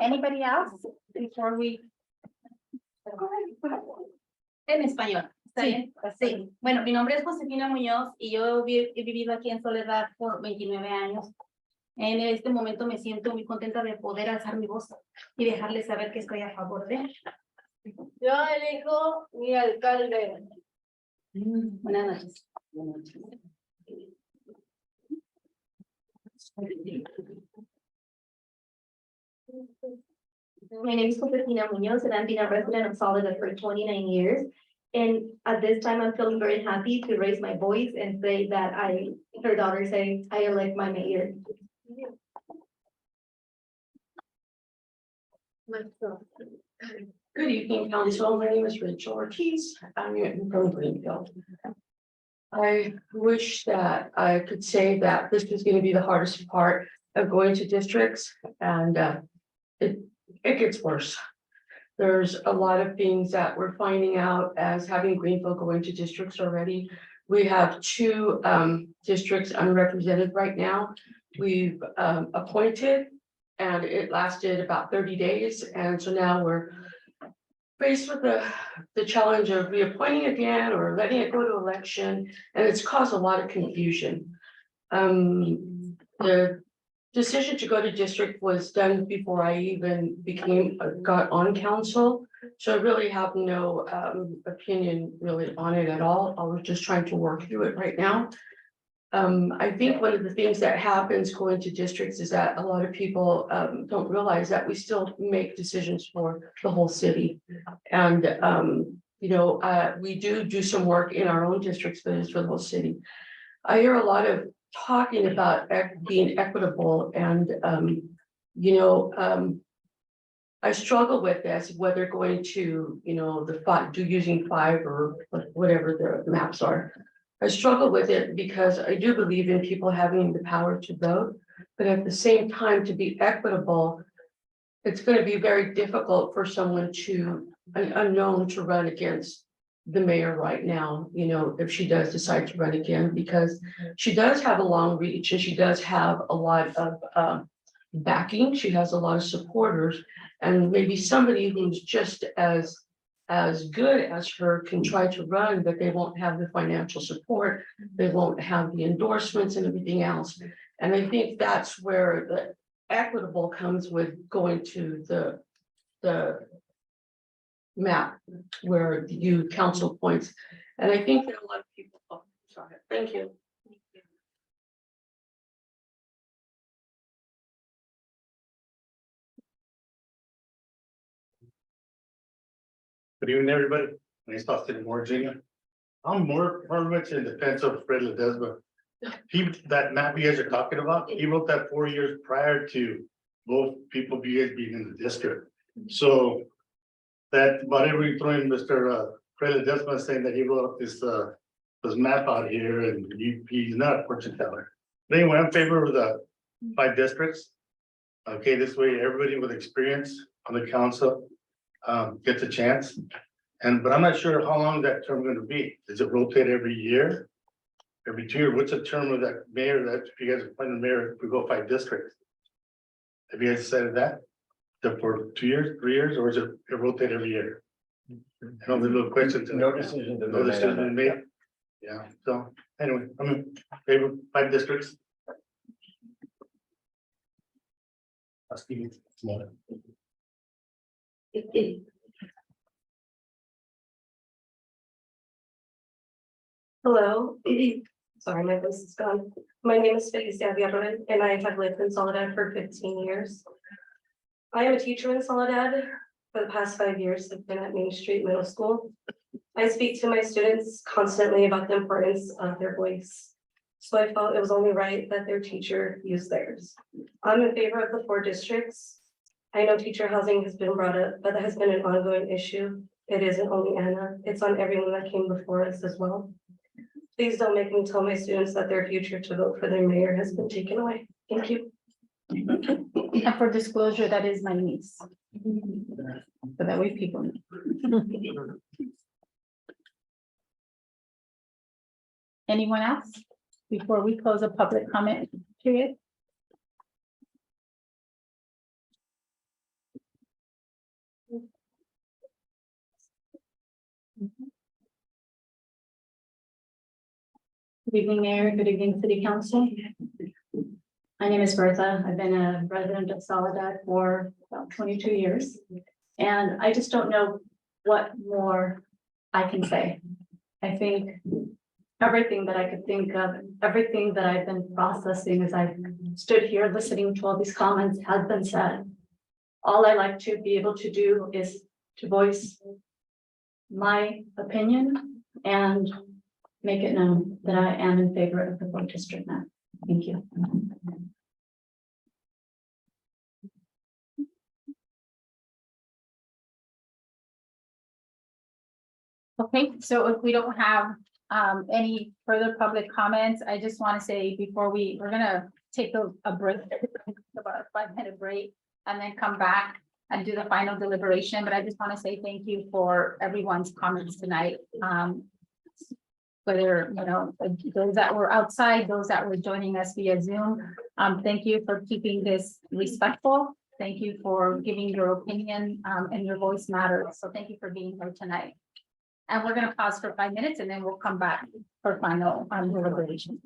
S10: Anybody else before we?
S14: En español. ¿Está bien? Sí. Bueno, mi nombre es Josefina Muñoz y yo he vivido aquí en Soledad por 29 años. En este momento me siento muy contenta de poder alzar mi voz y dejarles saber que estoy a favor de.
S24: Yo elijo mi alcalde.
S14: Buenas noches. My name is Josefina Muñoz and I've been a resident of Soledad for 29 years. And at this time, I'm feeling very happy to raise my voice and say that her daughter say, I elect my mayor.
S25: Good evening, council. My name is Rachel Ortiz. I'm from Greenfield. I wish that I could say that this is going to be the hardest part of going to districts, and it gets worse. There's a lot of things that we're finding out as having Greenfield going to districts already. We have 2 districts unrepresented right now. We've appointed, and it lasted about 30 days. And so now we're faced with the challenge of reappointing again or letting it go to election, and it's caused a lot of confusion. The decision to go to district was done before I even got on council. So I really have no opinion really on it at all. I was just trying to work through it right now. I think one of the things that happens going to districts is that a lot of people don't realize that we still make decisions for the whole city. And we do some work in our own districts, but it's for the whole city. I hear a lot of talking about being equitable and I struggle with this, whether going to, using 5 or whatever the maps are. I struggle with it because I do believe in people having the power to vote, but at the same time, to be equitable, it's going to be very difficult for someone an unknown to run against the mayor right now, if she does decide to run again, because she does have a long reach and she does have a lot of backing. She has a lot of supporters, and maybe somebody who's just as good as her can try to run, but they won't have the financial support, they won't have the endorsements and everything else. And I think that's where the equitable comes with going to the map where you council points. And I think that a lot of people, sorry, thank you.
S5: Good evening, everybody. My name is Austin Moore Jr. I'm very much in defense of Fred Ledesma. That map you guys are talking about, he wrote that 4 years prior to both people you guys being in the district. So that whatever you throw in Mr. Fred Ledesma saying that he wrote up this map out here and he's not a fortune teller. But anyway, I'm in favor of the 5 districts. Okay, this way everybody with experience on the council gets a chance. But I'm not sure how long that term going to be. Does it rotate every year? Every 2 years? What's the term of that mayor that if you guys appoint a mayor, if we go 5 districts? Have you guys decided that? For 2 years, 3 years, or is it rotate every year? I know the little question.
S4: No decision to be
S5: No
S4: made
S5: decision
S4: on
S5: to be
S4: that.
S5: made. Yeah, so anyway, I'm in favor of 5 districts. Steve Smollett.
S18: Hello, sorry, my voice is gone. My name is Felicia Villarreal, and I have lived in Soledad for 15 years. I am a teacher in Soledad. For the past 5 years, I've been at Main Street Middle School. I speak to my students constantly about the importance of their voice. So I felt it was only right that their teacher use theirs. I'm in favor of the 4 districts. I know teacher housing has been brought up, but that has been an ongoing issue. It isn't only Anna, it's on everyone that came before us as well. Please don't make me tell my students that their future to vote for their mayor has been taken away. Thank you.
S10: And for disclosure, that is my niece. So that way people know. Anyone else before we close a public comment period? Good evening, Mayor. Good evening, City Council. My name is Bertha. I've been a resident of Soledad for about 22 years. And I just don't know what more I can say. I think everything that I could think of, everything that I've been processing as I stood here listening to all these comments has been said. All I like to be able to do is to voice my opinion and make it known that I am in favor of the 4th district map. Thank you. Okay, so if we don't have any further public comments, I just want to say before we're gonna take a break, about a 5-minute break, and then come back and do the final deliberation. But I just want to say thank you for everyone's comments tonight. Whether, those that were outside, those that were joining us via Zoom, thank you for keeping this respectful. Thank you for giving your opinion, and your voice matters. So thank you for being here tonight. And we're going to pause for 5 minutes and then we'll come back for final deliberation.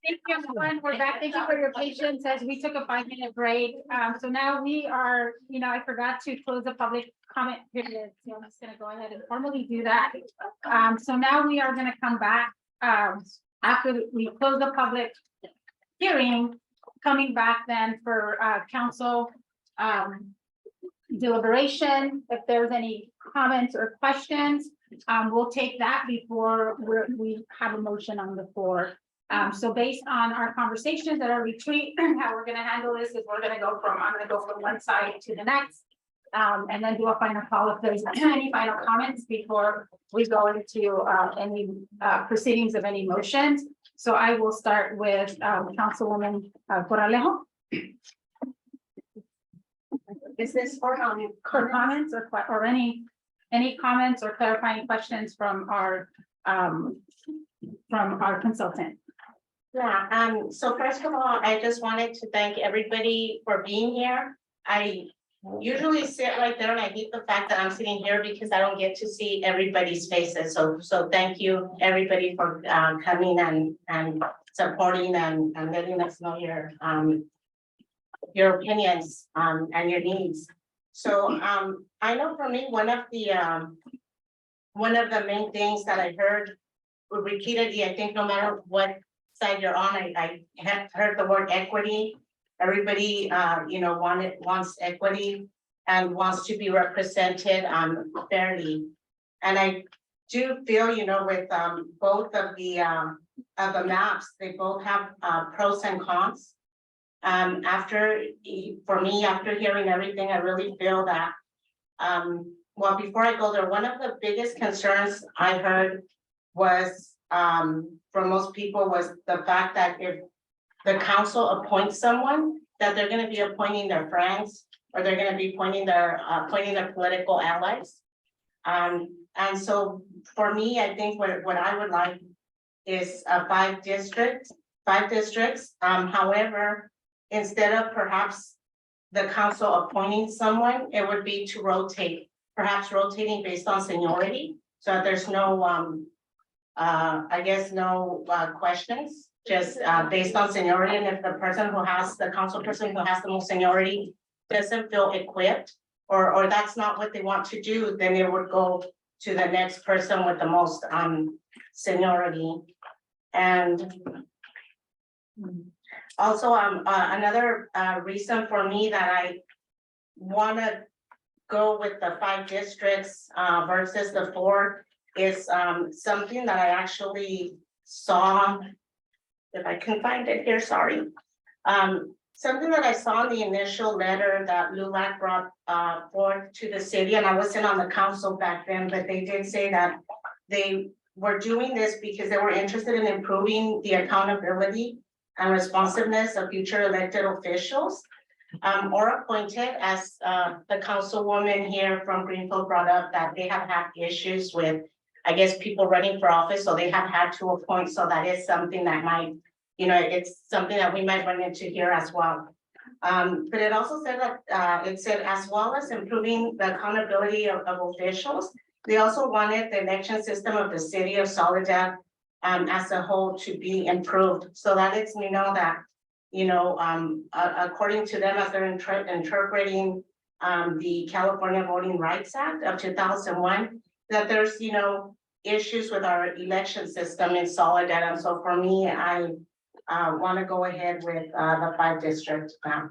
S6: Thank you, everyone. We're back. Thank you for your patience as we took a 5-minute break. So now we are, I forgot to close the public comment period. So I'm just gonna go ahead and formally do that. So now we are gonna come back, after we close the public hearing, coming back then for, council, deliberation. If there's any comments or questions, we'll take that before we have a motion on the floor. So based on our conversations at our retreat, how we're gonna handle this is I'm gonna go from one side to the next. And then do a final call if there's any final comments before we go into any proceedings of any motions. So I will start with Councilwoman Corralejo. Is this for comments or any comments or clarifying questions from our consultant?
S11: Yeah, so first of all, I just wanted to thank everybody for being here. I usually sit right there and I hate the fact that I'm sitting here because I don't get to see everybody's faces. So thank you, everybody, for coming and supporting and letting us know your opinions and your needs. So I know for me, one of the main things that I heard repeatedly, I think no matter what side you're on, I have heard the word equity. Everybody wants equity and wants to be represented fairly. And I do feel, with both of the maps, they both have pros and cons. After hearing everything, I really feel that well, before I go there, one of the biggest concerns I heard was from most people was the fact that if the council appoints someone, that they're going to be appointing their friends or they're going to be appointing their political allies. And so for me, I think what I would like is 5 districts. However, instead of perhaps the council appointing someone, it would be to rotate, perhaps rotating based on seniority. So that there's no, questions, just based on seniority. And if the council person who has the most seniority doesn't feel equipped, or that's not what they want to do, then it would go to the next person with the most seniority. And also, another reason for me that I want to go with the 5 districts versus the 4 is something that I actually saw. If I can find it here, sorry. Something that I saw in the initial letter that LULAC brought forth to the city, and I wasn't on the council back then, but they did say that they were doing this because they were interested in improving the accountability and responsiveness of future elected officials or appointed, as the councilwoman here from Greenfield brought up, that they have had issues with, I guess, people running for office, so they have had to appoint. So that is something that might, it's something that we might run into here as well. But it also said that it said, as well as improving the accountability of officials, they also wanted the election system of the city of Soledad as a whole to be improved. So that lets me know that, according to them, as they're interpreting the California Voting Rights Act of 2001, that there's, issues with our election system in Soledad. And so for me, I want to go ahead with the 5 districts map.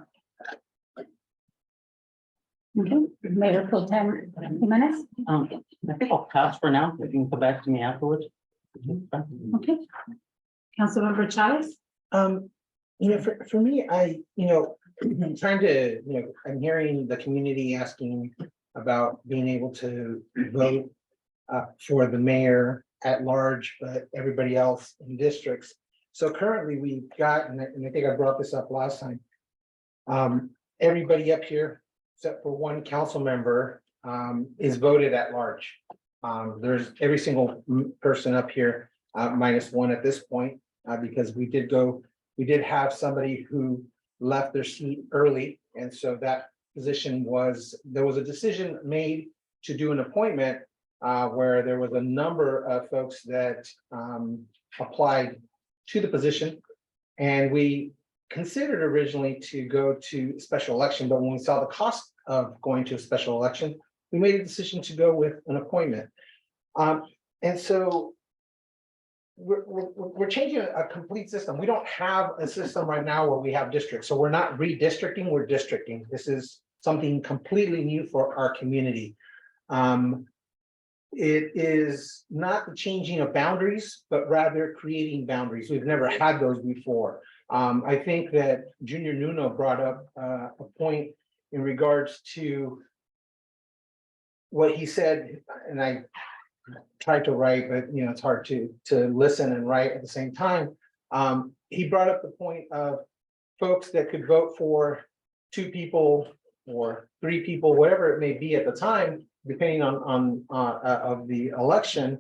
S10: Okay, Mayor Pro Tem Jimenez.
S15: I think I'll pass for now. You can come back to me afterwards.
S10: Okay. Councilmember Chavez.
S17: For me, I'm trying to, I'm hearing the community asking about being able to vote for the mayor at large, but everybody else in districts. So currently we've got, and I think I brought this up last time, everybody up here, except for one council member, is voted at large. There's every single person up here, minus one at this point, because we did have somebody who left their seat early. And so that position there was a decision made to do an appointment where there was a number of folks that applied to the position. And we considered originally to go to special election, but when we saw the cost of going to a special election, we made a decision to go with an appointment. And so we're changing a complete system. We don't have a system right now where we have districts. So we're not redistricting, we're districting. This is something completely new for our community. It is not the changing of boundaries, but rather creating boundaries. We've never had those before. I think that Junior Nuno brought up a point in regards to what he said, and I tried to write, but it's hard to listen and write at the same time. He brought up the point of folks that could vote for 2 people or 3 people, whatever it may be at the time, depending on of the election.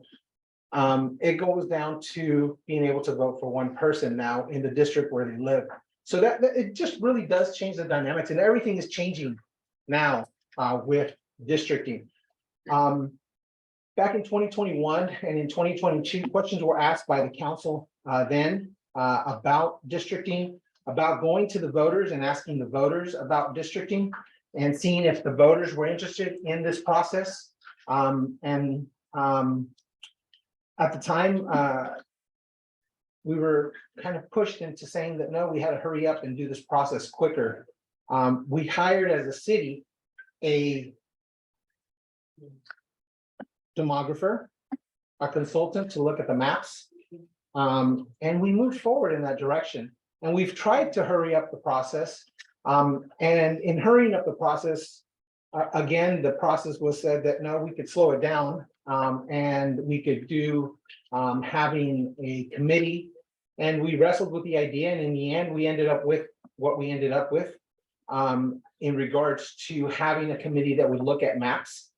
S17: It goes down to being able to vote for 1 person now in the district where they live. So that it just really does change the dynamics, and everything is changing now with districting. Back in 2021 and in 2022, questions were asked by the council then about districting, about going to the voters and asking the voters about districting and seeing if the voters were interested in this process. At the time, we were kind of pushed into saying that, no, we had to hurry up and do this process quicker. We hired as a city a demographer, a consultant to look at the maps. And we moved forward in that direction. And we've tried to hurry up the process. And in hurrying up the process, again, the process was said that, no, we could slow it down. And we could do having a committee. And we wrestled with the idea. And in the end, we ended up with what we ended up with in regards to having a committee that would look at maps.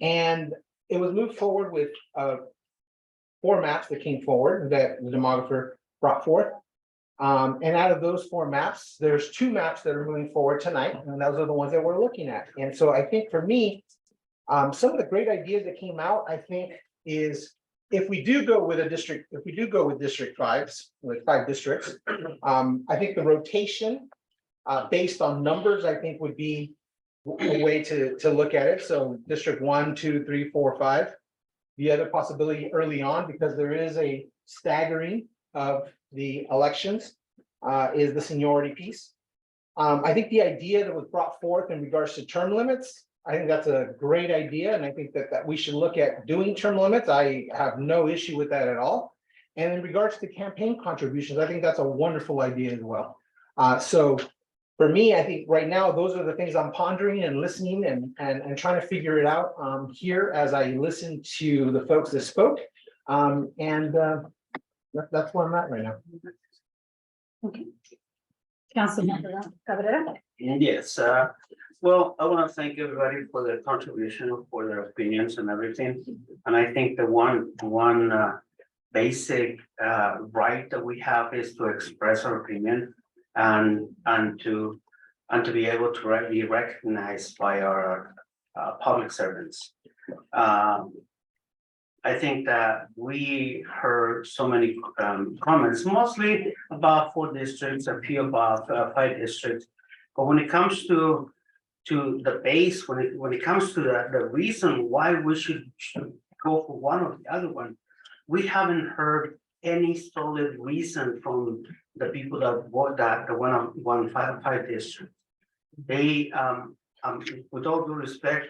S17: And it was moved forward with 4 maps that came forward that the demographer brought forth. And out of those 4 maps, there's 2 maps that are moving forward tonight, and those are the ones that we're looking at. And so I think for me, some of the great ideas that came out, I think, is if we do go with district 5s, with 5 districts, I think the rotation based on numbers, I think would be a way to look at it. So district 1, 2, 3, 4, 5. The other possibility early on, because there is a staggering of the elections, is the seniority piece. I think the idea that was brought forth in regards to term limits, I think that's a great idea. And I think that we should look at doing term limits. I have no issue with that at all. And in regards to campaign contributions, I think that's a wonderful idea as well. So for me, I think right now, those are the things I'm pondering and listening and trying to figure it out here as I listen to the folks that spoke. That's where I'm at right now.
S10: Okay. Councilmember Cabrera.
S15: Yes, well, I want to thank everybody for their contribution, for their opinions and everything. And I think the one basic right that we have is to express our opinion and to be able to be recognized by our public servants. I think that we heard so many comments, mostly about 4 districts, a few about 5 districts. But when it comes to the base, when it comes to the reason why we should go for one or the other one, we haven't heard any solid reason from the people that vote that the 115 district. They, with all due respect,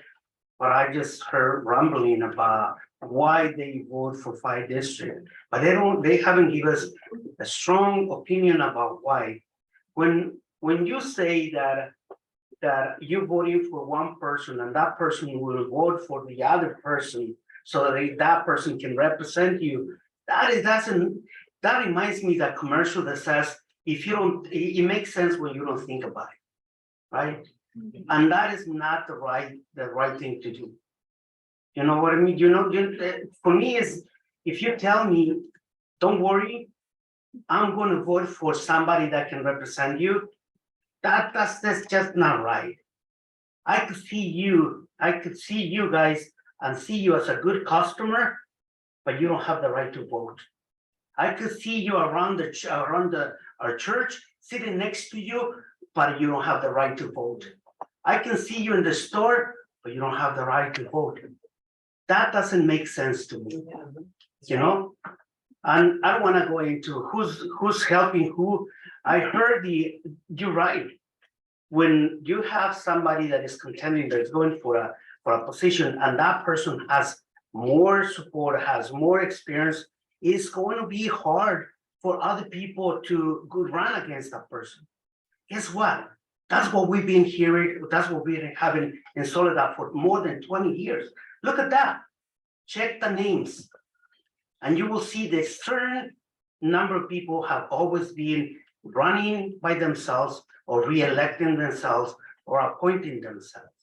S15: but I just heard rumbling about why they vote for 5 districts, but they haven't given us a strong opinion about why. When you say that you're voting for one person and that person will vote for the other person so that person can represent you, that reminds me of that commercial that says, if you don't, it makes sense when you don't think about it, right? And that is not the right thing to do. You know what I mean? For me, is if you tell me, don't worry, I'm going to vote for somebody that can represent you, that's just not right. I could see you guys and see you as a good customer, but you don't have the right to vote. I could see you around our church, sitting next to you, but you don't have the right to vote. I can see you in the store, but you don't have the right to vote. That doesn't make sense to me, you know? And I don't wanna go into who's helping who. I heard you're right. When you have somebody that is contending, that's going for a position, and that person has more support, has more experience, it's going to be hard for other people to go run against that person. Guess what? That's what we've been hearing, that's what we've been having in Soledad for more than 20 years. Look at that. Check the names. And you will see the certain number of people have always been running by themselves or re-electing themselves or appointing themselves.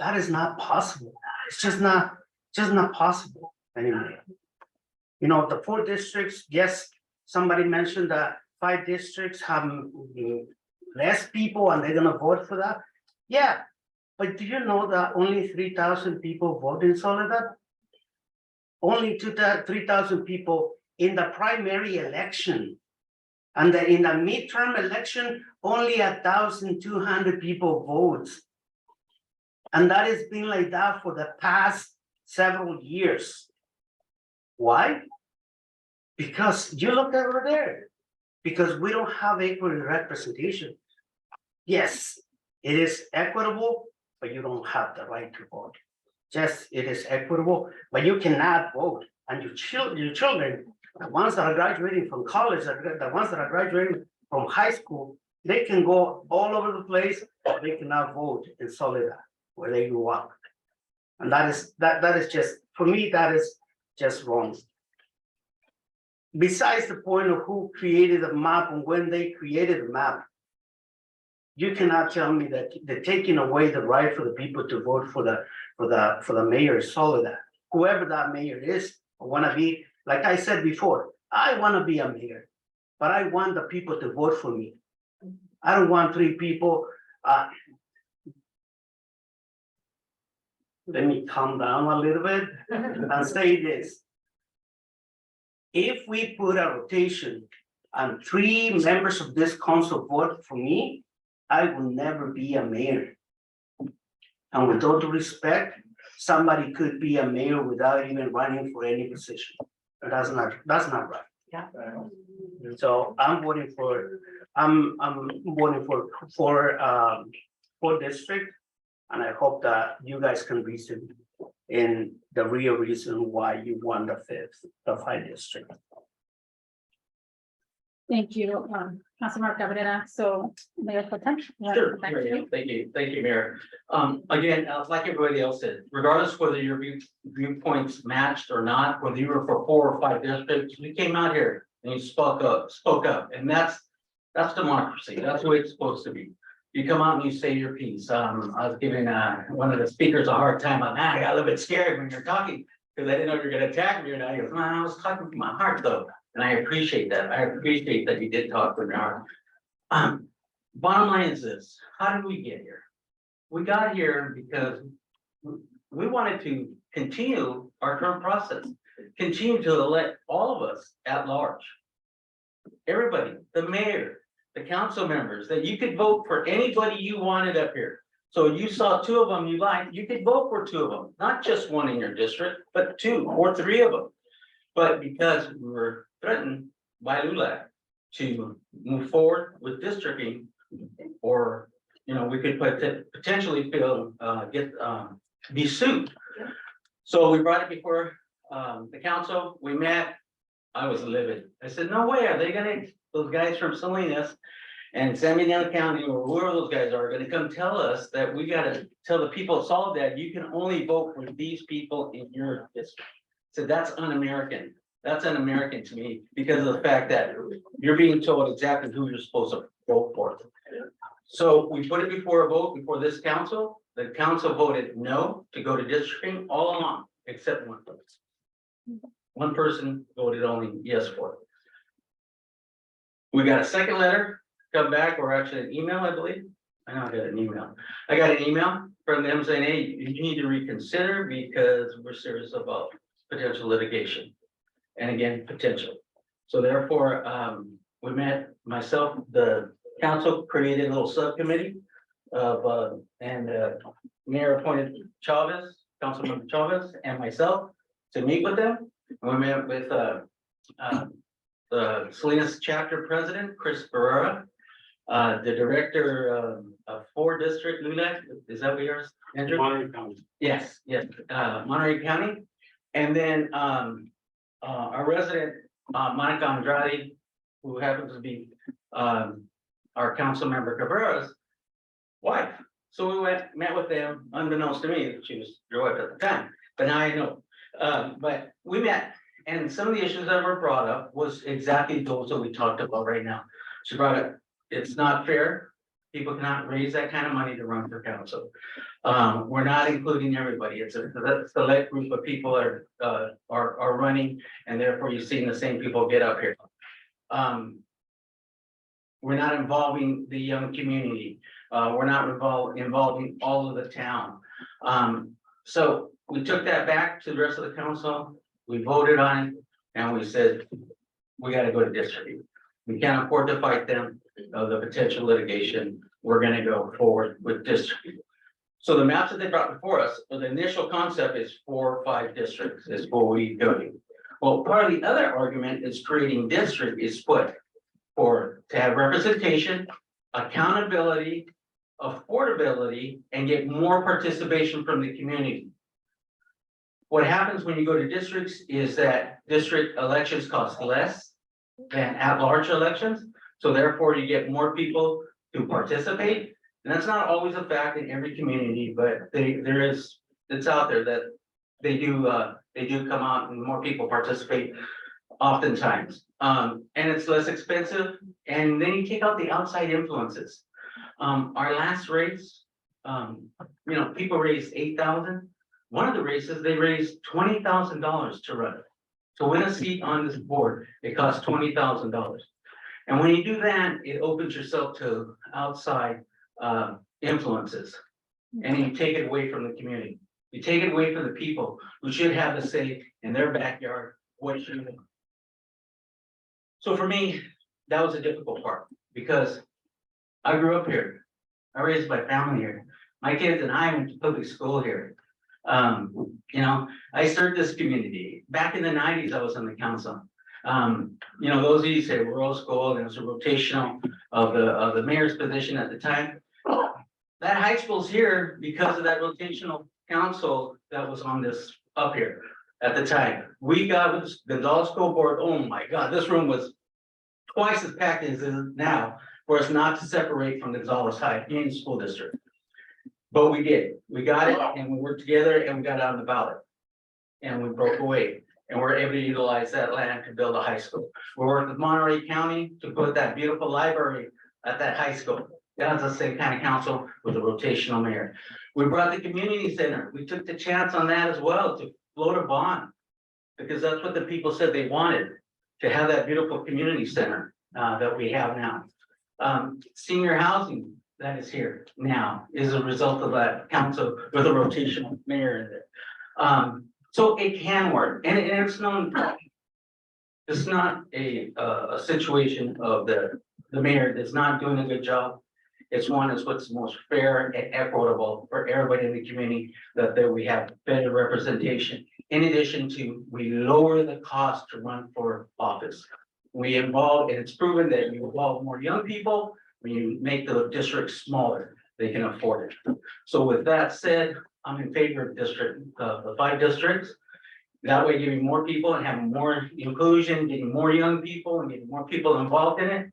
S15: That is not possible. It's just not possible anymore. You know, the 4 districts, yes, somebody mentioned that 5 districts have less people and they're gonna vote for that. Yeah, but do you know that only 3,000 people vote in Soledad? Only 3,000 people in the primary election. And in the midterm election, only 1,200 people votes. And that has been like that for the past several years. Why? Because you look over there, because we don't have equal representation. Yes, it is equitable, but you don't have the right to vote. Yes, it is equitable, but you cannot vote. And your children, the ones that are graduating from college, the ones that are graduating from high school, they can go all over the place, but they cannot vote in Soledad where they grew up. And that is just, for me, that is just wrong. Besides the point of who created the map and when they created the map, you cannot tell me that they're taking away the right for the people to vote for the mayor of Soledad. Whoever that mayor is, I want to be, like I said before, I want to be a mayor, but I want the people to vote for me. I don't want 3 people. Let me calm down a little bit and say this. If we put a rotation and 3 members of this council vote for me, I will never be a mayor. And with all due respect, somebody could be a mayor without even running for any position. That's not right.
S3: Yeah.
S15: So I'm voting for for district, and I hope that you guys can reason in the real reason why you won the 5 district.
S10: Thank you, Councilmember Cabrera. So Mayor Potem.
S9: Sure, thank you, Mayor. Again, like everybody else said, regardless whether your viewpoints matched or not, whether you were for 4 or 5 districts, you came out here and you spoke up, and that's democracy. That's the way it's supposed to be. You come out and you say your piece. I was giving one of the speakers a hard time on that. I got a little bit scared when you're talking because I didn't know you were going to attack me or not. He goes, man, I was talking from my heart though. And I appreciate that. I appreciate that you did talk from your heart. Bottom line is this: how did we get here? We got here because we wanted to continue our current process, continue to elect all of us at large. Everybody, the mayor, the council members, that you could vote for anybody you wanted up here. So you saw 2 of them you liked, you could vote for 2 of them, not just 1 in your district, but 2 or 3 of them. But because we were threatened by LULAC to move forward with districting, or we could potentially be sued. So we brought it before the council. We met. I was livid. I said, no way are they gonna, those guys from Salinas and San Miguel County, or whoever those guys are, gonna come tell us that we gotta tell the people of Soledad you can only vote for these people in your district. So that's un-American. That's un-American to me because of the fact that you're being told exactly who you're supposed to vote for. So we put it before a vote before this council. The council voted no to go to districting all along, except 1 person. 1 person voted only yes for it. We got a second letter come back, or actually an email, I believe. I know I got an email. I got an email from them saying, hey, you need to reconsider because we're serious about potential litigation. and again, potential. So therefore, we met, myself, the council created a little subcommittee of, and Mayor appointed Chavez, Councilmember Chavez, and myself to meet with them. And we met with the Salinas chapter president, Chris Barrera, the director of 4 District, Luna, is that what yours? Andrew?
S5: Monterey County.
S9: Yes, yes, Monterey County. And then our resident, Monica Andrade, who happens to be our council member Cabrera's wife. So we met with them, unbeknownst to me, she was your wife at the time, but now I know. But we met, and some of the issues that were brought up was exactly those that we talked about right now. She brought up, it's not fair. People cannot raise that kind of money to run for council. We're not including everybody. It's a select group of people are running, and therefore you've seen the same people get up here. We're not involving the young community. We're not involving all of the town. So we took that back to the rest of the council. We voted on it, and we said, we got to go to district. We can't afford to fight them, the potential litigation. We're gonna go forward with district. So the maps that they brought before us, the initial concept is 4 or 5 districts is what we go to. Well, part of the other argument is creating district is split to have representation, accountability, affordability, and get more participation from the community. What happens when you go to districts is that district elections cost less than at-large elections. So therefore you get more people to participate. And that's not always a fact in every community, but it's out there that they do come out and more people participate oftentimes. And it's less expensive. And then you take out the outside influences. Our last race, people raised $8,000. One of the races, they raised $20,000 to run. To win a seat on this board, it costs $20,000. And when you do that, it opens yourself to outside influences. And you take it away from the community. You take it away from the people who should have the say in their backyard, what you want. So for me, that was a difficult part because I grew up here. I raised my family here. My kids and I went to public school here. I served this community. Back in the 90s, I was on the council. Those of you say we're old school, and it was a rotational of the mayor's position at the time. That high school's here because of that rotational council that was on this up here at the time. We got with the Gonzales School Board, oh my God, this room was twice as packed as it is now for us not to separate from Gonzales High Union School District. But we did. We got it and we worked together and we got on the ballot. And we broke away and we're able to utilize that land to build a high school. We worked with Monterey County to put that beautiful library at that high school. That's the same kind of council with a rotational mayor. We brought the community center. We took the chance on that as well to float a bond. Because that's what the people said they wanted, to have that beautiful community center that we have now. Senior housing that is here now is a result of that council with a rotational mayor in there. So it can work, and it's not a situation of the mayor that's not doing a good job. It's one is what's most fair and equitable for everybody in the community, that we have better representation. In addition to, we lower the cost to run for office. We involve, and it's proven that you involve more young people, when you make the district smaller, they can afford it. So with that said, I'm in favor of the 5 districts. That way giving more people and having more inclusion, getting more young people and getting more people involved in it.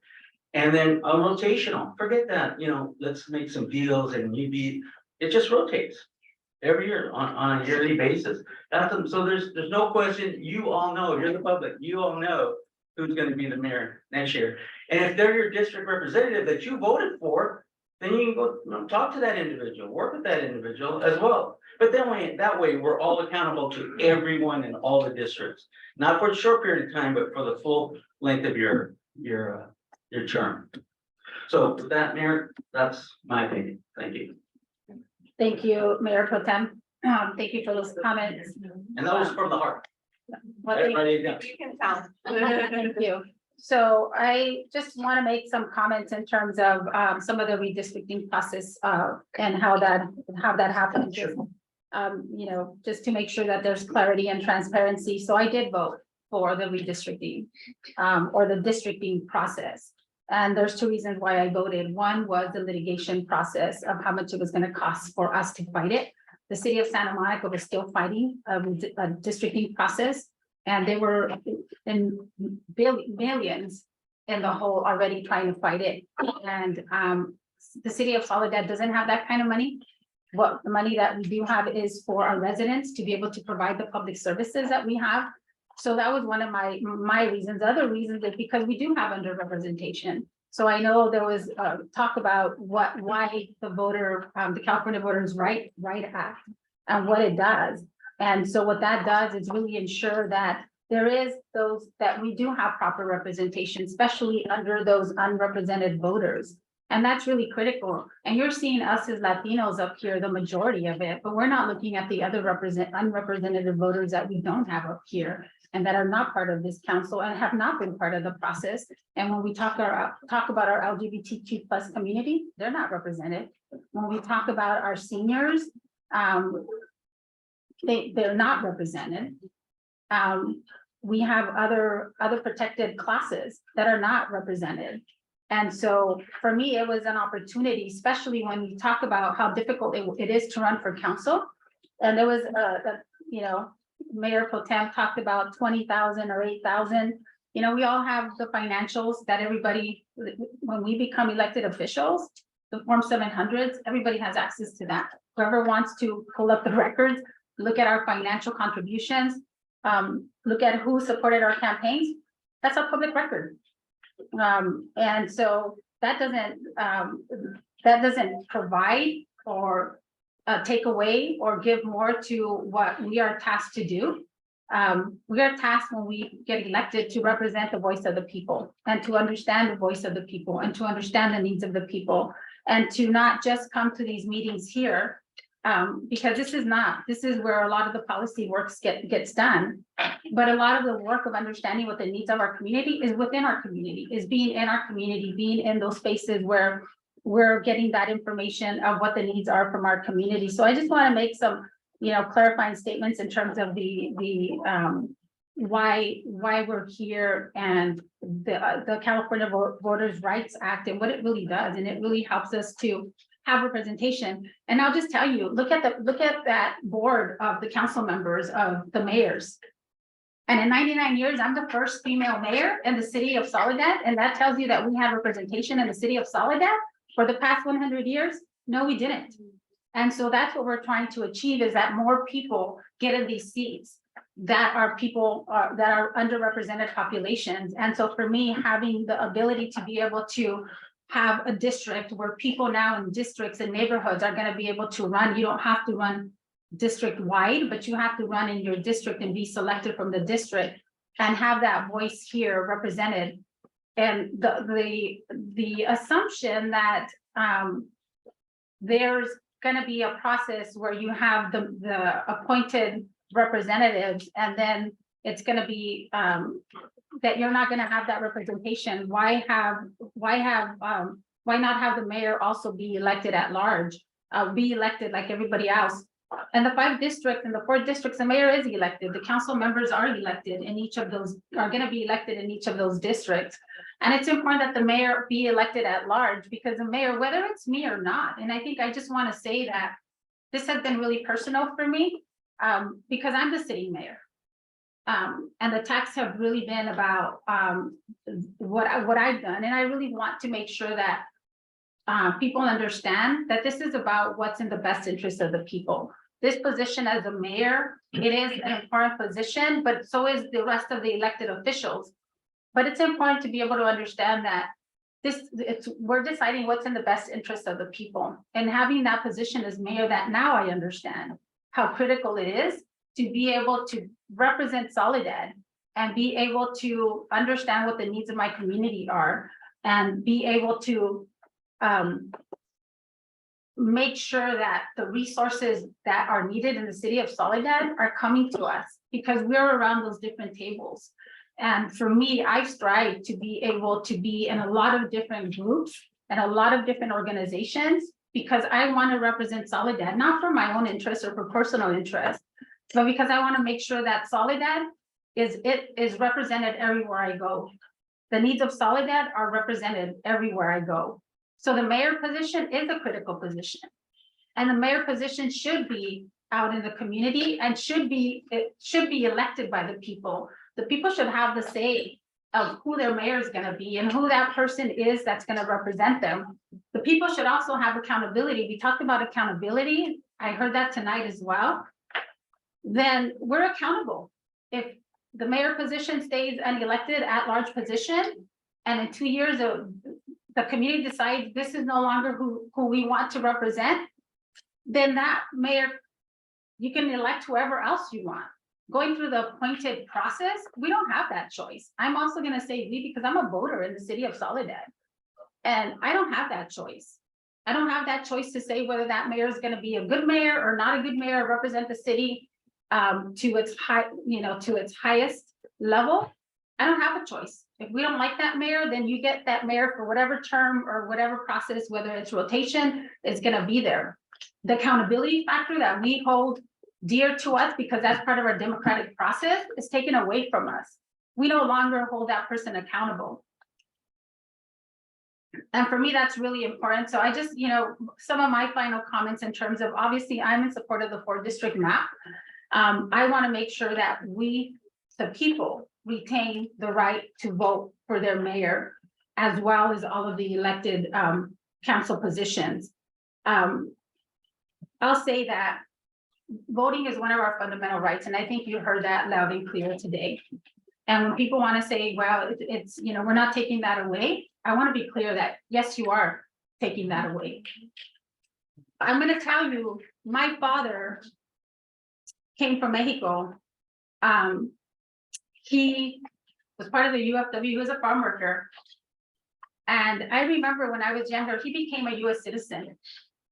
S9: And then a rotational, forget that, let's make some deals and it just rotates every year on a yearly basis. So there's no question, you all know, you're the public, you all know who's going to be the mayor next year. And if they're your district representative that you voted for, then you can go talk to that individual, work with that individual as well. But then that way, we're all accountable to everyone in all the districts, not for a short period of time, but for the full length of your term. So with that, Mayor, that's my opinion. Thank you.
S10: Thank you, Mayor Pro Tem. Thank you for those comments.
S9: And that was from the heart.
S10: Well,
S9: Everybody, yeah.
S10: you can tell. Thank you. So I just want to make some comments in terms of some of the redistricting process and how that happened. You know, just to make sure that there's clarity and transparency. So I did vote for the redistricting or the districting process. And there's two reasons why I voted. One was the litigation process of how much it was going to cost for us to fight it. The city of Santa Monica was still fighting a districting process, and they were in millions in the hole already trying to fight it. And the city of Soledad doesn't have that kind of money. What the money that we do have is for our residents to be able to provide the public services that we have. So that was one of my reasons. Other reasons is because we do have underrepresentation. So I know there was talk about why the California Voters' Right Act and what it does. And so what that does is really ensure that there is that we do have proper representation, especially under those unrepresented voters. And that's really critical. And you're seeing us as Latinos up here, the majority of it, but we're not looking at the other unrepresented voters that we don't have up here and that are not part of this council and have not been part of the process. And when we talk about our LGBTQ plus community, they're not represented. When we talk about our seniors, they're not represented. We have other protected classes that are not represented. And so for me, it was an opportunity, especially when we talk about how difficult it is to run for council. And there was Mayor Pro Tem talked about 20,000 or 8,000. You know, we all have the financials that everybody, when we become elected officials, the Form 700s, everybody has access to that. Whoever wants to pull up the records, look at our financial contributions, look at who supported our campaigns, that's a public record. And so that doesn't provide or take away or give more to what we are tasked to do. We are tasked when we get elected to represent the voice of the people and to understand the voice of the people and to understand the needs of the people and to not just come to these meetings here. Because this is where a lot of the policy work gets done. But a lot of the work of understanding what the needs of our community is within our community, is being in our community, being in those spaces where we're getting that information of what the needs are from our community. So I just want to make some, clarifying statements in terms of why we're here and the California Voters' Rights Act and what it really does. And it really helps us to have representation. And I'll just tell you, look at that board of the council members of the mayors. And in 99 years, I'm the first female mayor in the city of Soledad. And that tells you that we have representation in the city of Soledad for the past 100 years. No, we didn't. And so that's what we're trying to achieve, is that more people get in these seats that are people that are underrepresented populations. And so for me, having the ability to be able to have a district where people now in districts and neighborhoods are going to be able to run. You don't have to run district wide, but you have to run in your district and be selected from the district and have that voice here represented. And the assumption that there's going to be a process where you have the appointed representatives and then it's going to be that you're not going to have that representation. Why not have the mayor also be elected at large, be elected like everybody else? And the 5 districts and the 4 districts, the mayor is elected. The council members are elected in each of those, are going to be elected in each of those districts. And it's important that the mayor be elected at large, because the mayor, whether it's me or not, and I think I just want to say that this has been really personal for me because I'm the sitting mayor. And the attacks have really been about what I've done. And I really want to make sure that people understand that this is about what's in the best interest of the people. This position as a mayor, it is an important position, but so is the rest of the elected officials. But it's important to be able to understand that we're deciding what's in the best interest of the people. And having that position as mayor, that now I understand how critical it is to be able to represent Soledad and be able to understand what the needs of my community are and be able to make sure that the resources that are needed in the city of Soledad are coming to us.
S6: because we're around those different tables. And for me, I strive to be able to be in a lot of different groups and a lot of different organizations, because I want to represent Soledad, not for my own interest or for personal interest, but because I want to make sure that Soledad is represented everywhere I go. The needs of Soledad are represented everywhere I go. So the mayor position is a critical position. And the mayor position should be out in the community and it should be elected by the people. The people should have the say of who their mayor is gonna be and who that person is that's gonna represent them. The people should also have accountability. We talked about accountability. I heard that tonight as well. Then we're accountable. If the mayor position stays unelected at large position, and in 2 years, the community decides this is no longer who we want to represent, then that mayor, you can elect whoever else you want. Going through the appointed process, we don't have that choice. I'm also gonna say we, because I'm a voter in the city of Soledad. And I don't have that choice. I don't have that choice to say whether that mayor is gonna be a good mayor or not a good mayor, represent the city to its to its highest level. I don't have a choice. If we don't like that mayor, then you get that mayor for whatever term or whatever process, whether it's rotation, is gonna be there. The accountability factor that we hold dear to us, because that's part of our democratic process, is taken away from us. We no longer hold that person accountable. And for me, that's really important. So I just, some of my final comments in terms of, obviously, I'm in support of the 4-district map. I want to make sure that we, the people, retain the right to vote for their mayor, as well as all of the elected council positions. I'll say that voting is one of our fundamental rights, and I think you heard that loud and clear today. And when people want to say, well, it's, we're not taking that away, I want to be clear that, yes, you are taking that away. I'm going to tell you, my father came from Mexico. He was part of the UFW, he was a farm worker. And I remember when I was younger, he became a US citizen.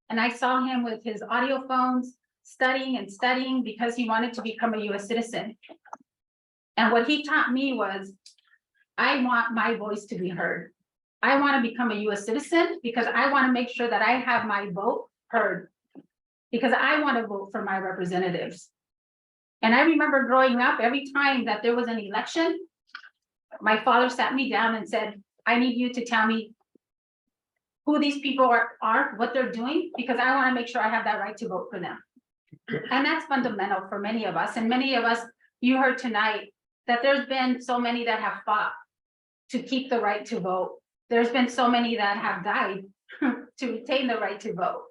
S6: And I saw him with his audio phones, studying and studying because he wanted to become a US citizen. And what he taught me was, I want my voice to be heard. I want to become a US citizen because I want to make sure that I have my vote heard, because I want to vote for my representatives. And I remember growing up, every time that there was an election, my father sat me down and said, I need you to tell me who these people are, what they're doing, because I want to make sure I have that right to vote for them. And that's fundamental for many of us. And many of us, you heard tonight that there's been so many that have fought to keep the right to vote. There's been so many that have died to retain the right to vote.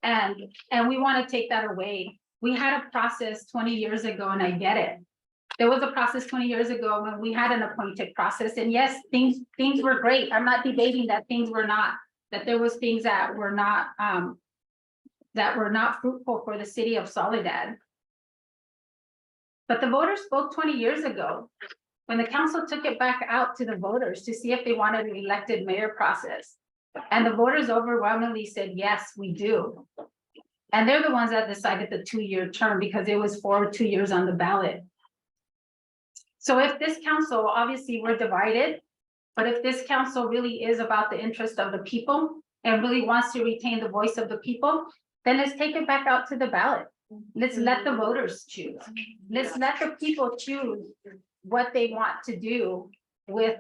S6: And we want to take that away. We had a process 20 years ago, and I get it. There was a process 20 years ago when we had an appointed process, and yes, things were great. I'm not debating that things were not, that there was things that were not fruitful for the city of Soledad. But the voters spoke 20 years ago when the council took it back out to the voters to see if they wanted an elected mayor process. And the voters overwhelmingly said, yes, we do. And they're the ones that decided the 2-year term because it was for 2 years on the ballot. So if this council, obviously we're divided, but if this council really is about the interest of the people and really wants to retain the voice of the people, then let's take it back out to the ballot. Let's let the voters choose. Let's let the people choose what they want to do with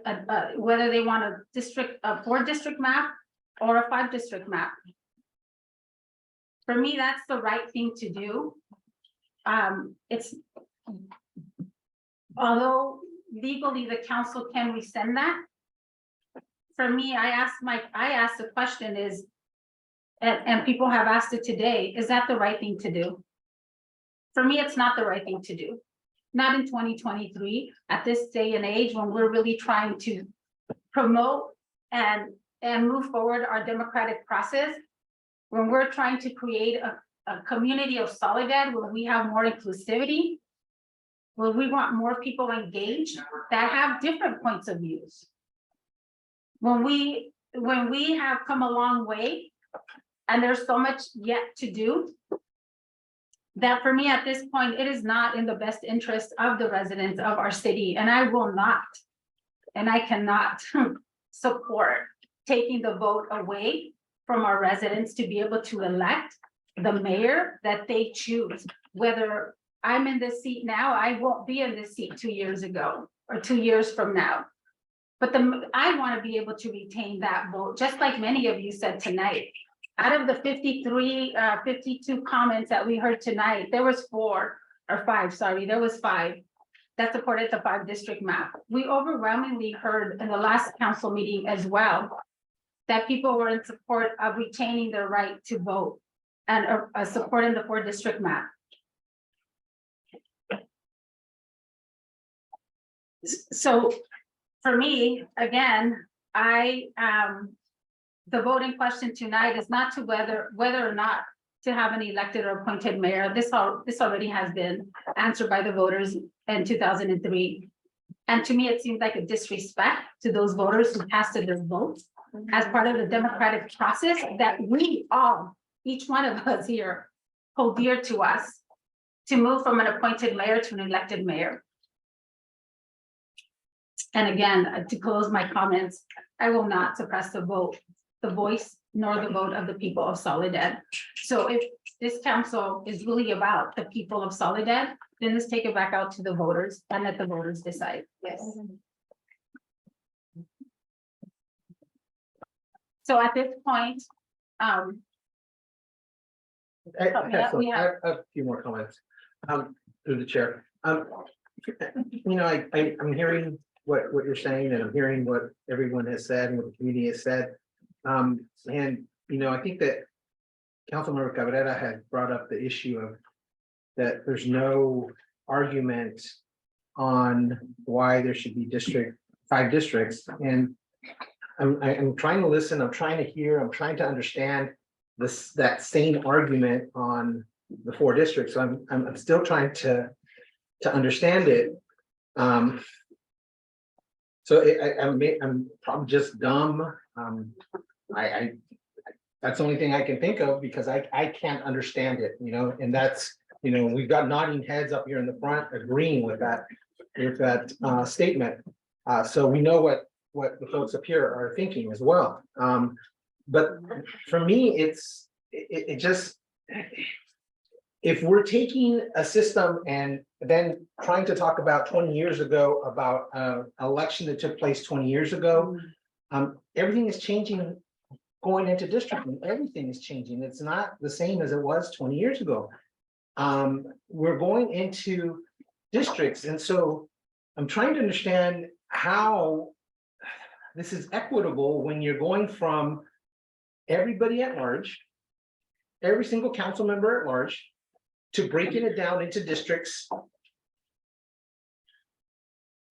S6: whether they want a 4-district map or a 5-district map. For me, that's the right thing to do. Although legally the council can rescind that. For me, I asked the question is, and people have asked it today, is that the right thing to do? For me, it's not the right thing to do. Not in 2023, at this day and age when we're really trying to promote and move forward our democratic process, when we're trying to create a community of Soledad where we have more inclusivity, where we want more people engaged that have different points of views. When we have come a long way and there's so much yet to do,
S10: that for me, at this point, it is not in the best interest of the residents of our city, and I will not. And I cannot support taking the vote away from our residents to be able to elect the mayor that they choose. Whether I'm in this seat now, I won't be in this seat 2 years ago or 2 years from now. But I want to be able to retain that vote, just like many of you said tonight. Out of the 52 comments that we heard tonight, there was 4 or 5, sorry, there was 5 that supported the 5-district map. We overwhelmingly heard in the last council meeting as well that people were in support of retaining their right to vote and supporting the 4-district map. So for me, again, the voting question tonight is not to whether or not to have an elected or appointed mayor. This already has been answered by the voters in 2003. And to me, it seems like a disrespect to those voters who casted their votes as part of the democratic process that we all, each one of us here, hold dear to us, to move from an appointed mayor to an elected mayor. And again, to close my comments, I will not suppress the voice nor the vote of the people of Soledad. So if this council is really about the people of Soledad, then let's take it back out to the voters and let the voters decide.
S14: Yes.
S10: So at this point,
S17: I
S10: yeah, we have-
S17: have a few more comments, through the chair. You know, I'm hearing what you're saying, and I'm hearing what everyone has said and what the community has said. And, you know, I think that Councilmember Cabrera had brought up the issue of that there's no argument on why there should be 5 districts. And I'm trying to listen, I'm trying to hear, I'm trying to understand that same argument on the 4 districts. So I'm still trying to understand it. So I'm probably just dumb. That's the only thing I can think of, because I can't understand it, you know, and that's, you know, we've got nodding heads up here in the front agreeing with that statement. So we know what the folks up here are thinking as well. But for me, it just, if we're taking a system and then trying to talk about 20 years ago about an election that took place 20 years ago, everything is changing going into districting. Everything is changing. It's not the same as it was 20 years ago. We're going into districts. And so I'm trying to understand how this is equitable when you're going from everybody at large, every single council member at large, to breaking it down into districts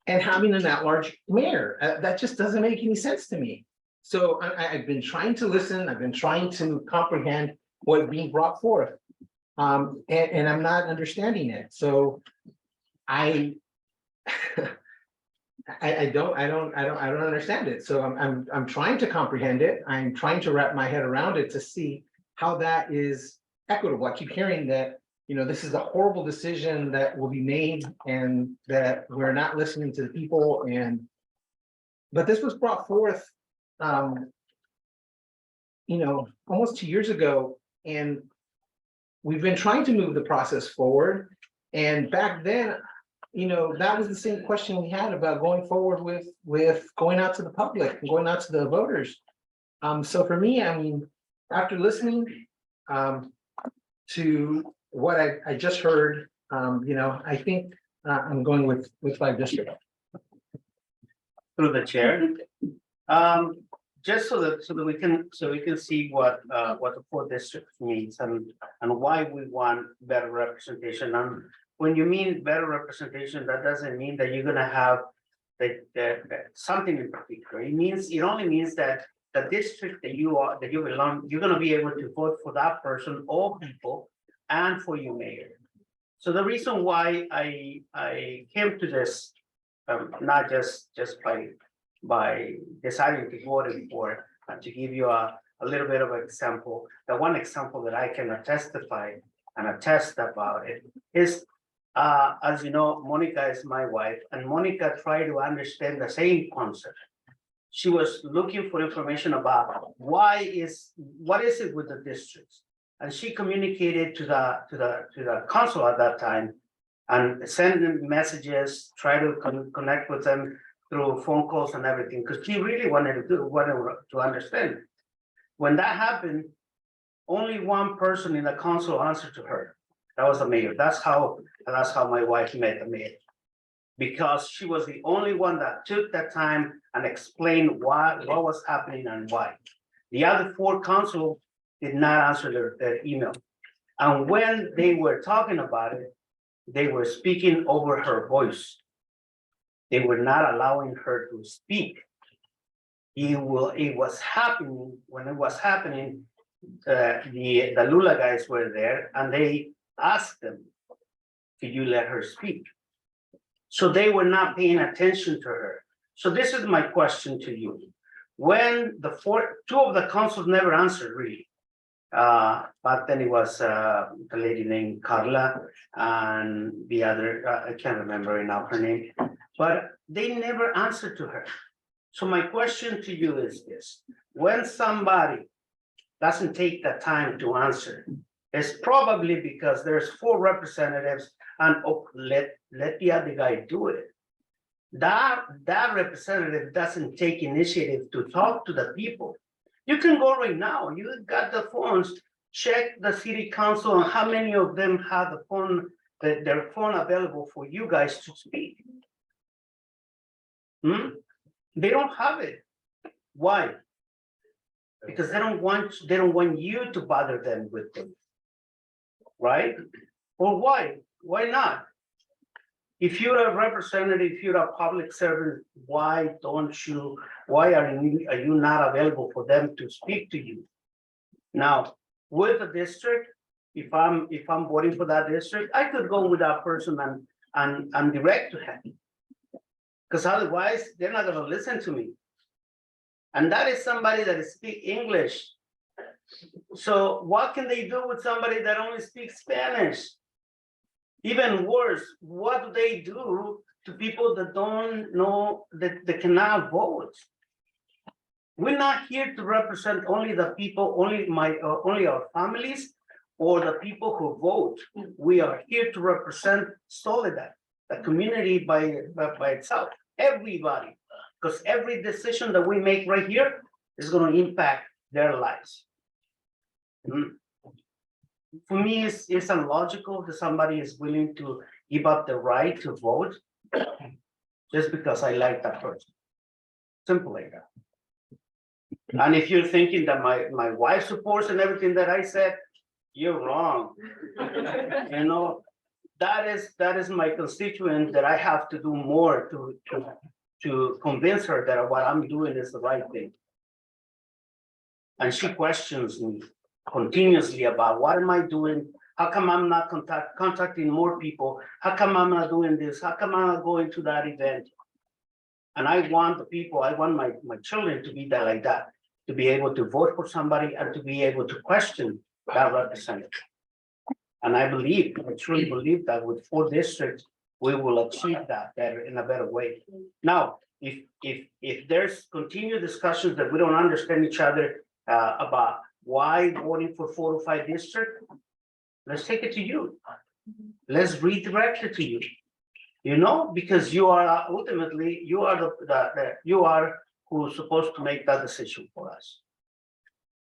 S17: and having an at-large mayor. That just doesn't make any sense to me. So I've been trying to listen, I've been trying to comprehend what's being brought forth. And I'm not understanding it. So I don't understand it. So I'm trying to comprehend it. I'm trying to wrap my head around it to see how that is equitable. I keep hearing that, you know, this is a horrible decision that will be made and that we're not listening to the people. But this was brought forth, you know, almost 2 years ago, and we've been trying to move the process forward. And back then, you know, that was the same question we had about going forward with going out to the public and going out to the voters. So for me, I mean, after listening to what I just heard, you know, I think I'm going with 5 districts.
S15: Through the chair. Just so that we can see what the 4 districts means and why we want better representation. And when you mean better representation, that doesn't mean that you're gonna have something in particular. It only means that the district that you belong, you're gonna be able to vote for that person or people and for your mayor. So the reason why I came to this, not just by deciding to vote for it, and to give you a little bit of an example, the one example that I can testify and attest about it, is, as you know, Monica is my wife, and Monica tried to understand the same concept. She was looking for information about what is it with the districts? And she communicated to the council at that time and sent them messages, try to connect with them through phone calls and everything, because she really wanted to understand. When that happened, only one person in the council answered to her. That was the mayor. That's how my wife met the mayor. Because she was the only one that took that time and explained what was happening and why. The other 4 council did not answer their email. And when they were talking about it, they were speaking over her voice. They were not allowing her to speak. It was happening, when it was happening, the Lula guys were there and they asked them, "Could you let her speak?" So they were not paying attention to her. So this is my question to you. When 2 of the councils never answered really. But then it was the lady named Carla and the other, I can't remember now her name, but they never answered to her. So my question to you is this: when somebody doesn't take the time to answer, it's probably because there's 4 representatives and let the other guy do it. That representative doesn't take initiative to talk to the people. You can go right now, you got the phones, check the city council and how many of them have the phone, their phone available for you guys to speak. They don't have it. Why? Because they don't want you to bother them with them. Right? Or why? Why not? If you're a representative, if you're a public servant, why are you not available for them to speak to you? Now, with the district, if I'm voting for that district, I could go with that person and direct to him. Because otherwise, they're not gonna listen to me. And that is somebody that speaks English. So what can they do with somebody that only speaks Spanish? Even worse, what do they do to people that don't know, that they cannot vote? We're not here to represent only the people, only our families or the people who vote. We are here to represent Soledad, the community by itself, everybody. Because every decision that we make right here is going to impact their lives. For me, it's illogical that somebody is willing to give up the right to vote just because I like that person. Simple like that. And if you're thinking that my wife supports and everything that I said, you're wrong. You know, that is my constituent that I have to do more to convince her that what I'm doing is the right thing. And she questions me continuously about what am I doing? How come I'm not contacting more people? How come I'm not doing this? How come I'm not going to that event? And I want the people, I want my children to be that like that, to be able to vote for somebody and to be able to question that representative. And I truly believe that with 4 districts, we will achieve that better in a better way. Now, if there's continued discussions that we don't understand each other about why voting for 4 or 5 districts, let's take it to you. Let's redirect it to you. You know, because you are ultimately, you are who's supposed to make that decision for us.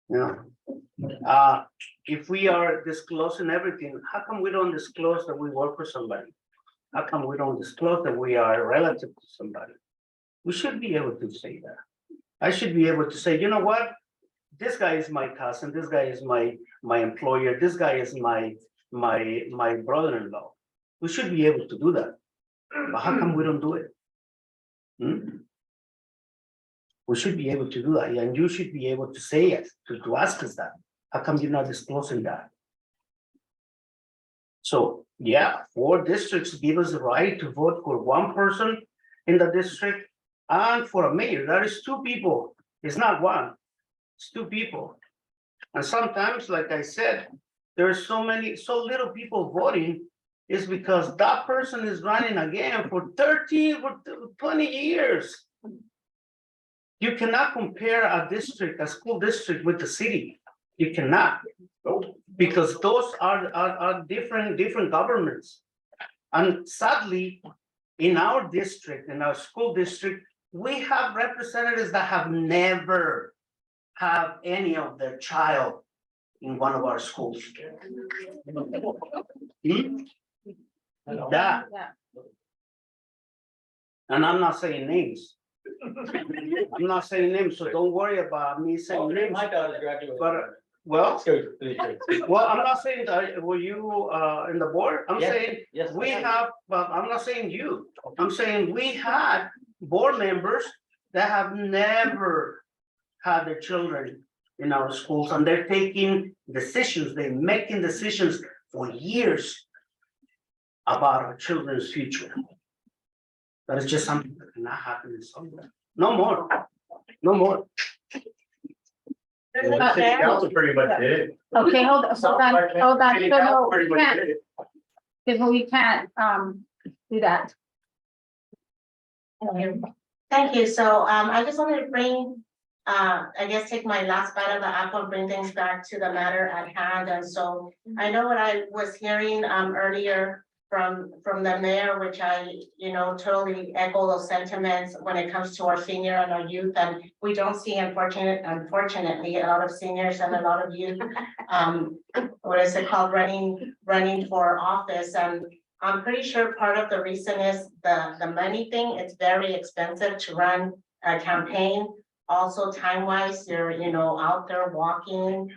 S15: You know, if we are disclosing everything, how come we don't disclose that we work for somebody? How come we don't disclose that we are relative to somebody? We should be able to say that. I should be able to say, you know what? This guy is my cousin, this guy is my employer, this guy is my brother-in-law. We should be able to do that. But how come we don't do it? We should be able to do that, and you should be able to say it, to ask us that. How come you're not disclosing that? So yeah, 4 districts give us the right to vote for 1 person in the district and for a mayor. That is 2 people. It's not 1. It's 2 people. And sometimes, like I said, there's so little people voting is because that person is running again for 20 years. You cannot compare a school district with the city. You cannot. Because those are different governments. And sadly, in our district, in our school district, we have representatives that have never have any of their child in one of our schools. That. And I'm not saying names. I'm not saying names, so don't worry about me saying names.
S9: My daughter graduated.
S15: But, well, I'm not saying that, were you in the board? I'm
S9: Yes,
S15: saying,
S9: yes,
S15: we
S9: I am.
S15: have, but I'm not saying you. I'm saying we had board members that have never had their children in our schools, and they're taking decisions, they're making decisions for years about our children's future. That is just something that cannot happen in somewhere. No more. No more.
S5: The city council pretty much did it.
S10: Okay, hold on. So
S5: City
S10: no,
S5: council
S10: we
S5: pretty much
S10: can't,
S5: did it.
S10: because we can't, do that.
S11: Thank you. So I just wanted to bring, I guess, take my last bite of the apple and bring things back to the matter at hand. And so I know what I was hearing earlier from the mayor, which I, totally echo those sentiments when it comes to our senior and our youth. And we don't see, unfortunately, a lot of seniors and a lot of youth, what is it called, running for office. And I'm pretty sure part of the reason is the money thing. It's very expensive to run a campaign. Also, time-wise, you're, out there walking.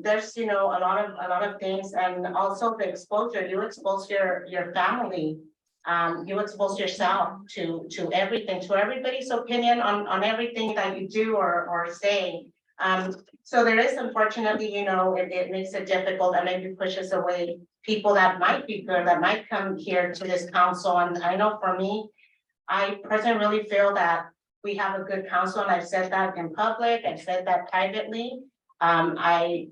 S11: There's, a lot of things, and also the exposure. You expose your family. You expose yourself to everything, to everybody's opinion on everything that you do or say. So there is, unfortunately, it makes it difficult and maybe pushes away people that might be good, that might come here to this council. And I know for me, I personally really feel that we have a good council, and I've said that in public, I've said that privately. I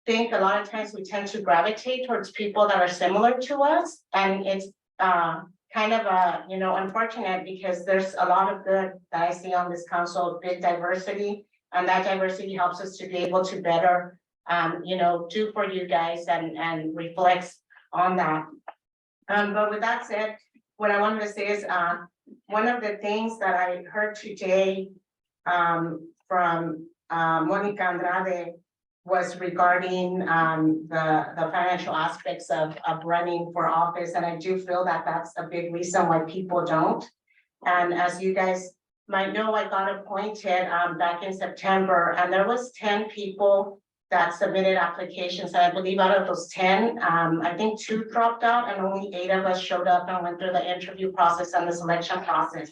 S11: think a lot of times we tend to gravitate towards people that are similar to us, and it's kind of unfortunate, because there's a lot of good that I see on this council, big diversity, and that diversity helps us to be able to better do for you guys and reflects on that. But with that said, what I wanted to say is one of the things that I heard today from Monica Andrade was regarding the financial aspects of running for office. And I do feel that that's a big reason why people don't. And as you guys might know, I got appointed back in September, and there was 10 people that submitted applications. And I believe out of those 10, I think 2 dropped out, and only 8 of us showed up and went through the interview process and the selection process.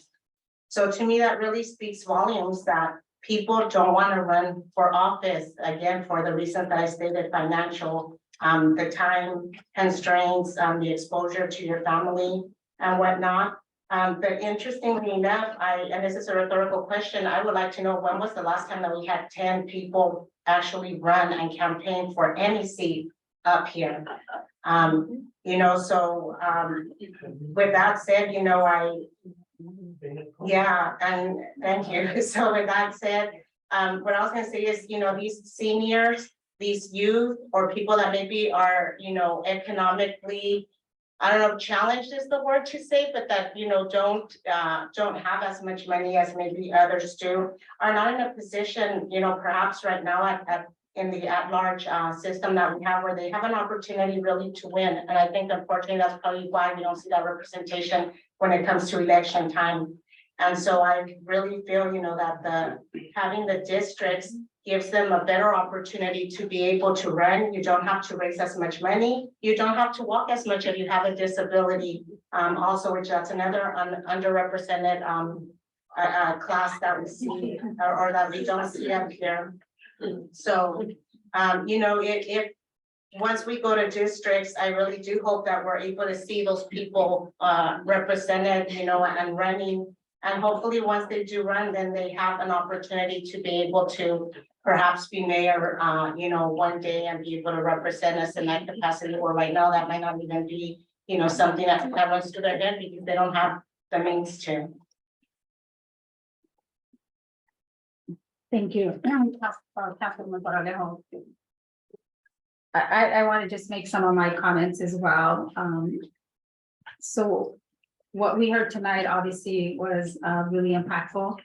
S11: So to me, that really speaks volumes that people don't want to run for office, again, for the reason that I stated, financial, the time constraints, the exposure to your family and whatnot. But interestingly enough, and this is a rhetorical question, I would like to know, when was the last time that we had 10 people actually run and campaign for any seat up here? So with that said, yeah, and thank you. So with that said, what I was gonna say is, these seniors, these youth, or people that maybe are, economically, I don't know, challenged is the word to say, but that, don't have as much money as maybe others do, are not in a position, perhaps right now in the at-large system that we have, where they have an opportunity really to win. And I think unfortunately, that's probably why we don't see that representation when it comes to election time. And so I really feel, that having the districts gives them a better opportunity to be able to run. You don't have to raise as much money. You don't have to walk as much if you have a disability. Also, which that's another underrepresented class that we see or that we don't see up here. So, if once we go to districts, I really do hope that we're able to see those people represented, and running. And hopefully once they do run, then they have an opportunity to be able to perhaps be mayor, one day and be able to represent us in that capacity, or right now that might not even be, something that runs through their head because they don't have the means to.
S10: Thank you. Councilwoman Corralejo. I want to just make some of my comments as well. So what we heard tonight obviously was really impactful.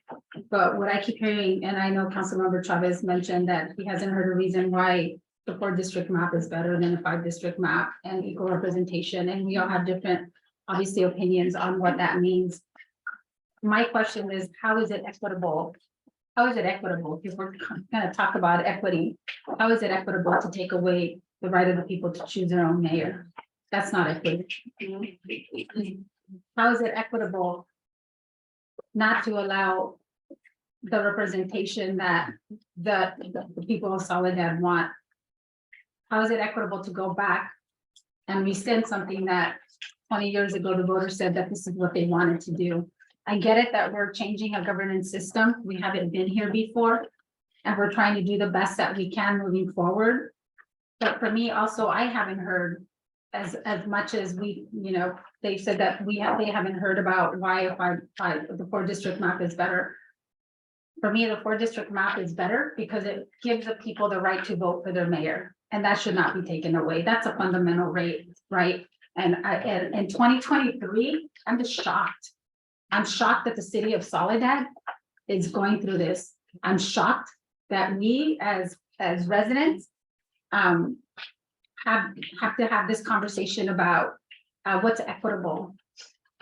S10: But what I keep hearing, and I know Councilmember Chavez mentioned that he hasn't heard a reason why the 4-district map is better than a 5-district map and equal representation. And we all have different, obviously, opinions on what that means. My question is, how is it equitable? How is it equitable? If we're going to talk about equity, how is it equitable to take away the right of the people to choose their own mayor? That's not equity. How is it equitable not to allow the representation that the people of Soledad want? How is it equitable to go back and rescind something that 20 years ago the voters said that this is what they wanted to do? I get it that we're changing a governance system. We haven't been here before. And we're trying to do the best that we can moving forward. But for me also, I haven't heard as much as we, they said that they haven't heard about why the 4-district map is better. For me, the 4-district map is better because it gives the people the right to vote for their mayor. And that should not be taken away. That's a fundamental right? And in 2023, I'm just shocked. I'm shocked that the city of Soledad is going through this. I'm shocked that we as residents have to have this conversation about what's equitable.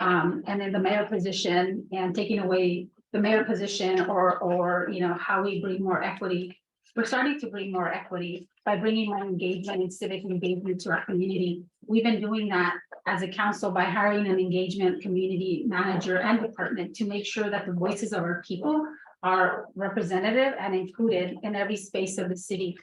S10: And then the mayor position and taking away the mayor position or how we bring more equity. We're starting to bring more equity by bringing more engagement and civic engagement to our community. We've been doing that as a council by hiring an engagement community manager and department to make sure that the voices of our people are representative and included in every space of the city.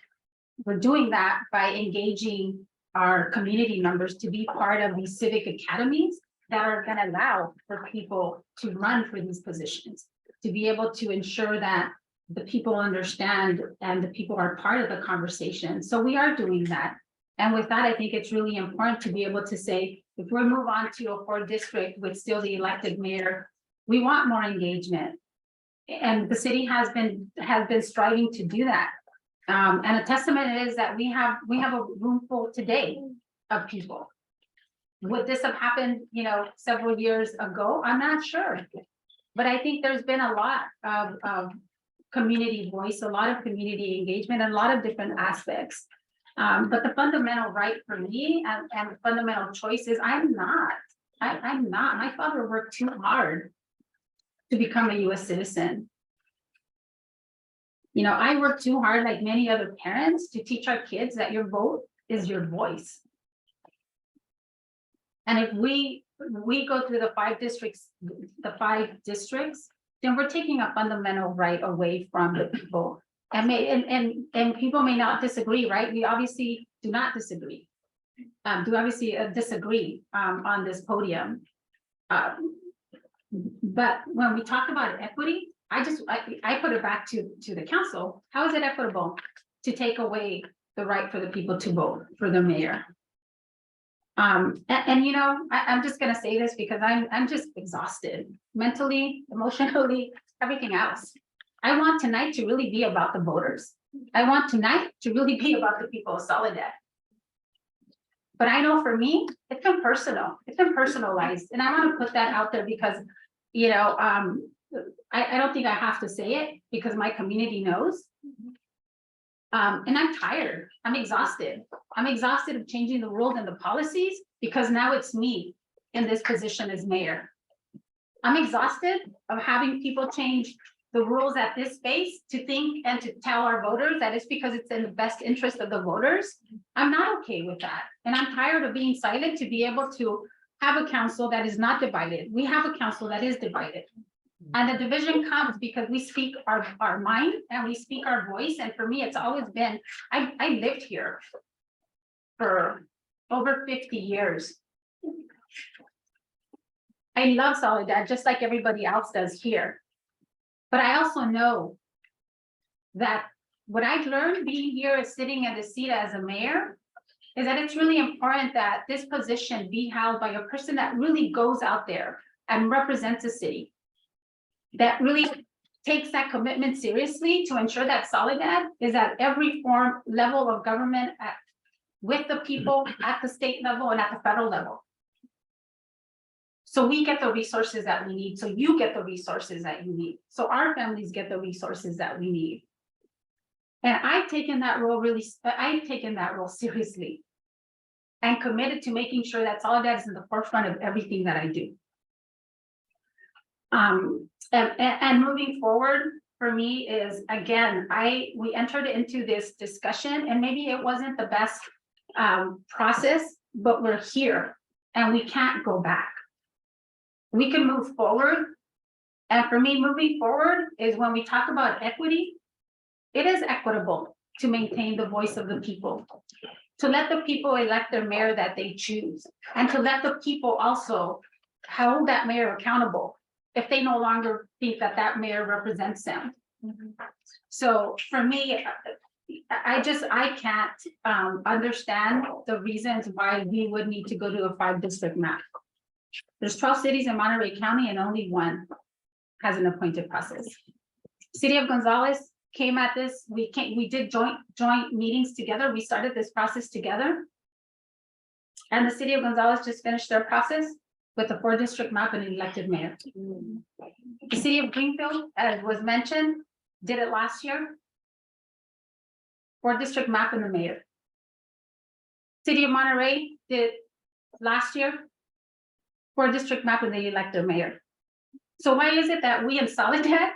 S10: We're doing that by engaging our community members to be part of these civic academies that are going to allow for people to run for these positions, to be able to ensure that the people understand and the people are part of the conversation. So we are doing that. And with that, I think it's really important to be able to say, if we move on to a 4-district with still the elected mayor, we want more engagement. And the city has been striving to do that. And a testament is that we have a room full today of people. Would this have happened, several years ago? I'm not sure. But I think there's been a lot of community voice, a lot of community engagement, and a lot of different aspects. But the fundamental right for me and the fundamental choice is I'm not. My father worked too hard to become a US citizen. I worked too hard, like many other parents, to teach our kids that your vote is your voice. And if we go through the 5 districts, then we're taking a fundamental right away from the people. And people may not disagree, right? We obviously do not disagree. Disagree on this podium. But when we talk about equity, I put it back to the council. How is it equitable to take away the right for the people to vote for the mayor? I'm just gonna say this because I'm just exhausted mentally, emotionally, everything else. I want tonight to really be about the voters. I want tonight to really be about the people of Soledad. But I know for me, it's been personal. It's been personalized. And I want to put that out there because, I don't think I have to say it because my community knows. And I'm tired. I'm exhausted. I'm exhausted of changing the rules and the policies because now it's me in this position as mayor. I'm exhausted of having people change the rules at this space to think and to tell our voters that it's because it's in the best interest of the voters. I'm not okay with that. And I'm tired of being silent to be able to have a council that is not divided. We have a council that is divided. And the division comes because we speak our mind and we speak our voice. And for me, it's always been, I lived here for over 50 years. I love Soledad just like everybody else does here. But I also know that
S6: what I've learned being here, sitting in the seat as a mayor, is that it's really important that this position be held by a person that really goes out there and represents the city. That really takes that commitment seriously to ensure that Soledad is at every level of government with the people at the state level and at the federal level. So we get the resources that we need, so you get the resources that you need, so our families get the resources that we need. And I've taken that role seriously. And committed to making sure that Soledad is in the forefront of everything that I do. And moving forward for me is, again, we entered into this discussion and maybe it wasn't the best process, but we're here and we can't go back. We can move forward. And for me, moving forward is when we talk about equity, it is equitable to maintain the voice of the people, to let the people elect their mayor that they choose, and to let the people also hold that mayor accountable if they no longer think that that mayor represents them. So for me, I can't understand the reasons why we would need to go to a 5-district map. There's 12 cities in Monterey County and only one has an appointed process. City of Gonzales came at this, we did joint meetings together. We started this process together. And the city of Gonzales just finished their process with a 4-district map and an elected mayor. The city of Greenfield, as was mentioned, did it last year. 4-district map and the mayor. City of Monterey did last year. 4-district map and they elect their mayor. So why is it that we in Soledad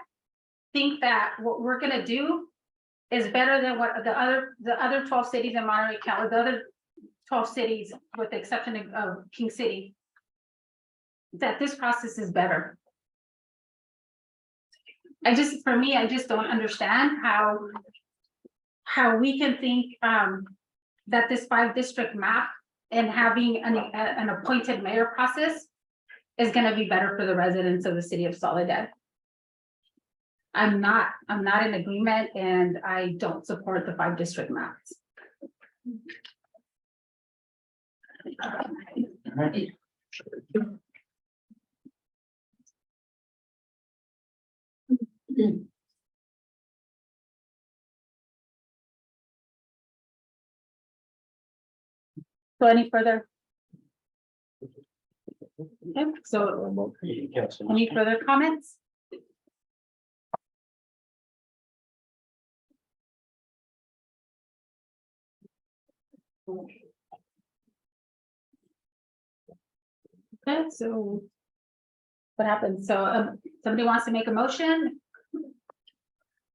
S6: think that what we're gonna do is better than what the other 12 cities in Monterey County, the other 12 cities, with the exception of King City, that this process is better? For me, I just don't understand how we can think that this 5-district map and having an appointed mayor process is gonna be better for the residents of the city of Soledad. I'm not in agreement and I don't support the 5-district maps. So any further? Okay, so any further comments? Okay, so what happens? So somebody wants to make a motion?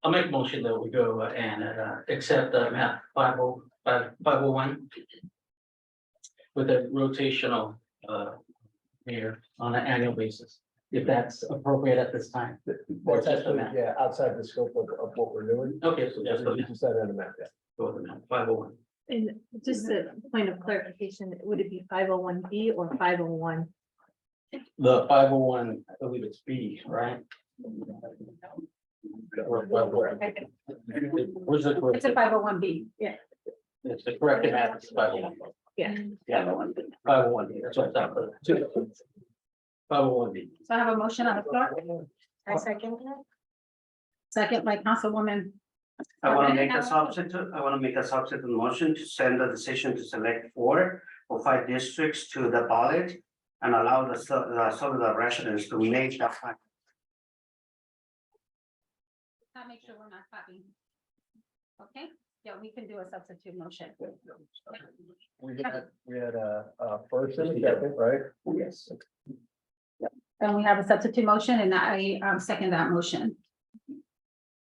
S9: I'll make a motion that we go and accept map 501 with a rotational mayor on an annual basis, if that's appropriate at this time.
S4: That's actually, yeah, outside the scope of what we're doing.
S9: Okay, so yes,
S4: You just said on the map, yeah.
S9: go with the map 501.
S13: And just a point of clarification, would it be 501B or 501?
S9: The 501, I believe it's B, right? Where's the correct?
S6: It's a 501B.
S13: Yeah.
S9: It's the correct map, it's 501.
S13: Yeah.
S9: Yeah, 501B, that's what I thought. 501B.
S6: So I have a motion on the floor.
S11: I second that.
S6: Second by Councilwoman.
S15: I want to make a substitute motion to send the decision to select 4 or 5 districts to the ballot and allow the Soledad residents to make that.
S6: Make sure we're not copying. Okay, yeah, we can do a substitute motion.
S4: We had a first and a second, right? Yes.
S6: And we have a substitute motion and I second that motion.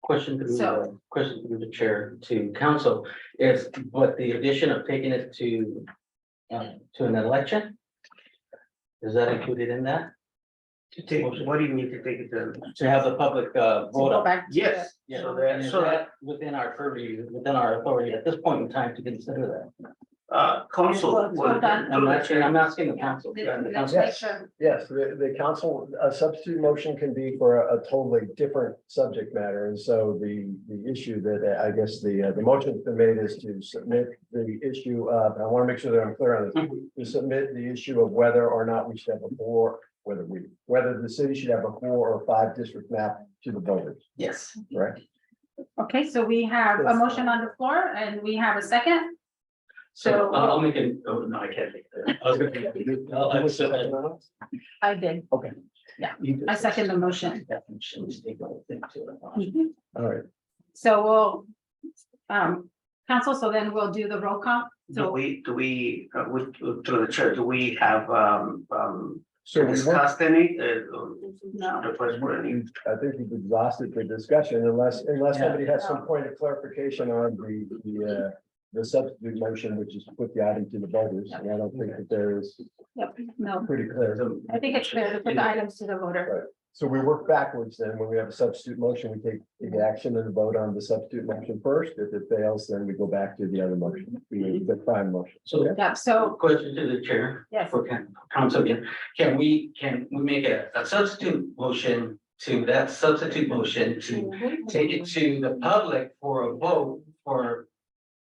S9: Question through
S6: So-
S9: the chair to council is, but the addition of taking it to an election? Is that included in that?
S15: What do you mean to take it to?
S9: To have the public vote
S6: go
S9: on?
S6: back to
S15: Yes.
S9: Yeah,
S15: So
S9: and
S15: that,
S9: is
S15: so that,
S9: that within our purview, within our authority at this point in time to consider that?
S15: council.
S10: Hold on.
S9: I'm asking the council.
S10: Let's make
S4: Yes.
S10: sure.
S4: Yes, the council, a substitute motion can be for a totally different subject matter. And so the issue that I guess the motion that's been made is to submit the issue of, and I want to make sure that I'm clear on this, to submit the issue of whether or not we should have a whether the city should have a 4 or 5 district map to the voters,
S9: Yes.
S4: right?
S10: Okay, so we have a motion on the floor and we have a second.
S9: So I'll make it, oh, no, I can't make that. I was gonna.
S10: I did.
S4: Okay.
S10: Yeah, I second the motion. Mhm.
S4: All right.
S10: So we'll, council, so then we'll do the roll call.
S15: Do
S10: So
S15: we, through the chair, do we have,
S4: So we
S15: discussed any,
S10: No.
S15: request for any?
S4: I think you've exhausted the discussion unless somebody has some point of clarification on the substitute motion, which is to put the item to the voters. And I don't think that there is
S10: Yep, no,
S4: pretty clear.
S10: I think it's fair to put the items to the voter.
S4: Right. So we work backwards then. When we have a substitute motion, we take the action and vote on the substitute motion first. If it fails, then we go back to the other motion, the prime motion.
S9: So,
S10: Yeah, so,
S9: question to the chair.
S10: yes,
S9: For council again, can we make a substitute motion to that substitute motion to take it to the public for a vote for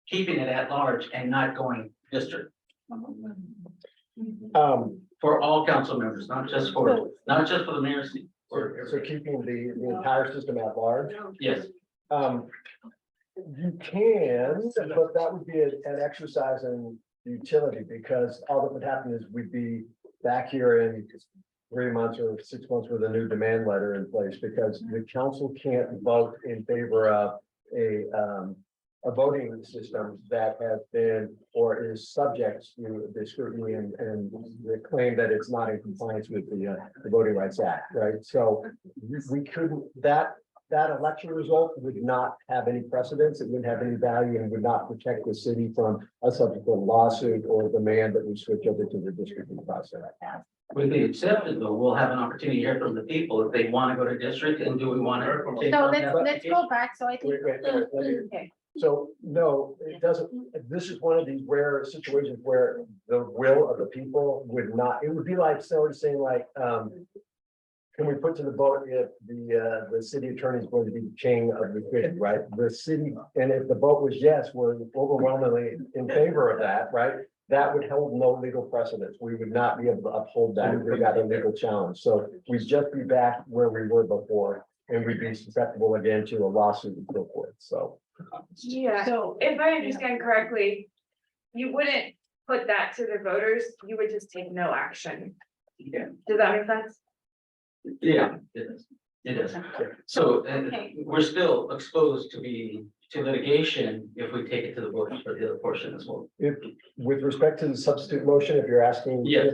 S9: keeping it at large and not going district for all council members, not just for the mayor's seat.
S4: So keeping the entire system at large.
S9: Yes,
S4: You can, but that would be an exercise in utility, because all that would happen is we'd be back here in 3 months or 6 months with a new demand letter in place, because the council can't vote in favor of a voting system that has been or is subject to the scrutiny and the claim that it's not in compliance with the Voting Rights Act, right? So we couldn't, that election result would not have any precedence. It wouldn't have any value and would not protect the city from a subsequent lawsuit or demand that we switch over to the districting process.
S9: with the accepted though, we'll have an opportunity to hear from the people if they want to go to district and do we want to.
S10: so let's go back, so I think.
S4: Wait, let me-
S10: Okay.
S4: So, no, it doesn't, this is one of these rare situations where the will of the people would not, it would be like somebody saying like, can we put to the vote if the city attorney is going to be the king of the city, right? The city, and if the vote was yes, we're overwhelmingly in favor of that, right? That would hold no legal precedence. We would not be able to uphold that if we got a legal challenge. So we'd just be back where we were before, and we'd be susceptible again to a lawsuit and so forth, so.
S16: Yeah,
S10: So,
S16: if I understand correctly, you wouldn't put that to the voters, you would just take no action.
S9: Yeah.
S16: Does that make sense?
S9: Yeah, it is. It is. So, and
S10: Okay.
S9: we're still exposed to litigation if we take it to the voters for the other portion as well.
S4: If, with respect to the substitute motion, if you're asking.
S9: Yes.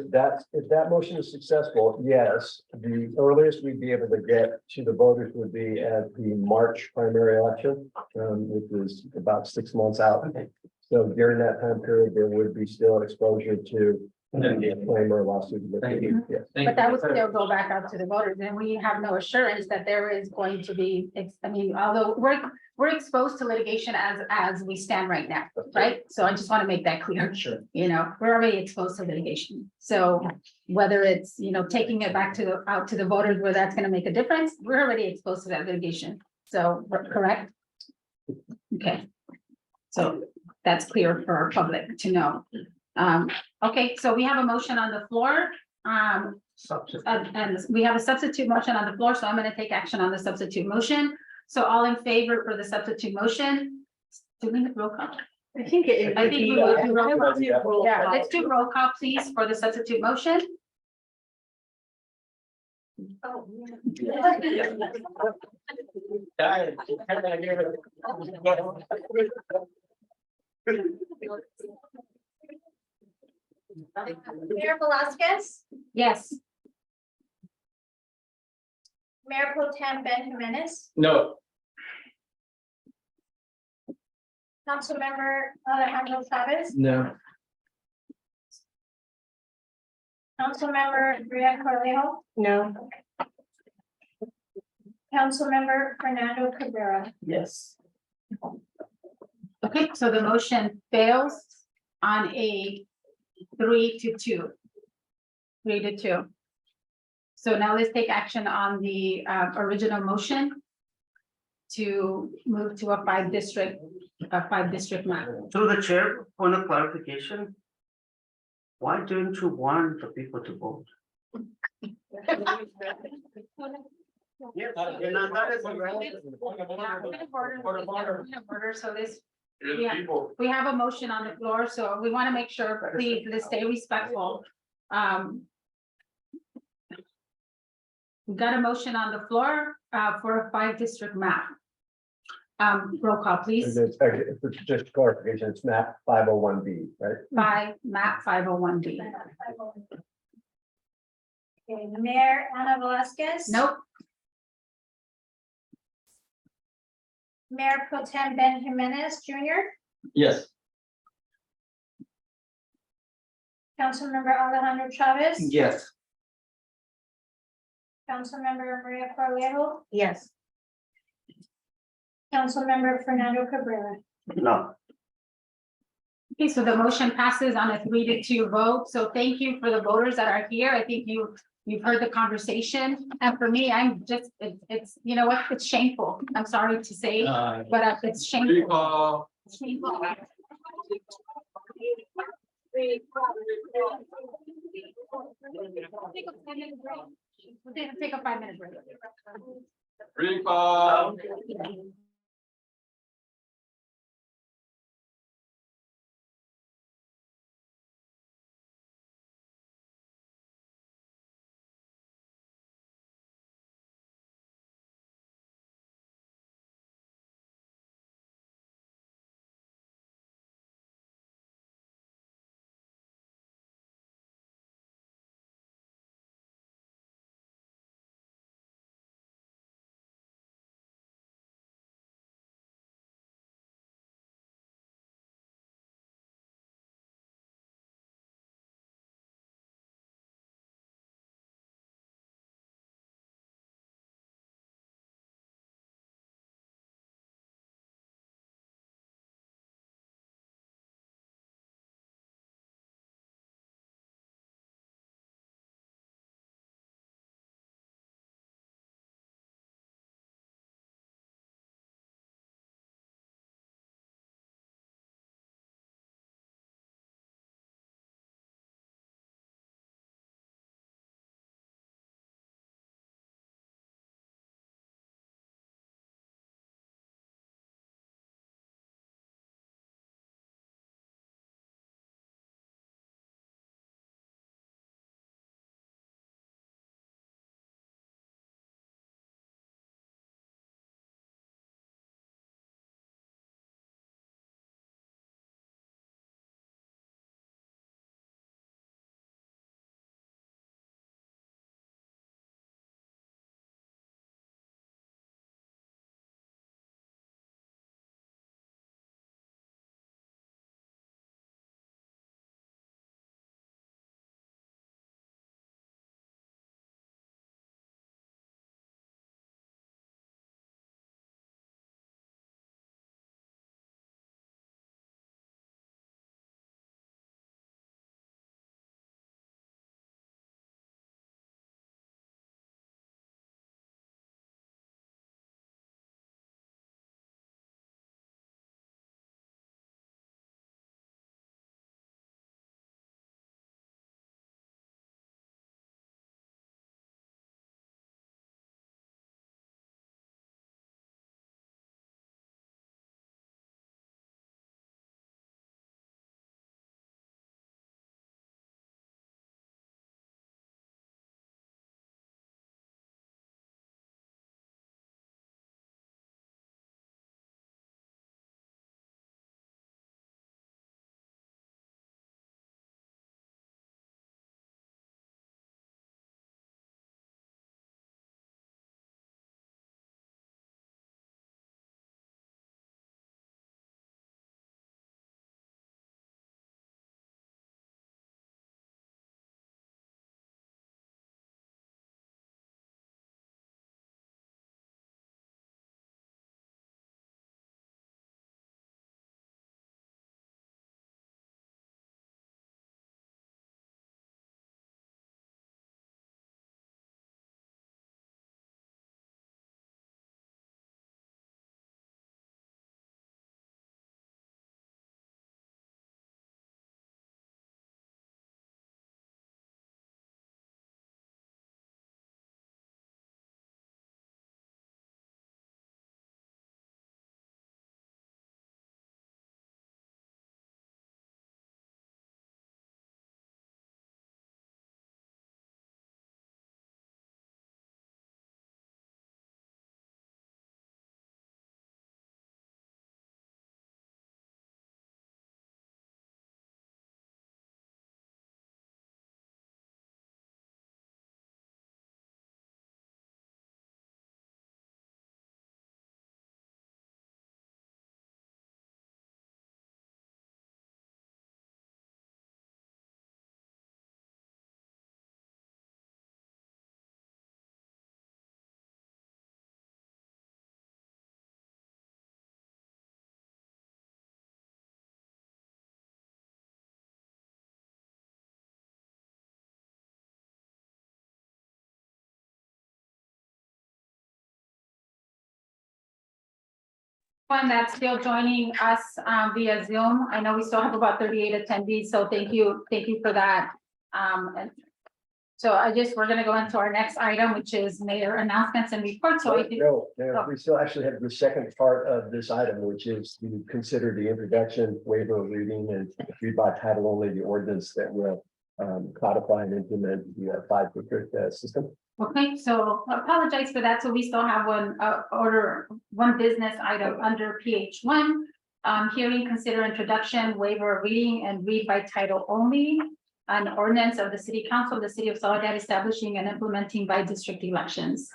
S4: If that motion is successful, yes, the earliest we'd be able to get to the voters would be at the March primary election, which is about 6 months out. So during that time period, there would be still exposure to a claim or a lawsuit.
S9: Thank you.
S4: Yes.
S10: but that would still go back out to the voters, and we have no assurance that there is going to be, I mean, although we're exposed to litigation as we stand right now, right? So I just want to make that clear.
S9: Sure.
S10: You know, we're already exposed to litigation. So whether it's, you know, taking it back to out to the voters where that's gonna make a difference, we're already exposed to that litigation. So, correct? Okay. So that's clear for our public to know. Okay, so we have a motion on the floor. And we have a substitute motion on the floor, so I'm gonna take action on the substitute motion. So all in favor for the substitute motion? Do we need roll call?
S13: I think it.
S10: I think we will do roll call.
S13: Roll
S10: Yeah,
S13: call.
S10: let's do roll call, please, for the substitute motion.
S7: Mayor Velazquez,
S10: Yes.
S7: Mayor Pro Tem Ben Jimenez,
S9: No.
S7: Councilmember Alejandro Chavez,
S17: No.
S7: Councilmember Brian Corlejo,
S16: No.
S7: Councilmember Fernando Cabrera.
S9: Yes.
S10: Okay, so the motion fails. on a 3-2. 3-2. So now let's take action on the original motion to move to a 5-district map.
S15: Through the chair, point of clarification. Why don't you want the people to vote?
S10: So this, we have a motion on the floor, so we want to make sure, please, let's stay respectful. We got a motion on the floor for a 5-district map. Roll call, please.
S4: And it's just clarification, it's map 501B, right?
S10: Map 501B.
S7: Okay, Mayor Ana Velazquez.
S10: Nope.
S7: Mayor Pro Tem Ben Jimenez Jr.,
S9: Yes.
S7: Councilmember Alejandro Chavez.
S9: Yes.
S7: Councilmember Maria Corlejo,
S11: Yes.
S7: Councilmember Fernando Cabrera.
S15: No.
S10: Okay, so the motion passes on a 3-2 vote. So thank you for the voters that are here. I think you've heard the conversation. And for me, I'm just, it's, you know what, it's shameful. I'm sorry to say, but it's shameful. Shameful. Take a 5-minute break.
S9: Recall.
S10: One that's still joining us via Zoom. I know we still have about 38 attendees, so thank you for that. And so we're gonna go into our next item, which is mayor announcements and reports. So I think,
S4: No, we still actually have the second part of this item, which is to consider the introduction, waiver of reading, and read by title only the ordinance that will codify and implement the 5-district system.
S10: okay, so I apologize for that. So we still have one business item under PH 1. Hearing, consider introduction, waiver of reading, and read by title only. An ordinance of the city council of the city of Soledad establishing and implementing by district elections.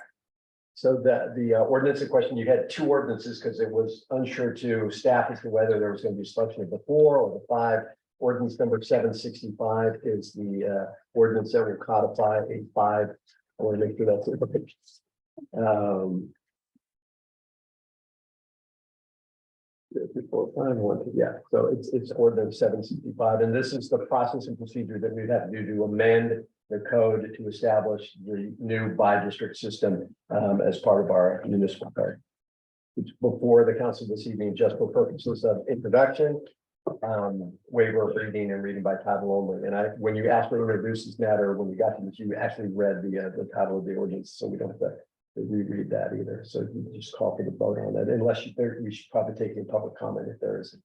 S4: So the ordinance in question, you had two ordinances because it was unsure to staff as to whether there was going to be selection of the 4 or the 5. Ordinance number 765 is the ordinance that will codify a 5. I want to make sure that's it. Yeah, so it's ordinance 765, and this is the process and procedure that we'd have to do to amend the code to establish the new by-district system as part of our municipal code. It's before the council this evening, just for purposes of introduction, waiver of reading and reading by title only. And when you asked me to introduce this matter, when we got to this, you actually read the title of the ordinance, so we don't have to reread that either. So you just call for the vote on that, unless we should probably take in public comment if there is.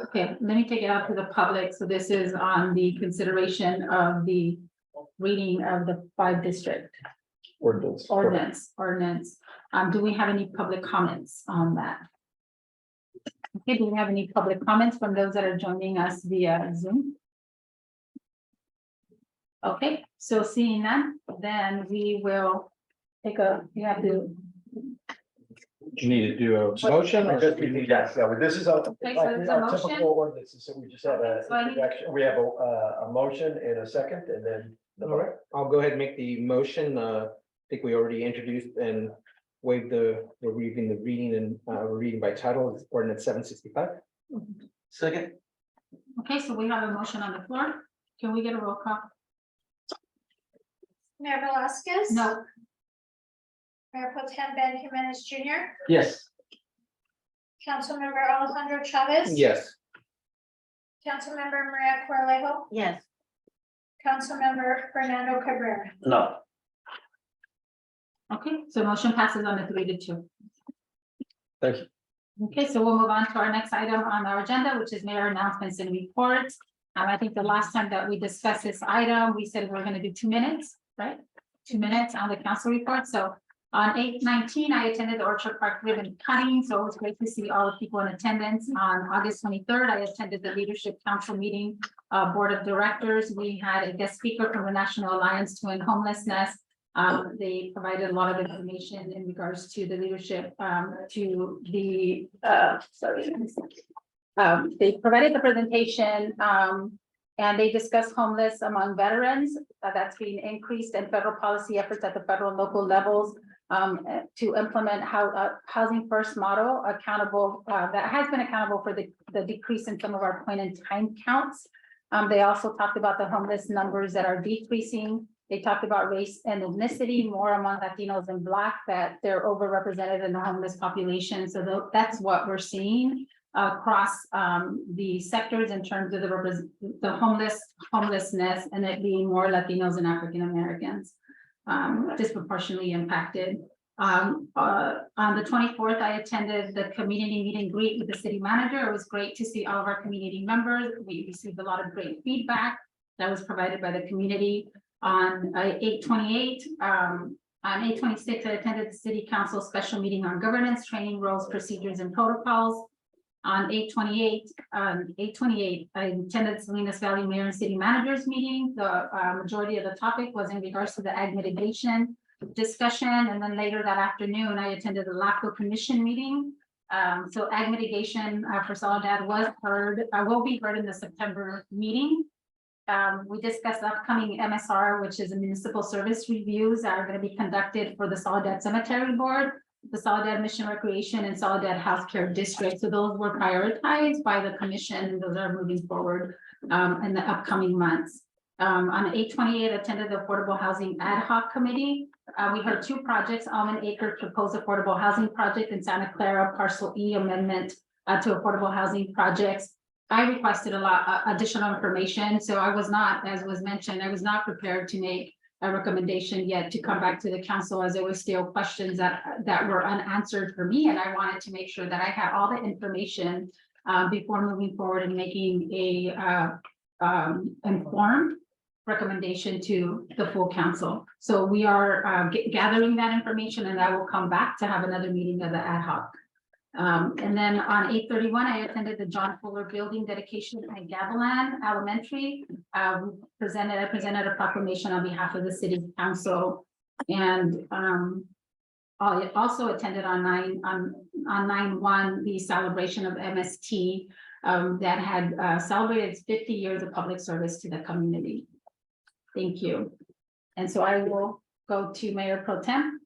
S10: Okay, let me take it out to the public. So this is on the consideration of the reading of the 5-district
S4: Ordinance.
S10: Do we have any public comments on that? Okay, do we have any public comments from those that are joining us via Zoom? Okay, so seeing none, then we will take you have to.
S17: You need to do a motion or?
S4: Yes, yeah, this is
S10: so it's a
S4: our
S10: motion?
S4: typical ordinance, so we just have
S10: So I need-
S4: we have a motion and a second, and then the
S17: All right, I'll go ahead and make the motion. I think we already introduced and waived we're reading the reading and reading by title, is ordinance 765.
S9: Second.
S10: Okay, so we have a motion on the floor. Can we get a roll call?
S7: Mayor Velazquez?
S10: No.
S7: Mayor Pro Tem Ben Jimenez Jr.,
S9: Yes.
S7: Councilmember Alejandro Chavez.
S17: Yes.
S7: Councilmember Maria Corlejo,
S11: Yes.
S7: Councilmember Fernando Cabrera.
S9: No.
S10: Okay, so motion passes on the 3-2.
S4: Thank you.
S10: Okay, so we'll move on to our next item on our agenda, which is mayor announcements and reports. I think the last time that we discussed this item, we said we're going to do 2 minutes, right? 2 minutes on the council report. So on 8/19, I attended the Orchard Park ribbon cutting, so it was great to see all the people in attendance. On August 23rd, I attended the Leadership Council meeting, Board of Directors. We had a guest speaker from the National Alliance to End Homelessness. They provided a lot of information in regards to the leadership, to the, they provided the presentation, and they discussed homeless among veterans. That's being increased in federal policy efforts at the federal and local levels to implement housing first model accountable, that has been accountable for the decrease in some of our point in time counts. They also talked about the homeless numbers that are decreasing. They talked about race and ethnicity, more among Latinos and Black, that they're overrepresented in the homeless population. So that's what we're seeing across the sectors in terms of the homelessness, and it being more Latinos and African Americans disproportionately impacted. On the 24th, I attended the community meet and greet with the city manager. It was great to see all of our community members. We received a lot of great feedback that was provided by the community. On 8/28, on 8/26, I attended the city council special meeting on governance, training, roles, procedures, and protocols. On 8/28, I attended Salinas Valley Mayor and City Managers meeting. The majority of the topic was in regards to the ag mitigation discussion, and then later that afternoon, I attended the LAFCO Commission meeting. So ag mitigation for Soledad will be heard in the September meeting. We discussed the upcoming MSR, which is a municipal service reviews that are going to be conducted for the Soledad Cemetery Board, the Soledad Mission Recreation, and Soledad Healthcare District. So those were prioritized by the commission, and those are moving forward in the upcoming months. On 8/28, attended the Affordable Housing Ad Hoc Committee. We heard two projects, Almond Acres proposed affordable housing project in Santa Clara, parcel E amendment to affordable housing projects. I requested a lot additional information, so I was not, as was mentioned, I was not prepared to make a recommendation yet to come back to the council, as there were still questions that were unanswered for me, and I wanted to make sure that I had all the information before moving forward and making a informed recommendation to the full council. So we are gathering that information, and I will come back to have another meeting of the ad hoc. And then on 8/31, I attended the John Fuller Building dedication at Gavilan Elementary. I presented a proclamation on behalf of the city council, and I also attended on 9/1 the celebration of MST that had celebrated its 50 years of public service to the community. Thank you. And so I will go to Mayor Pro Tem.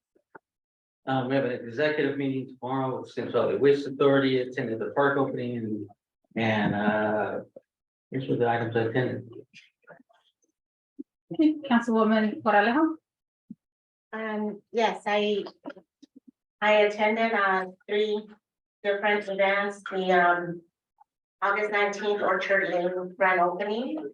S9: We have an executive meeting tomorrow with Central Valley Waste Authority, attended the park opening and here's what the items I attended.
S10: Councilwoman Corralejo.
S11: Yes, I attended 3 different events, the August 19th Orchard Lane grand opening.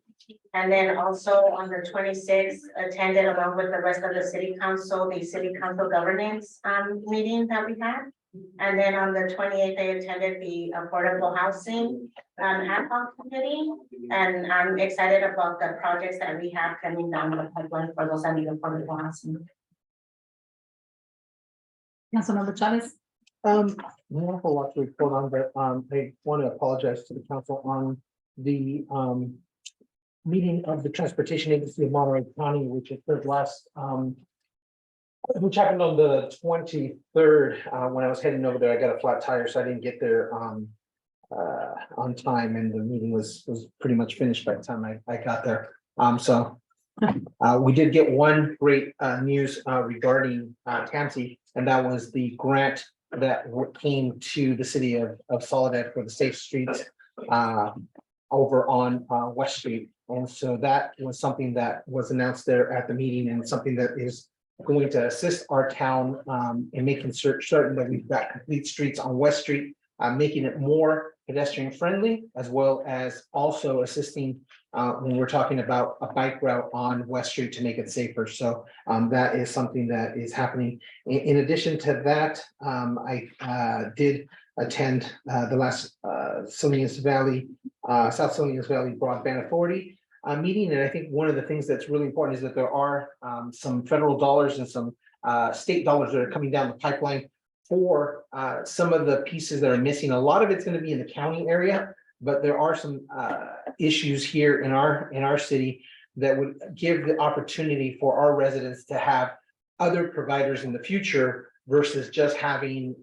S11: And then also on the 26th, attended along with the rest of the city council, the city council governance meeting that we had. And then on the 28th, I attended the affordable housing ad hoc committee. And I'm excited about the projects that we have coming down the pipeline for those that need affordable housing.
S10: Councilmember Chavez.
S17: Not a whole lot to report on, but I want to apologize to the council on the meeting of the Transportation Agency of Monterey County, which occurred which happened on the 23rd. When I was heading over there, I got a flat tire, so I didn't get there on time, and the meeting was pretty much finished by the time I got there. We did get one great news regarding TAMSI, and that was the grant that came to the city of Soledad for the Safe Streets over on West Street. And so that was something that was announced there at the meeting, and something that is going to assist our town in making certain that we've got complete streets on West Street, making it more pedestrian friendly, as well as also assisting when we're talking about a bike route on West Street to make it safer. So that is something that is happening. In addition to that, I did attend the last Salinas Valley, South Salinas Valley Broadband Authority meeting. And I think one of the things that's really important is that there are some federal dollars and some state dollars that are coming down the pipeline for some of the pieces that are missing. A lot of it's going to be in the county area, but there are some issues here in our city that would give the opportunity for our residents to have other providers in the future versus just having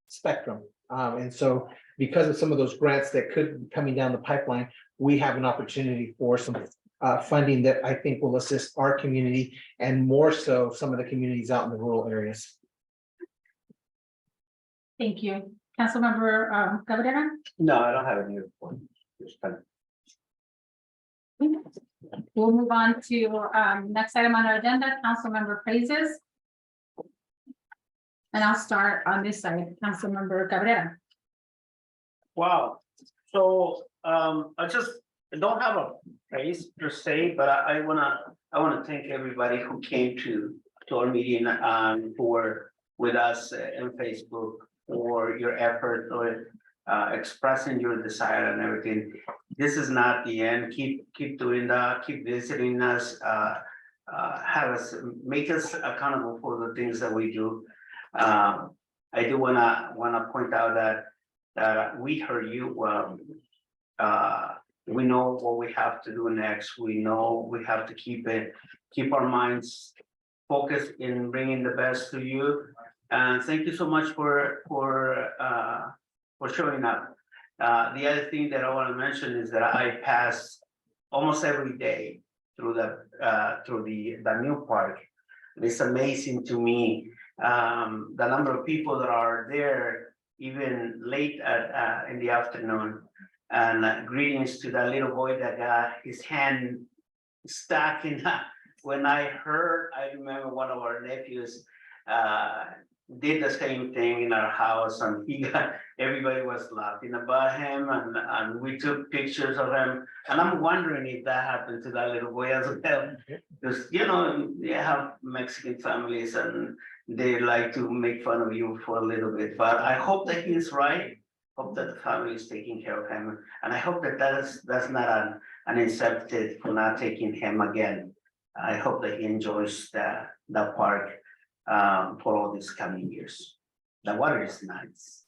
S17: Spectrum. And so because of some of those grants that could be coming down the pipeline, we have an opportunity for some funding that I think will assist our community, and more so some of the communities out in the rural areas.
S10: Thank you. Councilmember Cabrera.
S15: No, I don't have any report.
S10: We'll move on to next item on our agenda, councilmember praises. And I'll start on this side, Councilmember Cabrera.
S15: Wow, so I just don't have a praise per se, but I wanna thank everybody who came to our meeting who were with us in Facebook for your effort or expressing your desire and everything. This is not the end. Keep doing that, keep visiting us, have us, make us accountable for the things that we do. I do wanna point out that we heard you. We know what we have to do next. We know we have to keep our minds focused in bringing the best to you. And thank you so much for showing up. The other thing that I want to mention is that I pass almost every day through the new park. It's amazing to me the number of people that are there even late in the afternoon. And greetings to that little boy that got his hand stuck in when I heard, I remember one of our nephews did the same thing in our house, and everybody was laughing about him, and we took pictures of him. And I'm wondering if that happened to that little boy as well. Because, you know, you have Mexican families and they like to make fun of you for a little bit, but I hope that he's right. Hope that the family is taking care of him, and I hope that that's not an incentive for not taking him again. I hope that he enjoys the park for all these coming years. The water is nice.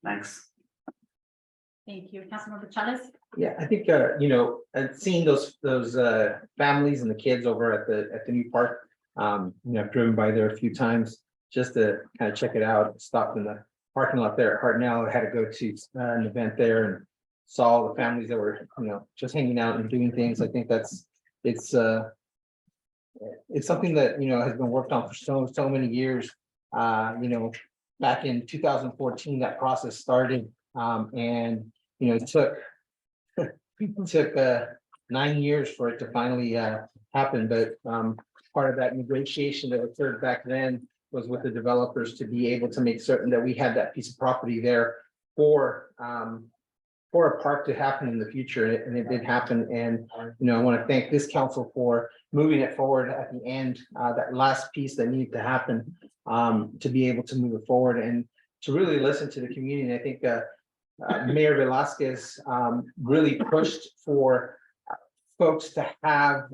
S15: Thanks.
S10: Thank you. Councilmember Chavez?
S17: Yeah, I think, you know, and seeing those families and the kids over at the new park. You know, I've driven by there a few times just to kind of check it out, stopped in the parking lot there at Hartnell. I had to go to an event there and saw all the families that were, you know, just hanging out and doing things. I think it's something that, you know, has been worked on for so many years. You know, back in 2014, that process started, and, you know, it took 9 years for it to finally happen, but part of that negotiation that occurred back then was with the developers to be able to make certain that we had that piece of property there for a park to happen in the future, and it did happen. And, you know, I want to thank this council for moving it forward at the end, that last piece that needed to happen, to be able to move it forward and to really listen to the community. And I think Mayor Velasquez really pushed for folks to have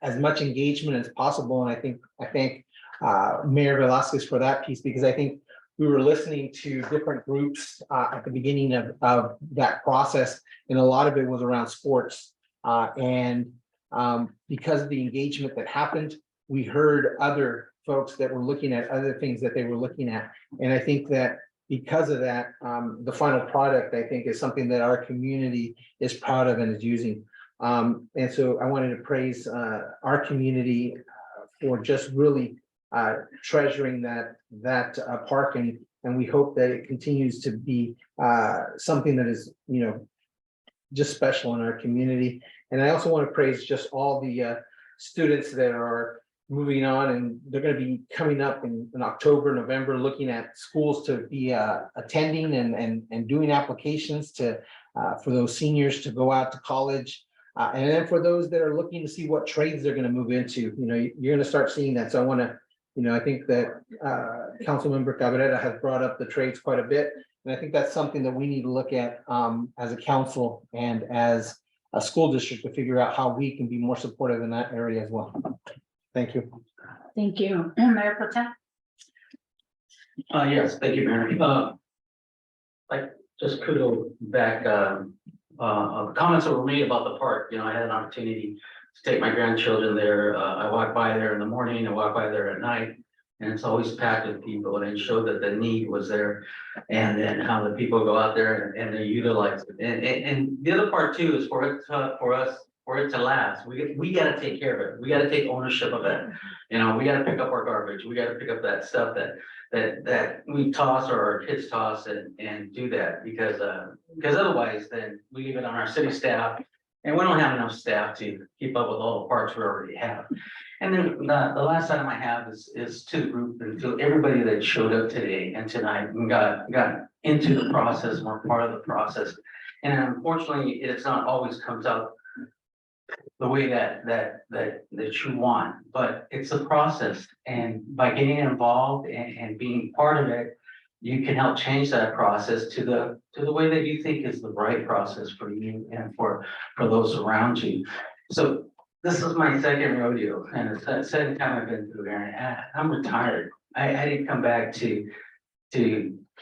S17: as much engagement as possible. And I thank Mayor Velasquez for that piece, because I think we were listening to different groups at the beginning of that process, and a lot of it was around sports. And because of the engagement that happened, we heard other folks that were looking at other things that they were looking at. And I think that because of that, the final product, I think, is something that our community is proud of and is using. And so I wanted to praise our community for just really treasuring that park, and we hope that it continues to be something that is, you know, just special in our community. And I also want to praise just all the students that are moving on, and they're going to be coming up in October, November, looking at schools to be attending and doing applications to for those seniors to go out to college. And then for those that are looking to see what trades they're going to move into, you know, you're going to start seeing that. So I want to, you know, I think that Councilmember Cabrera has brought up the trades quite a bit. And I think that's something that we need to look at as a council and as a school district to figure out how we can be more supportive in that area as well. Thank you.
S10: Thank you. Mayor Pro Tem?
S9: Yes, thank you, Mayor. Like, just kudos back, comments that were made about the park. You know, I had an opportunity to take my grandchildren there. I walk by there in the morning, I walk by there at night, and it's always packed with people, and it showed that the need was there. And then how the people go out there and they utilize it. And the other part too is for it to last. We gotta take care of it. We gotta take ownership of it. You know, we gotta pick up our garbage. We gotta pick up that stuff that we toss or our kids toss and do that, because otherwise then we leave it on our city staff, and we don't have enough staff to keep up with all the parks we already have. And then the last item I have is to the group and to everybody that showed up today and tonight and got into the process, were part of the process. And unfortunately, it's not always comes out the way that you want, but it's a process. And by getting involved and being part of it, you can help change that process to the way that you think is the right process for you and for those around you. So this is my second rodeo, and it's the second time I've been through here, and I'm retired. I didn't come back to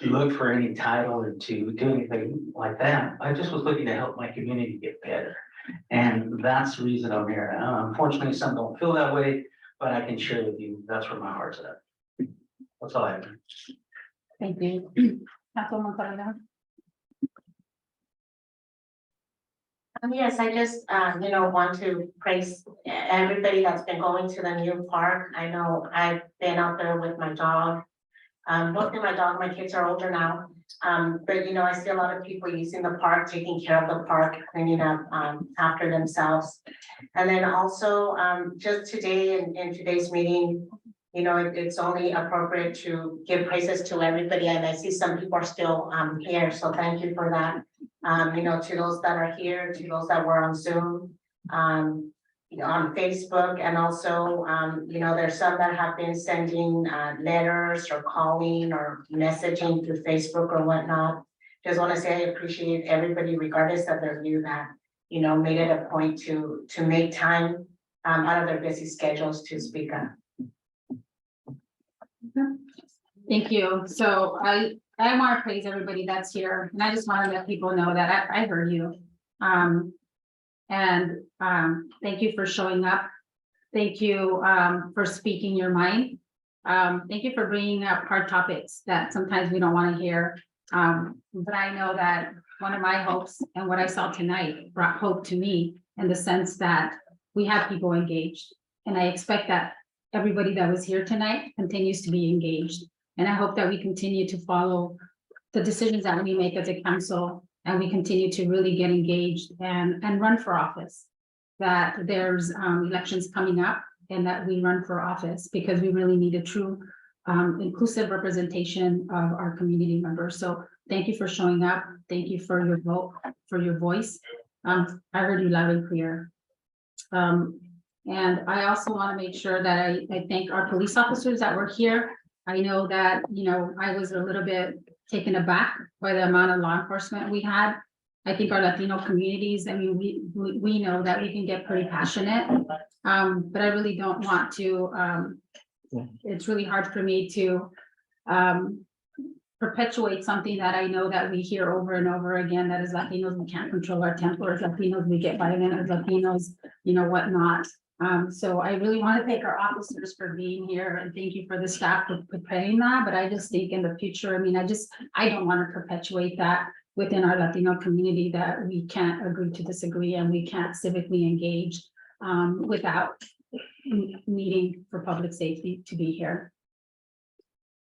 S9: look for any title or to do anything like that. I just was looking to help my community get better. And that's the reason I'm here. Unfortunately, some don't feel that way, but I can share with you, that's where my heart's at. That's all I have.
S10: Thank you. Councilwoman Coronel?
S11: Yes, I just, want to praise everybody that's been going to the new park. I know I've been out there with my dog. Both of my kids are older now. But you know, I see a lot of people using the park, taking care of the park, cleaning up after themselves. And then also, just today in today's meeting, you know, it's only appropriate to give praises to everybody, and I see some people are still here, so thank you for that. You know, to those that are here, to those that were on Zoom, you know, on Facebook, and also, you know, there's some that have been sending letters or calling or messaging through Facebook or whatnot. Just want to say I appreciate everybody, regardless of their view, that, you know, made it a point to make time out of their busy schedules to speak up.
S10: Thank you. So I want to praise everybody that's here, and I just want to let people know that I heard you. Thank you for showing up. Thank you for speaking your mind. Thank you for bringing up hard topics that sometimes we don't want to hear. But I know that one of my hopes and what I saw tonight brought hope to me, in the sense that we have people engaged. And I expect that everybody that was here tonight continues to be engaged. And I hope that we continue to follow the decisions that we make as a council, and we continue to really get engaged and run for office. That there's elections coming up, and that we run for office, because we really need a true inclusive representation of our community members. So thank you for showing up. Thank you for your vote, for your voice. I heard you loud and clear. And I also want to make sure that I thank our police officers that were here. I know that, you know, I was a little bit taken aback by the amount of law enforcement we had. I think our Latino communities, I mean, we know that we can get pretty passionate, but I really don't want to, it's really hard for me to perpetuate something that I know that we hear over and over again, that as Latinos, we can't control our temper, as Latinos, we get violent, as Latinos, you know, whatnot. So I really want to thank our officers for being here, and thank you for the staff for preparing that. But I just think in the future, I mean, I don't want to perpetuate that within our Latino community, that we can't agree to disagree, and we can't civically engage without needing for public safety to be here.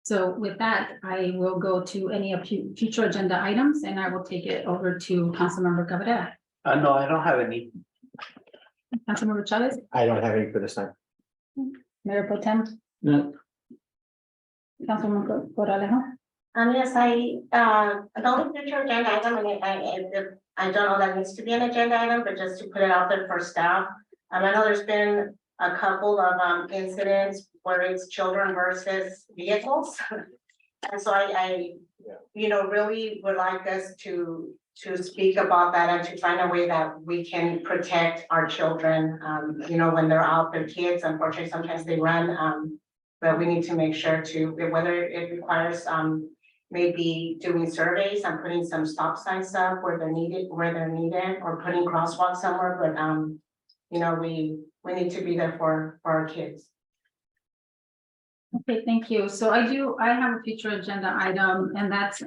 S10: So with that, I will go to any future agenda items, and I will take it over to Councilmember Cabrera.
S15: No, I don't have any.
S10: Councilmember Chavez,
S17: I don't have any for this time.
S10: Mayor Pro Tem,
S15: No.
S10: Councilmember Corralejo.
S11: Yes, the only future agenda item, and I don't know that needs to be an agenda item, but just to put it out there for staff. I know there's been a couple of incidents where it's children versus vehicles. And so I you know, really would like us to speak about that, and to find a way that we can protect our children, you know, when they're out, their kids, unfortunately, sometimes they run, but we need to make sure to, whether it requires, maybe doing surveys and putting some stop signs up where they're needed, or putting crosswalks somewhere, but, you know, we need to be there for our kids.
S10: Okay, thank you. So I have a future agenda item, and that's,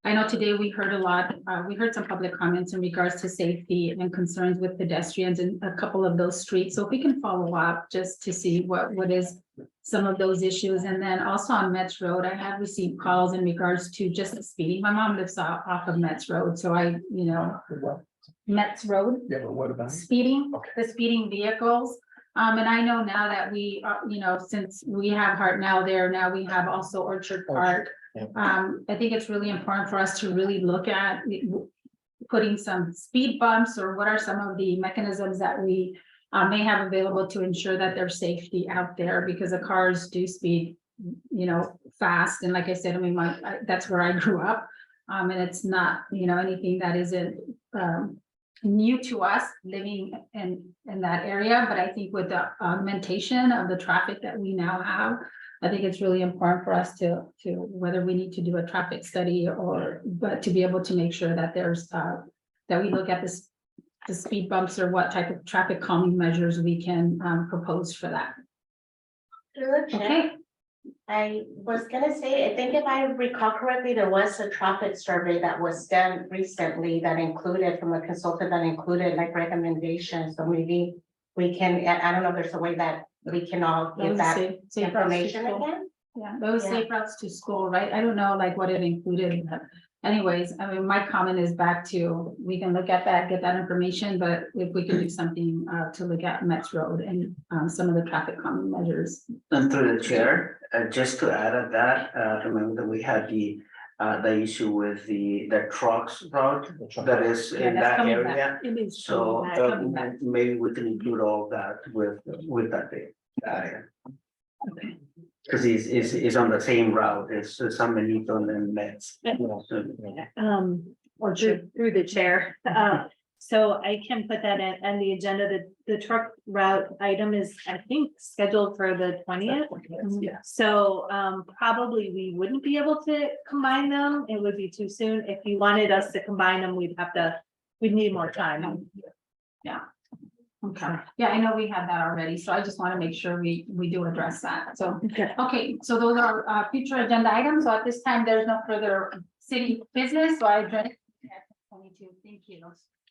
S10: I know today we heard a lot, we heard some public comments in regards to safety and concerns with pedestrians in a couple of those streets. So if we can follow up just to see what is some of those issues. And then also on Metz Road, I have received calls in regards to just speeding. My mom lives off of Metz Road, so I, you know, Metz Road.
S4: Yeah, but what about?
S10: Speeding, the speeding vehicles. And I know now that we, you know, since we have Hartnell there, now we have also Orchard Park. I think it's really important for us to really look at putting some speed bumps, or what are some of the mechanisms that we may have available to ensure that there's safety out there, because the cars do speed, you know, fast. And like I said, I mean, that's where I grew up. And it's not, you know, anything that isn't new to us living in that area. But I think with the augmentation of the traffic that we now have, I think it's really important for us to whether we need to do a traffic study, but to be able to make sure that there's that we look at the speed bumps, or what type of traffic calming measures we can propose for that. Okay.
S11: I was gonna say, I think if I recall correctly, there was a traffic survey that was done recently that included, from a consultant, that included like recommendations. So maybe we can, I don't know if there's a way that we can all get that information again.
S10: Yeah, those
S11: Yeah.
S10: safe routes to school, right? I don't know like what it included. But anyways, I mean, my comment is back to, we can look at that, get that information, but if we can do something to look at Metz Road and some of the traffic calming measures.
S15: And through the chair, just to add at that, remember that we had the issue with the trucks route that is
S10: Yeah,
S15: in
S10: that's
S15: that
S10: coming back.
S15: area.
S10: It is
S15: So
S10: coming back.
S15: maybe we can include all that with that bit.
S10: Okay.
S15: Because he's on the same route as San Benito and Metz. So,
S10: Or
S13: Through the chair. So I can put that in, on the agenda, the truck route item is, I think, scheduled for the 20th.
S15: Yeah.
S13: So probably we wouldn't be able to combine them. It would be too soon. If you wanted us to combine them, we'd need more time.
S10: Yeah. Okay, yeah, I know we had that already, so I just want to make sure we do address that, so. Okay, so those are future agenda items, so at this time, there's no further city business, so I adjourn. 22, thank you.